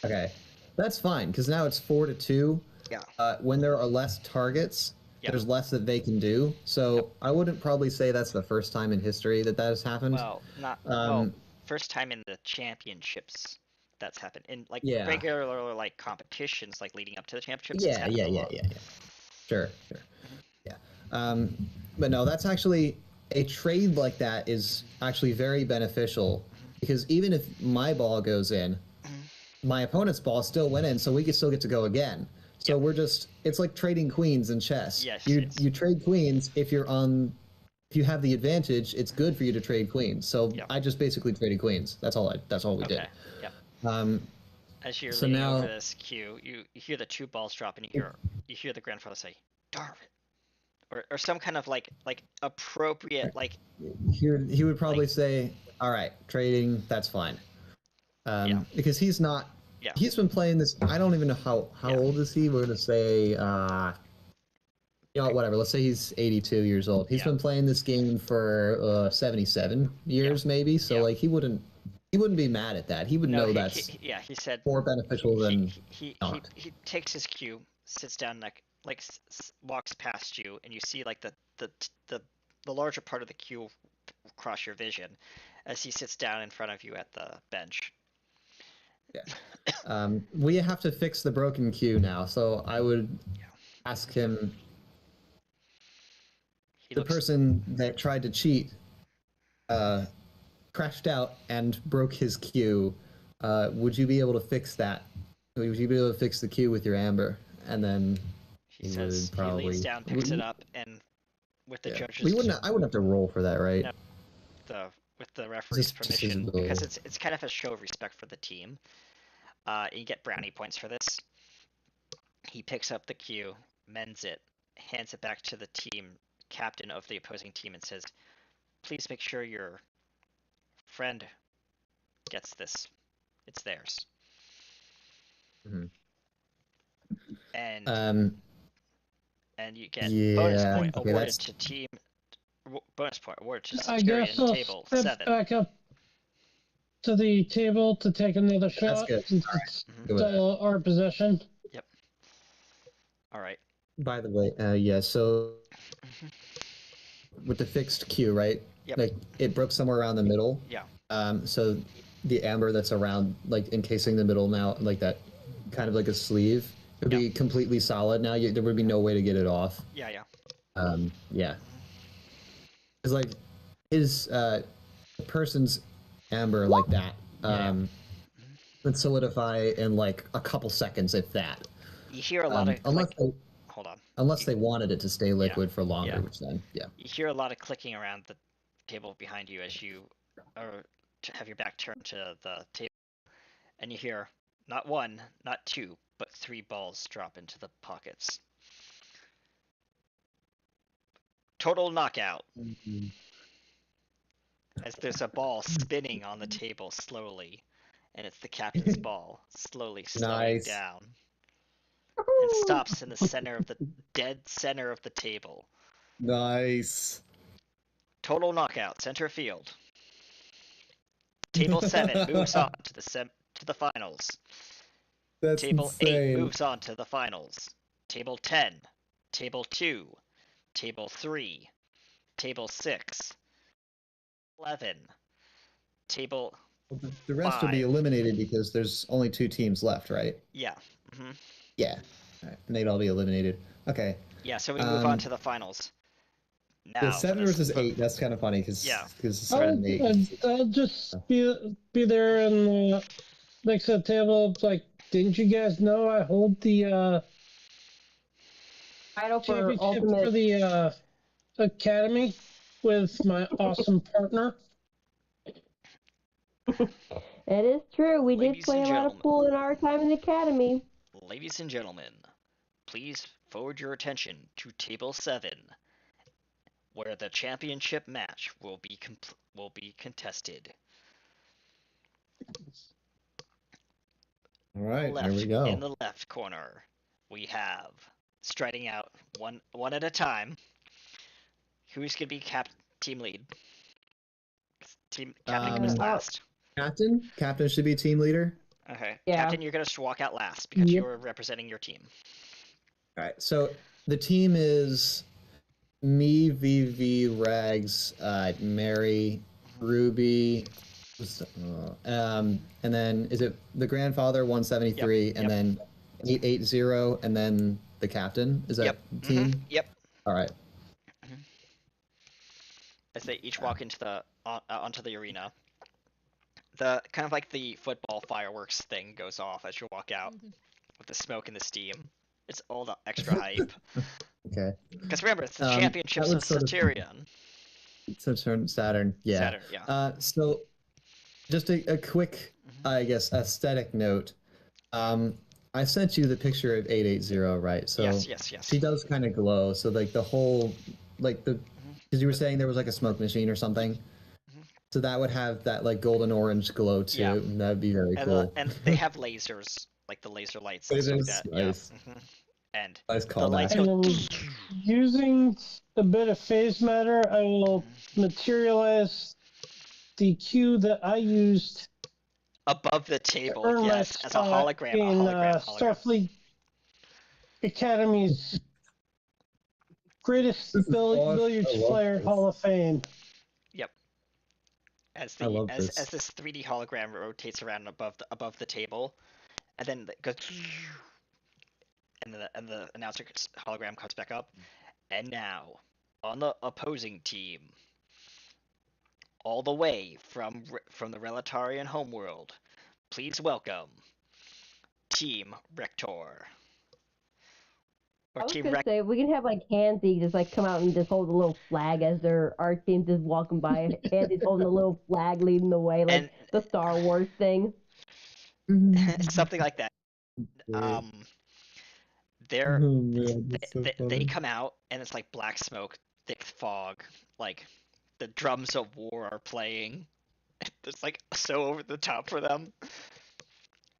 Okay. That's fine, because now it's 4-2. Yeah. When there are less targets, there's less that they can do. So I wouldn't probably say that's the first time in history that has happened. Well, first time in the championships that's happened. In regular like competitions, like leading up to the championships. Yeah. Sure. Yeah. But no, that's actually a trade like that is actually very beneficial because even if my ball goes in, my opponent's ball still went in, so we still get to go again. So we're just, it's like trading queens in chess. Yes. You trade queens if you're on if you have the advantage, it's good for you to trade queens. So Yep. I just basically traded queens. That's all we Okay. did. Yep. Um, As you're So leaning now- over this queue, you hear the 2 balls drop, and you hear the grandfather say, "Darn it," or some kind of like appropriate like. he would probably Like- say, "All right, trading, that's fine." Yeah. Because he's not. Yeah. He's been playing this. I don't even know how Yeah. old is he. We're gonna say, whatever. Let's say he's 82 years old. He's Yeah. been playing this game for 77 years, maybe. So Yeah. like he wouldn't be mad at that. He would know that's he said more beneficial than he not. takes his cue, sits down, like walks past you, and you see like the larger part of the queue cross your vision as he sits down in front of you at the bench. We have to fix the broken queue now. So I would ask him. The person that tried to cheat crashed out and broke his queue. Would you be able to fix that? Would you be able to fix the queue with your amber? And then He says he leans down, picks it up, and with the judges. I wouldn't have to roll for that, right? No. With the referee's Just permission, as a because it's kind of a show of respect for the team. You get brownie points for this. He picks up the cue, mends it, hands it back to the team captain of the opposing team, and says, "Please make sure your friend gets this. It's theirs." Mhm. And you get Yeah, bonus point okay, awarded that's- to team. Bonus point awarded to I Centurion guess I'll table step 7. back up to the table to take another shot good. since All right. it's Go with that. still our possession. Yep. All right. By the way, so with the fixed queue, right? Yep. Like it broke somewhere around the middle. Yeah. So the amber that's around, like encasing the middle now, like that, kind of like a sleeve, would be completely solid now. There would be no way to get it off. Yeah. Yeah. It's like is the person's amber like that would solidify in like a couple seconds, if that. You hear a lot of hold on. Unless they wanted it to stay liquid for longer, which then You hear a lot of clicking around the table behind you as you have your back turned to the table, and you hear not 1, not 2, but 3 balls drop into the pockets. Total knockout. As there's a ball spinning on the table slowly, and it's the captain's ball slowly slowing Nice. down. And stops in the dead center of the table. Nice. Total knockout, center field. Table 7 moves on to the finals. That's Table insane. 8 moves on to the finals. Table 10, Table 2, Table 3, Table 6, 11, Table. The rest will be 5. eliminated because there's only 2 teams left, right? Yeah. Yeah. All right. And they'd all be eliminated. Okay. Yeah, so we move on to the finals. Now, The 7 versus 8. That's kind of funny because I'll just be there and next to the table. It's like, didn't you guys know I hold the Title for championship ultimate. for the academy with my awesome partner? It is true. We did Ladies play a and lot of gentlemen. pool in our time in the academy. Ladies and gentlemen, please forward your attention to Table 7, where the championship match will be contested. All right, Left, here we go. in the left corner, we have, striding out one at a time, who's going to be team lead? Captain goes last. Captain should be team leader. Okay. Yeah. Captain, you're going to walk out last because Yep. you're representing your team. All right, so the team is me, VV, Rags, Mary, Ruby, and then is it the grandfather 173, Yep, and then 880, and then the captain? Is that Yep. team? Yep. All right. As they each walk into onto the arena, the kind of like the football fireworks thing goes off as you walk out with the smoke and the steam. It's all the extra hype. Okay. Because remember, it's the That championships of was sort of- Centurion. Saturn. Yeah. Saturn, yeah. So just a quick, I guess, aesthetic note. I sent you the picture of 880, right? So Yes. she does kind of glow. So like the whole, like the, because you were saying there was like a smoke machine or something. So that would have that like golden orange glow too. Yeah. And that'd be very cool. And they have lasers, like the laser lights and It stuff like is that. nice. Yeah. And Nice the callback. lights go. And using a bit of phase matter, I will materialize the cue that I used Above the to table, earn my yes, as a spot hologram, in hologram. Starfleet Academy's greatest This is awesome. billiards I love player this. Hall of Fame. Yep. As I love as this. this 3D hologram rotates around above the table, and then it goes, and the announcer hologram comes back up, and now on the opposing team, all the way from the Relatarian homeworld, please welcome Team Rector. I was Team gonna say we can have like Hansy just like come out and just hold a little flag as our team's just walking by. Hansy's holding a little flag leading the way, like the Star Wars thing. Something like that. They're Oh man, that's so they funny. come out and it's like black smoke, thick fog, like the drums of war are playing. It's like so over the top for them.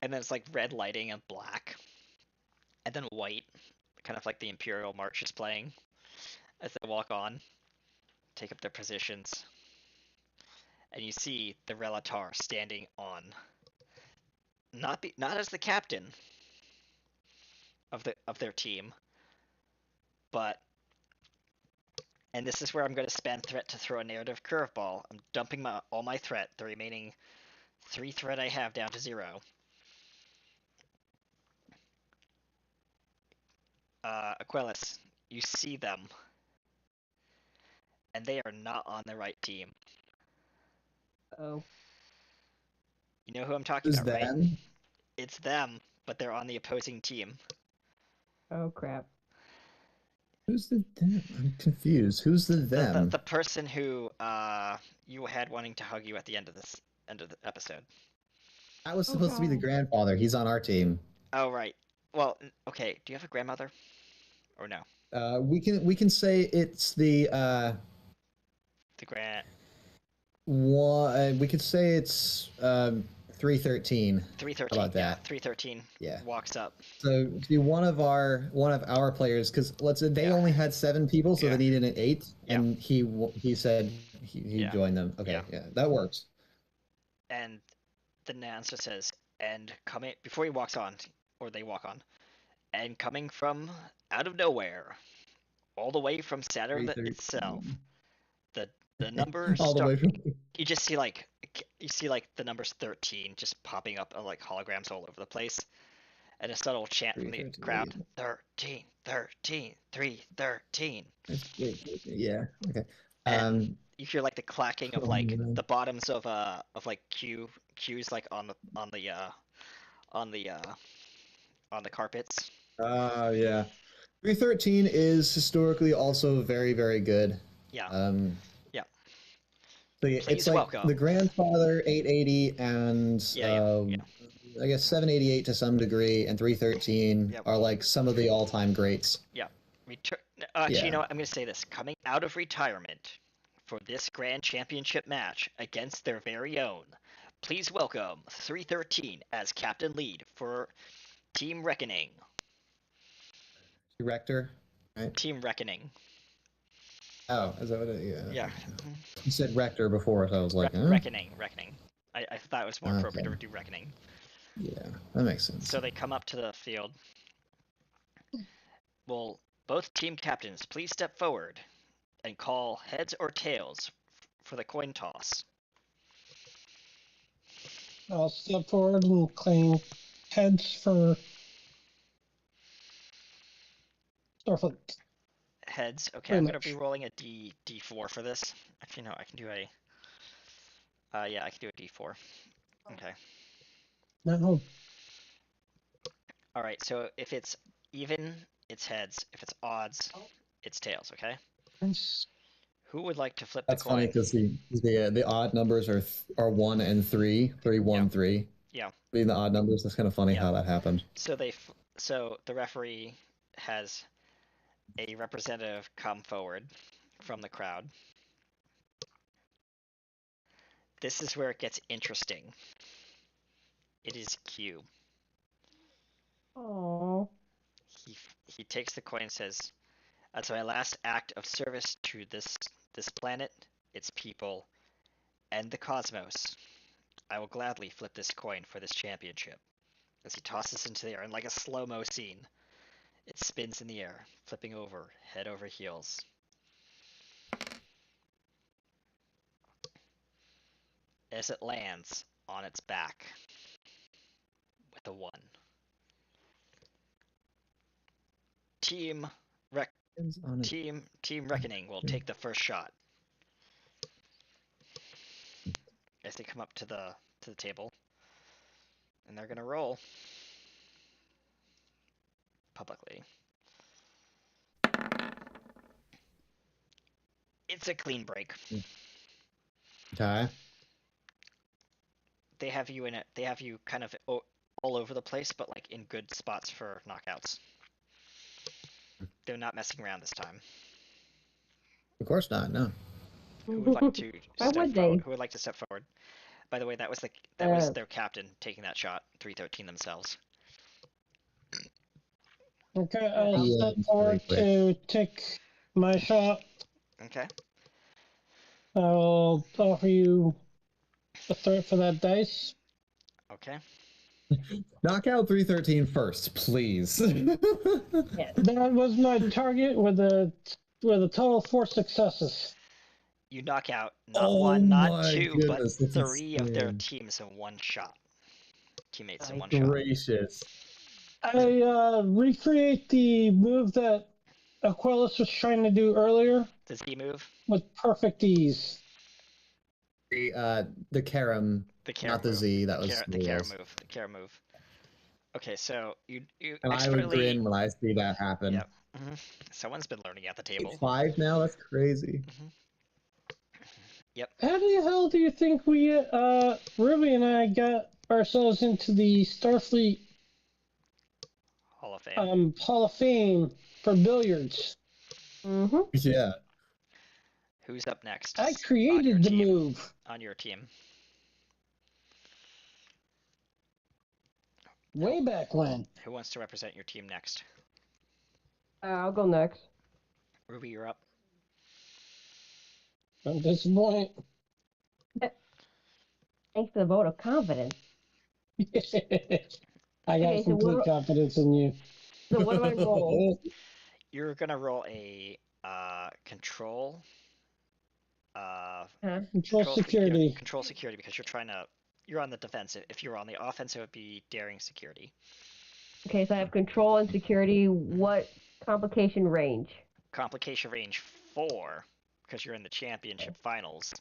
And then it's like red lighting and black. And then white, kind of like the Imperial March is playing as they walk on, take up their positions. And you see the Relatar standing on not as the captain of their team, but, and this is where I'm going to spend threat to throw a narrative curveball. I'm dumping all my threat, the remaining 3 threat I have, down to 0. Aquelis, you see them, and they are not on the right team. Oh. You know who I'm talking Who's about, right? them? It's them, but they're on the opposing team. Oh crap. Who's the them? I'm confused. Who's the them? The person who you had wanting to hug you at the end of the episode. That was supposed to be the grandfather. He's on our team. Oh right. Well, okay. Do you have a grandmother, or no? We can say it's the grand. one. We could say it's 313. 313. How about that? 313. Yeah. Walks up. So see one of our players, because let's say they only had 7 people, so they needed an 8, and he said he joined them. Okay, yeah, that works. And the announcer says, and coming before he walks on, or they walk on, and coming from out of nowhere, all the way from Saturn itself, the numbers all the way from... you see like the numbers 13 just popping up like holograms all over the place, and a subtle chant from the crowd: 13, 13, 313. Yeah. Okay. And you hear like the clacking of like the bottoms of like cues like on the carpets. Yeah. 313 is historically also very, very good. Yeah. Yeah. So yeah, Please it's like welcome the grandfather 880 and I guess 788 to some degree, and 313 are like some of the all-time greats. Yeah. Actually, you know what? I'm going to say this. Coming out of retirement for this grand championship match against their very own, please welcome 313 as captain lead for Team Reckoning. Rector, right? Team Reckoning. Oh, is that what it is? Yeah. You said Rector before, so I was like, Reckoning. I thought it was more appropriate to do Reckoning. Yeah, that makes sense. So they come up to the field. Will both team captains please step forward and call heads or tails for the coin toss? I'll step forward and claim heads for Starfleet. Heads. Okay, I'm going to be rolling a D4 for this. Actually, no, I can do a... yeah, I can do a D4. Okay. No. Alright, so if it's even, it's heads. If it's odds, it's tails, okay? Nice. Who would like to flip That's the coin? funny because the odd numbers are 1 and 3, 3, 1, Yeah. 3. Yeah. Being the odd numbers, that's kind of funny Yeah. how that happened. So so the referee has a representative come forward from the crowd. This is where it gets interesting. It is Q. Oh. He takes the coin and says, "As my last act of service to this planet, its people, and the cosmos, I will gladly flip this coin for this championship." As he tosses into the air in like a slow-mo scene, it spins in the air, flipping over, head over heels. As it lands on its back with a 1. Team Reckoning will take the first shot. As they come up to the table, and they're gonna roll publicly. It's a clean break. Okay. They have you in it. They have you kind of all over the place, but like in good spots for knockouts. They're not messing around this time. Of course not. No. Who would like to Why step would forward? they? Who would like to step forward? By the way, that was their captain taking that shot. 313 themselves. Okay, I'll Yeah. step forward to take my shot. Okay. I'll offer you a threat for that dice. Okay. Knockout 313 first, please. Yes. That was my target with a total of 4 successes. You knock out not Oh one, not my 2, goodness, but that's 3 of their insane. teams in one shot. Teammates in Nice. one shot. Gracious. I recreate the move that Aquilus was trying to do earlier Does he move? with perfect ease. The Karam, The Kara not the move. Z. That the was Kara, the Kara move. The Kara move. Okay, so you And I would expertly. grin when I see that happen. Yep. Mm-hmm. Someone's been learning at the table. 5 now. That's crazy. Mm-hmm. Yep. How the hell do you think Ruby and I got ourselves into the Starfleet Hall of Fame. Hall of Fame for billiards? Mm-hmm. Yeah. Who's up next? I created the move. On your team. Way back when. Who wants to represent your team next? I'll go next. Ruby, you're up. I'm disappointed. Thanks for the vote of confidence. I got complete confidence in you. So what do I roll? You're gonna roll a control. Control security. Control security because you're on the defensive. If you're on the offensive, it would be daring security. Okay, so I have control and security. What complication range? Complication range 4 because you're in the championship finals.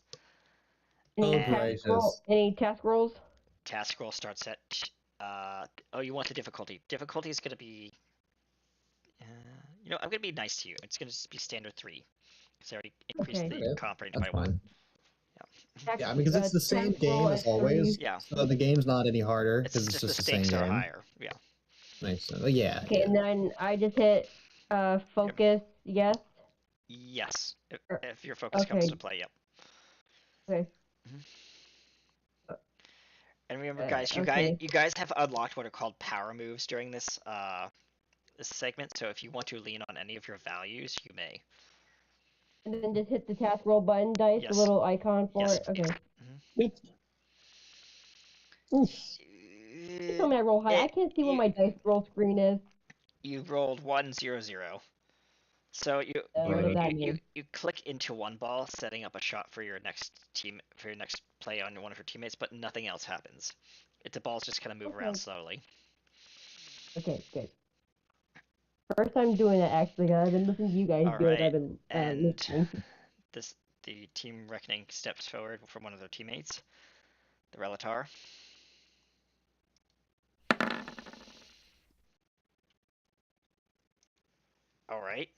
Any task rolls? Task roll starts at. You want the difficulty. Difficulty is gonna be. I'm gonna be nice to you. It's gonna just be standard 3. Because I already increased the comp range by 1. Yeah, because it's the same game as always. Yeah. So the game's not any harder because it's just just the the same stakes are game. higher. Yeah. Nice. Yeah. Okay, and then I just hit focus. Yes. Yes. If your focus comes to play, yep. Okay. And remember, guys, you guys have unlocked what are called power moves during this this segment. So if you want to lean on any of your values, you may. And then just hit the task roll button dice, the little icon for it. Okay. Yep. You told me I roll high. I can't see what my dice roll screen is. You rolled 100. So you click into one ball, setting up a shot for your next play on one of your teammates, but nothing else happens. The balls just kind of move around slowly. Okay, good. First time doing that actually. I've been listening to you guys do it. I've been listening. The team reckoning steps forward from one of their teammates, the Relatar. All right.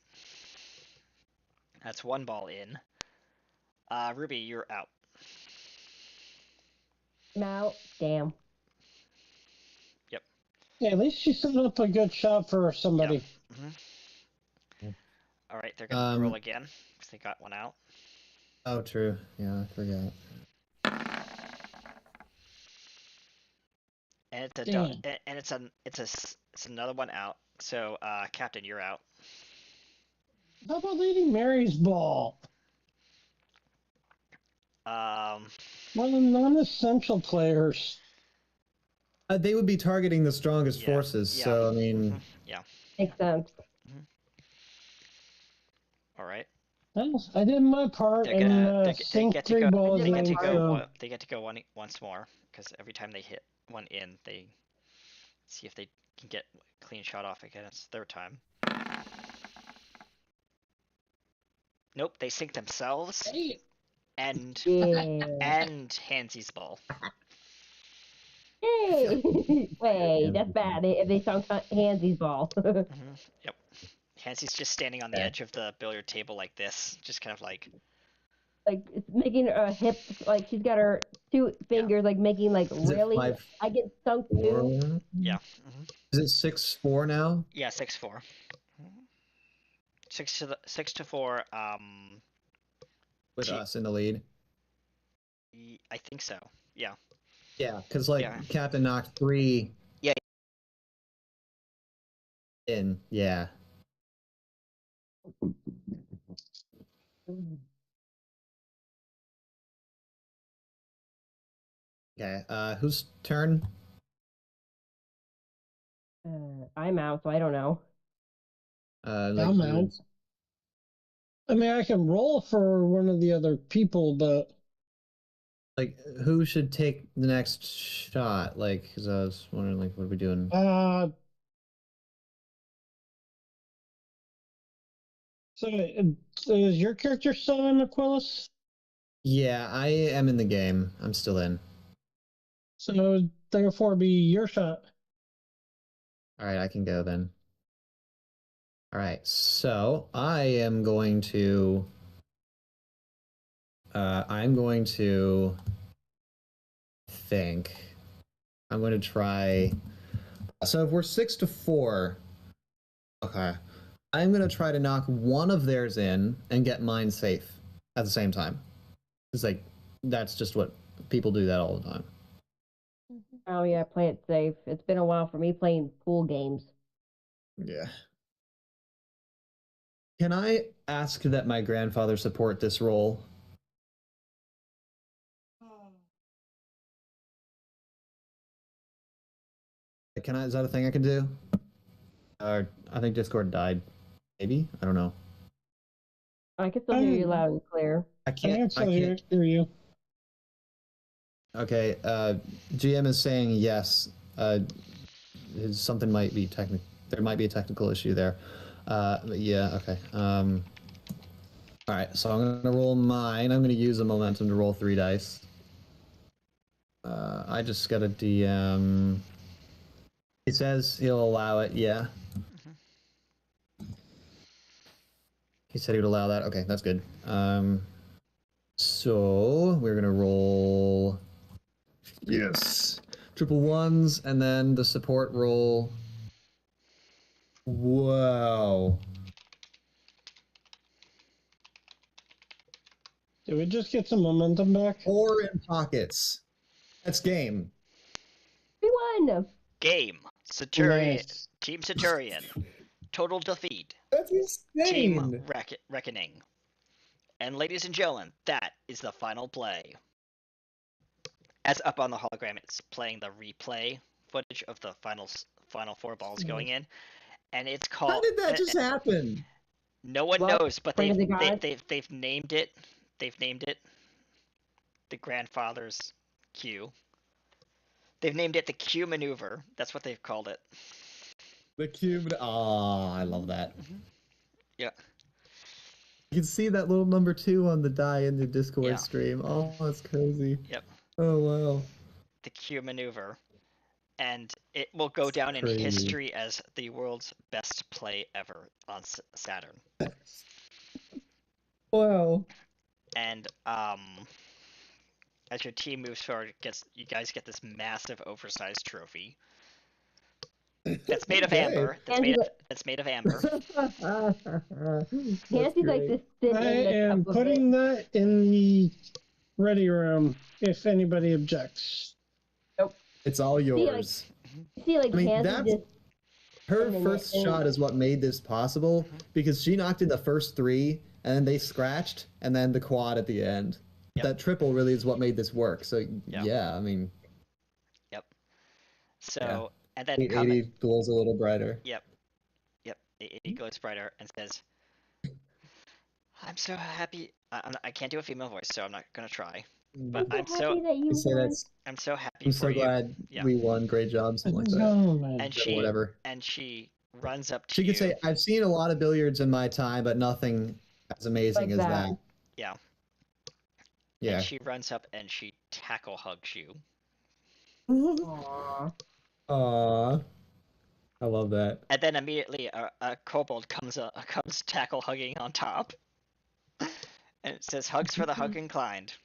That's one ball in. Ruby, you're out. Now, damn. Yep. Yeah, at least she set up a good shot for somebody. All right, they're gonna roll again because they got one out. Oh, true. Yeah, I forgot. And it's a Damn. and it's another one out. So, Captain, you're out. How about Lady Mary's ball? One of the non-essential players. They would be targeting the strongest forces, yeah. so I mean, Yeah. Makes sense. All right. Well, I did my part They're and gonna they sink get to 3 go balls they get to in. go So they get to go once more because every time they hit one in, they see if they can get a clean shot off again. It's their time. Nope, they sink themselves and Yeah. and Hansy's ball. Hey! Wait, that's bad. They sunk Hansy's ball. Yep. Hansy's just standing on the edge of the billiard table like this, just kind of like Like, it's making her hip, like, she's got her 2 fingers, like, making, like, is it really? 5-4? I get sunk too. yeah. Is it 6-4 now? Yeah, 6-4. 6-4. With us in the lead. I think so. Yeah. Yeah, because like Captain knocked 3. Yeah. In. Yeah. Okay. Whose turn? I'm out, so I don't know. Like, I'm out. I mean, I can roll for one of the other people, but like who should take the next shot? Like, because I was wondering, like, what are we doing? So is your character still in Aquilus? Yeah, I am in the game. I'm still in. So therefore, be your shot. All right, I can go then. All right, so I am going to. I'm going to think. I'm going to try. So if we're 6-4, okay, I'm going to try to knock one of theirs in and get mine safe at the same time. It's like that's just what people do that all the time. Oh yeah, play it safe. It's been a while for me playing pool games. Yeah. Can I ask that my grandfather support this role? Can I? Is that a thing I can do? I think Discord died. Maybe, I don't know. I can still hear you loud and clear. I can't. I can't hear you. Okay. GM is saying yes. Something might be technical. There might be a technical issue there. But yeah. Okay. All right. So I'm gonna roll mine. I'm gonna use a momentum to roll 3 dice. I just got a DM. He says he'll allow it. Yeah. He said he would allow that. Okay, that's good. So we're gonna roll. Yes. Triple ones, and then the support roll. Whoa. Did we just get some momentum back? 4 in pockets. That's game. We won. Game. Centurion. Nice. Team Centurion. Total defeat. That's insane. Team Reckoning. And ladies and gentlemen, that is the final play. As up on the hologram, it's playing the replay footage of the final 4 balls going in, and it's called. How did that just happen? No one Well, knows, but pray to they've God. they've named it. They've named it the grandfather's Q. They've named it the Q maneuver. That's what they've called it. The cube. Oh, I love that. Yeah. You can see that little number 2 on the die in the Discord Yeah. stream. Oh, that's crazy. Yep. Oh, wow. The Q maneuver. And it will go down in Crazy. history as the world's best play ever on Saturn. Wow. And as your team moves forward, you guys get this massive, oversized trophy that's made of Okay. amber. That's made of amber. Nancy's like this thin I image am up of putting it. that in the ready room if anybody objects. It's all yours. See, like, I mean, Nancy that's just her spinning first it, and- shot is what made this possible because she knocked in the first 3 and then they scratched and then the quad at the end. Yep. That triple really is what made this work. So Yep. yeah, I mean, Yep. So Yeah. and then 880 glows a little brighter. Yep. 880 glows brighter and says, "I'm so happy. I can't do a female voice, so I'm not gonna try. But I'm so happy that you say won. I'm so happy I'm for so you." glad Yeah. we won. Great job, something like that. Oh, man. And Or whatever. she runs up to She you. could say, "I've seen a lot of billiards in my time, but nothing as amazing Like as that." that." Yeah. Yeah. And she runs up and she tackle hugs you. Aww. Aww. I love that. And then immediately a kobold comes tackle hugging on top. And it says, "Hugs for the hug inclined."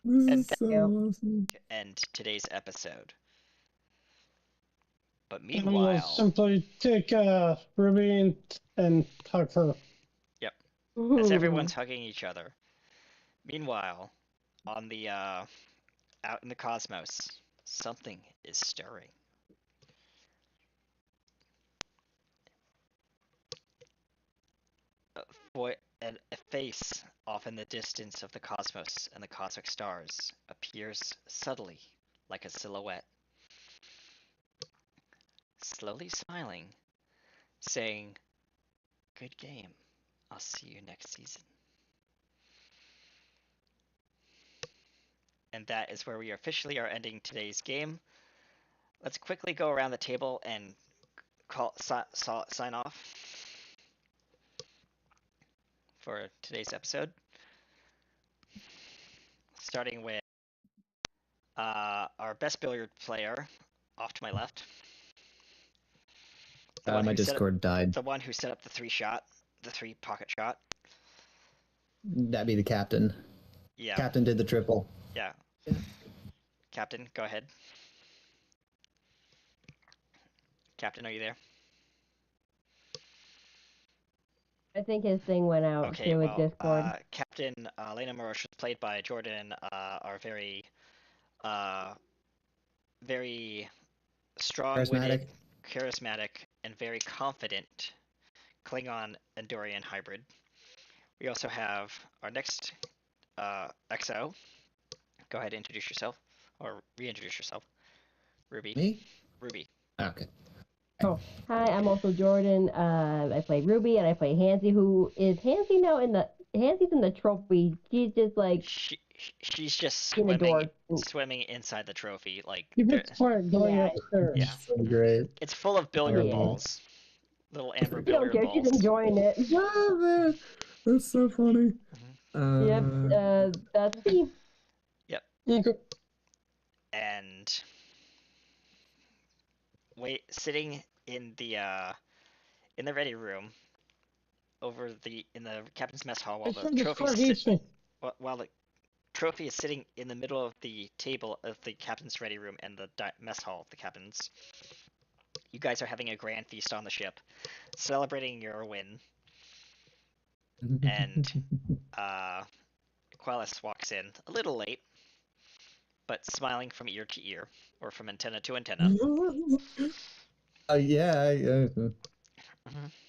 This And is so awesome. To end today's episode. But And we'll meanwhile, simply take Ruby and hug her. as everyone's hugging each other. Meanwhile, on the out in the cosmos, something is stirring. A face off in the distance of the cosmos and the cosmic stars appears subtly like a silhouette, slowly smiling, saying, "Good game. I'll see you next season." And that is where we officially are ending today's game. Let's quickly go around the table and sign off for today's episode. Starting with our best billiard player off to my left. My Discord died. The one who set up the 3 pocket shot. That'd be the captain. Yeah. Captain did the triple. Yeah. Captain, go ahead. Captain, are you there? I think his thing went out Okay, too with well, Discord. Captain Lena Morosh, played by Jordan, are very strong-witted, charismatic, and very confident Klingon Andorian hybrid. We also have our next XO. Go ahead and introduce yourself, or reintroduce yourself. Ruby. Me? Ruby. Okay. Oh, hi, I'm also Jordan. I play Ruby, and I play Hansy, who is Hansy now Hansy's in the trophy. She's just like she's just in the door. swimming inside the trophy. Like Keep it quiet going upstairs. Yeah. So great. It's full of billiard Yeah. balls. Little amber She don't billiard care. balls. She's enjoying it. Oh, man. That's so funny. Yep. That's me. Okay. And sitting in the ready room in the captain's mess hall while the trophy is sitting in the middle of the table of the captain's ready room and the mess hall of the captain's. You guys are having a grand feast on the ship, celebrating your win. And Qualis walks in a little late, but smiling from ear to ear, or from antenna to antenna. Yeah.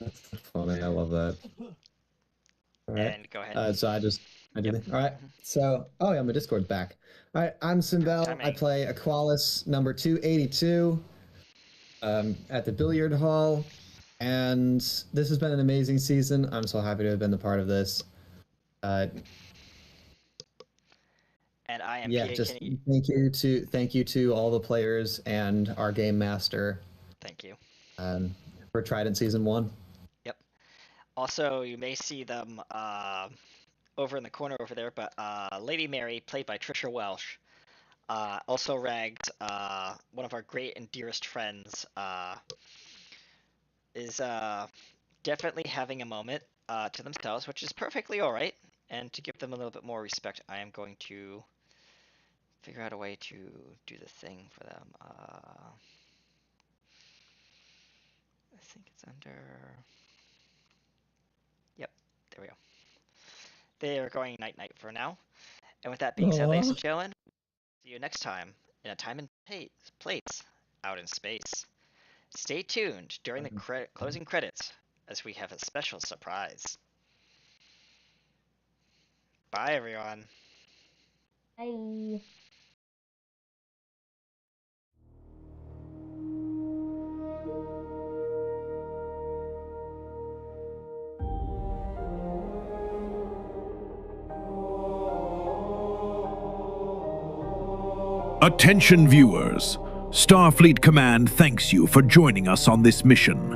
That's funny. I love that. All right. And go ahead. So I did it. All right. So, yeah, my Discord's back. All right. I'm Simbel. I play Aqualis number 282 at the billiard hall. And this has been an amazing season. I'm so happy to have been a part of this. And I am just thank you to all the players and our game master. Thank you. For Trident Season 1. Yep. Also, you may see them over in the corner over there, but Lady Mary, played by Trisha Welsh, also Rags, one of our great and dearest friends, is definitely having a moment to themselves, which is perfectly alright. And to give them a little bit more respect, I am going to figure out a way to do the thing for them. I think it's under... Yep, there we go. They are going night-night for now. And with that being said, ladies and gentlemen, see you next time in a time and place out in space. Stay tuned during the closing credits as we have a special surprise. Bye, everyone. Bye. Attention viewers, Starfleet Command thanks you for joining us on this mission.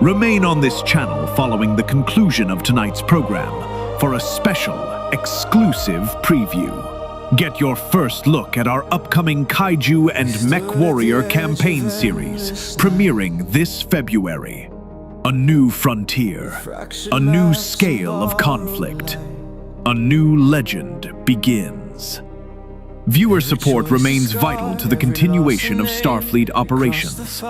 Remain on this channel following the conclusion of tonight's program for a special, exclusive preview. Get your first look at our upcoming Kaiju and Mech Warrior campaign series, premiering this February. A new frontier, a new scale of conflict, a new legend begins. Viewer support remains vital to the continuation of Starfleet operations.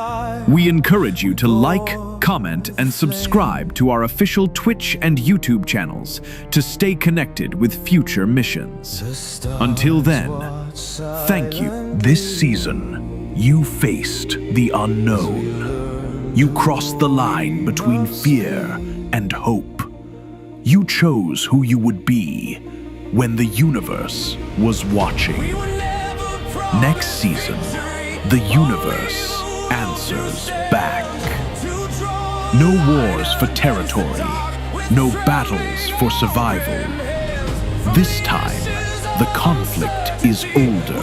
We encourage you to like, comment, and subscribe to our official Twitch and YouTube channels to stay connected with future missions. Until then, thank you. This season, you faced the unknown. You crossed the line between fear and hope. You chose who you would be when the universe was watching. Next season, the universe answers back. No wars for territory, no battles for survival. This time, the conflict is older.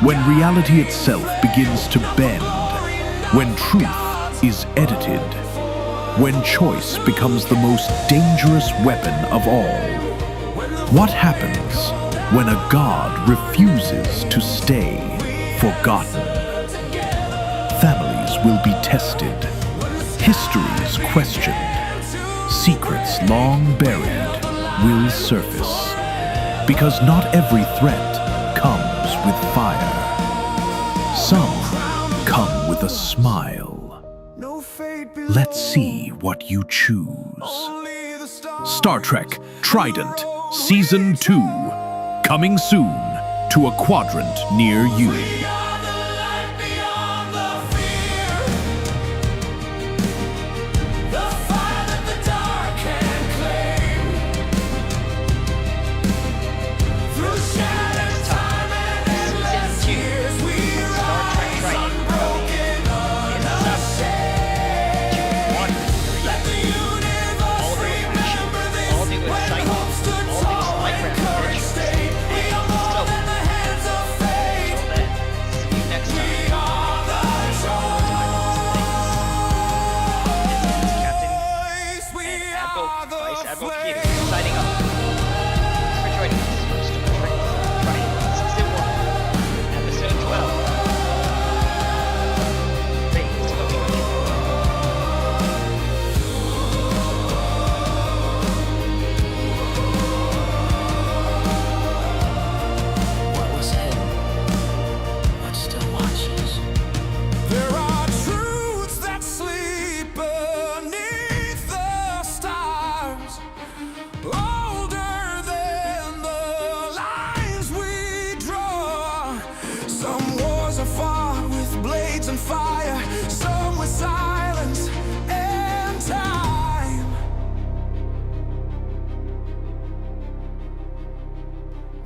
When reality itself begins to bend, when truth is edited, when choice becomes the most dangerous weapon of all. What happens when a god refuses to stay forgotten? Families will be tested, histories questioned, secrets long buried will surface. Because not every threat comes with fire. Some come with a smile. Let's see what you choose. Star Trek Trident Season 2, coming soon to a quadrant near you.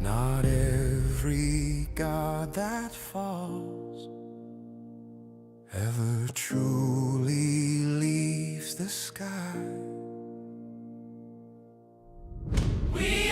Not every god that falls ever truly leaves the sky. Be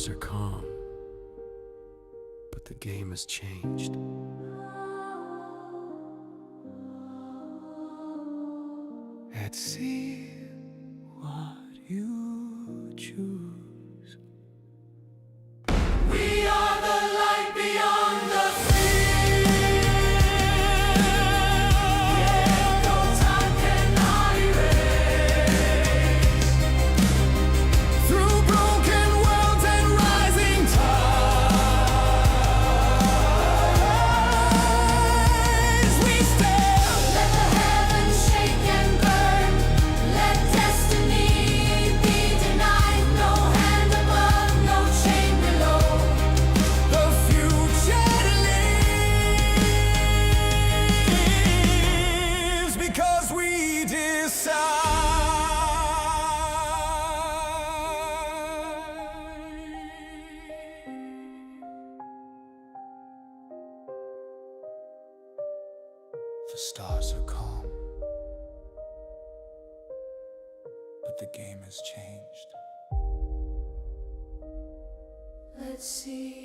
stars are calm, but the game has changed. Let's see what you choose. We are the light beyond the sea. Yeah, no time cannot erase. Through broken worlds and rising tides, we stand. Let the heavens shake and burn. Let destiny be denied. No hand above, no chain below. The future lives because we decide. The stars are calm, but the game has changed. Let's see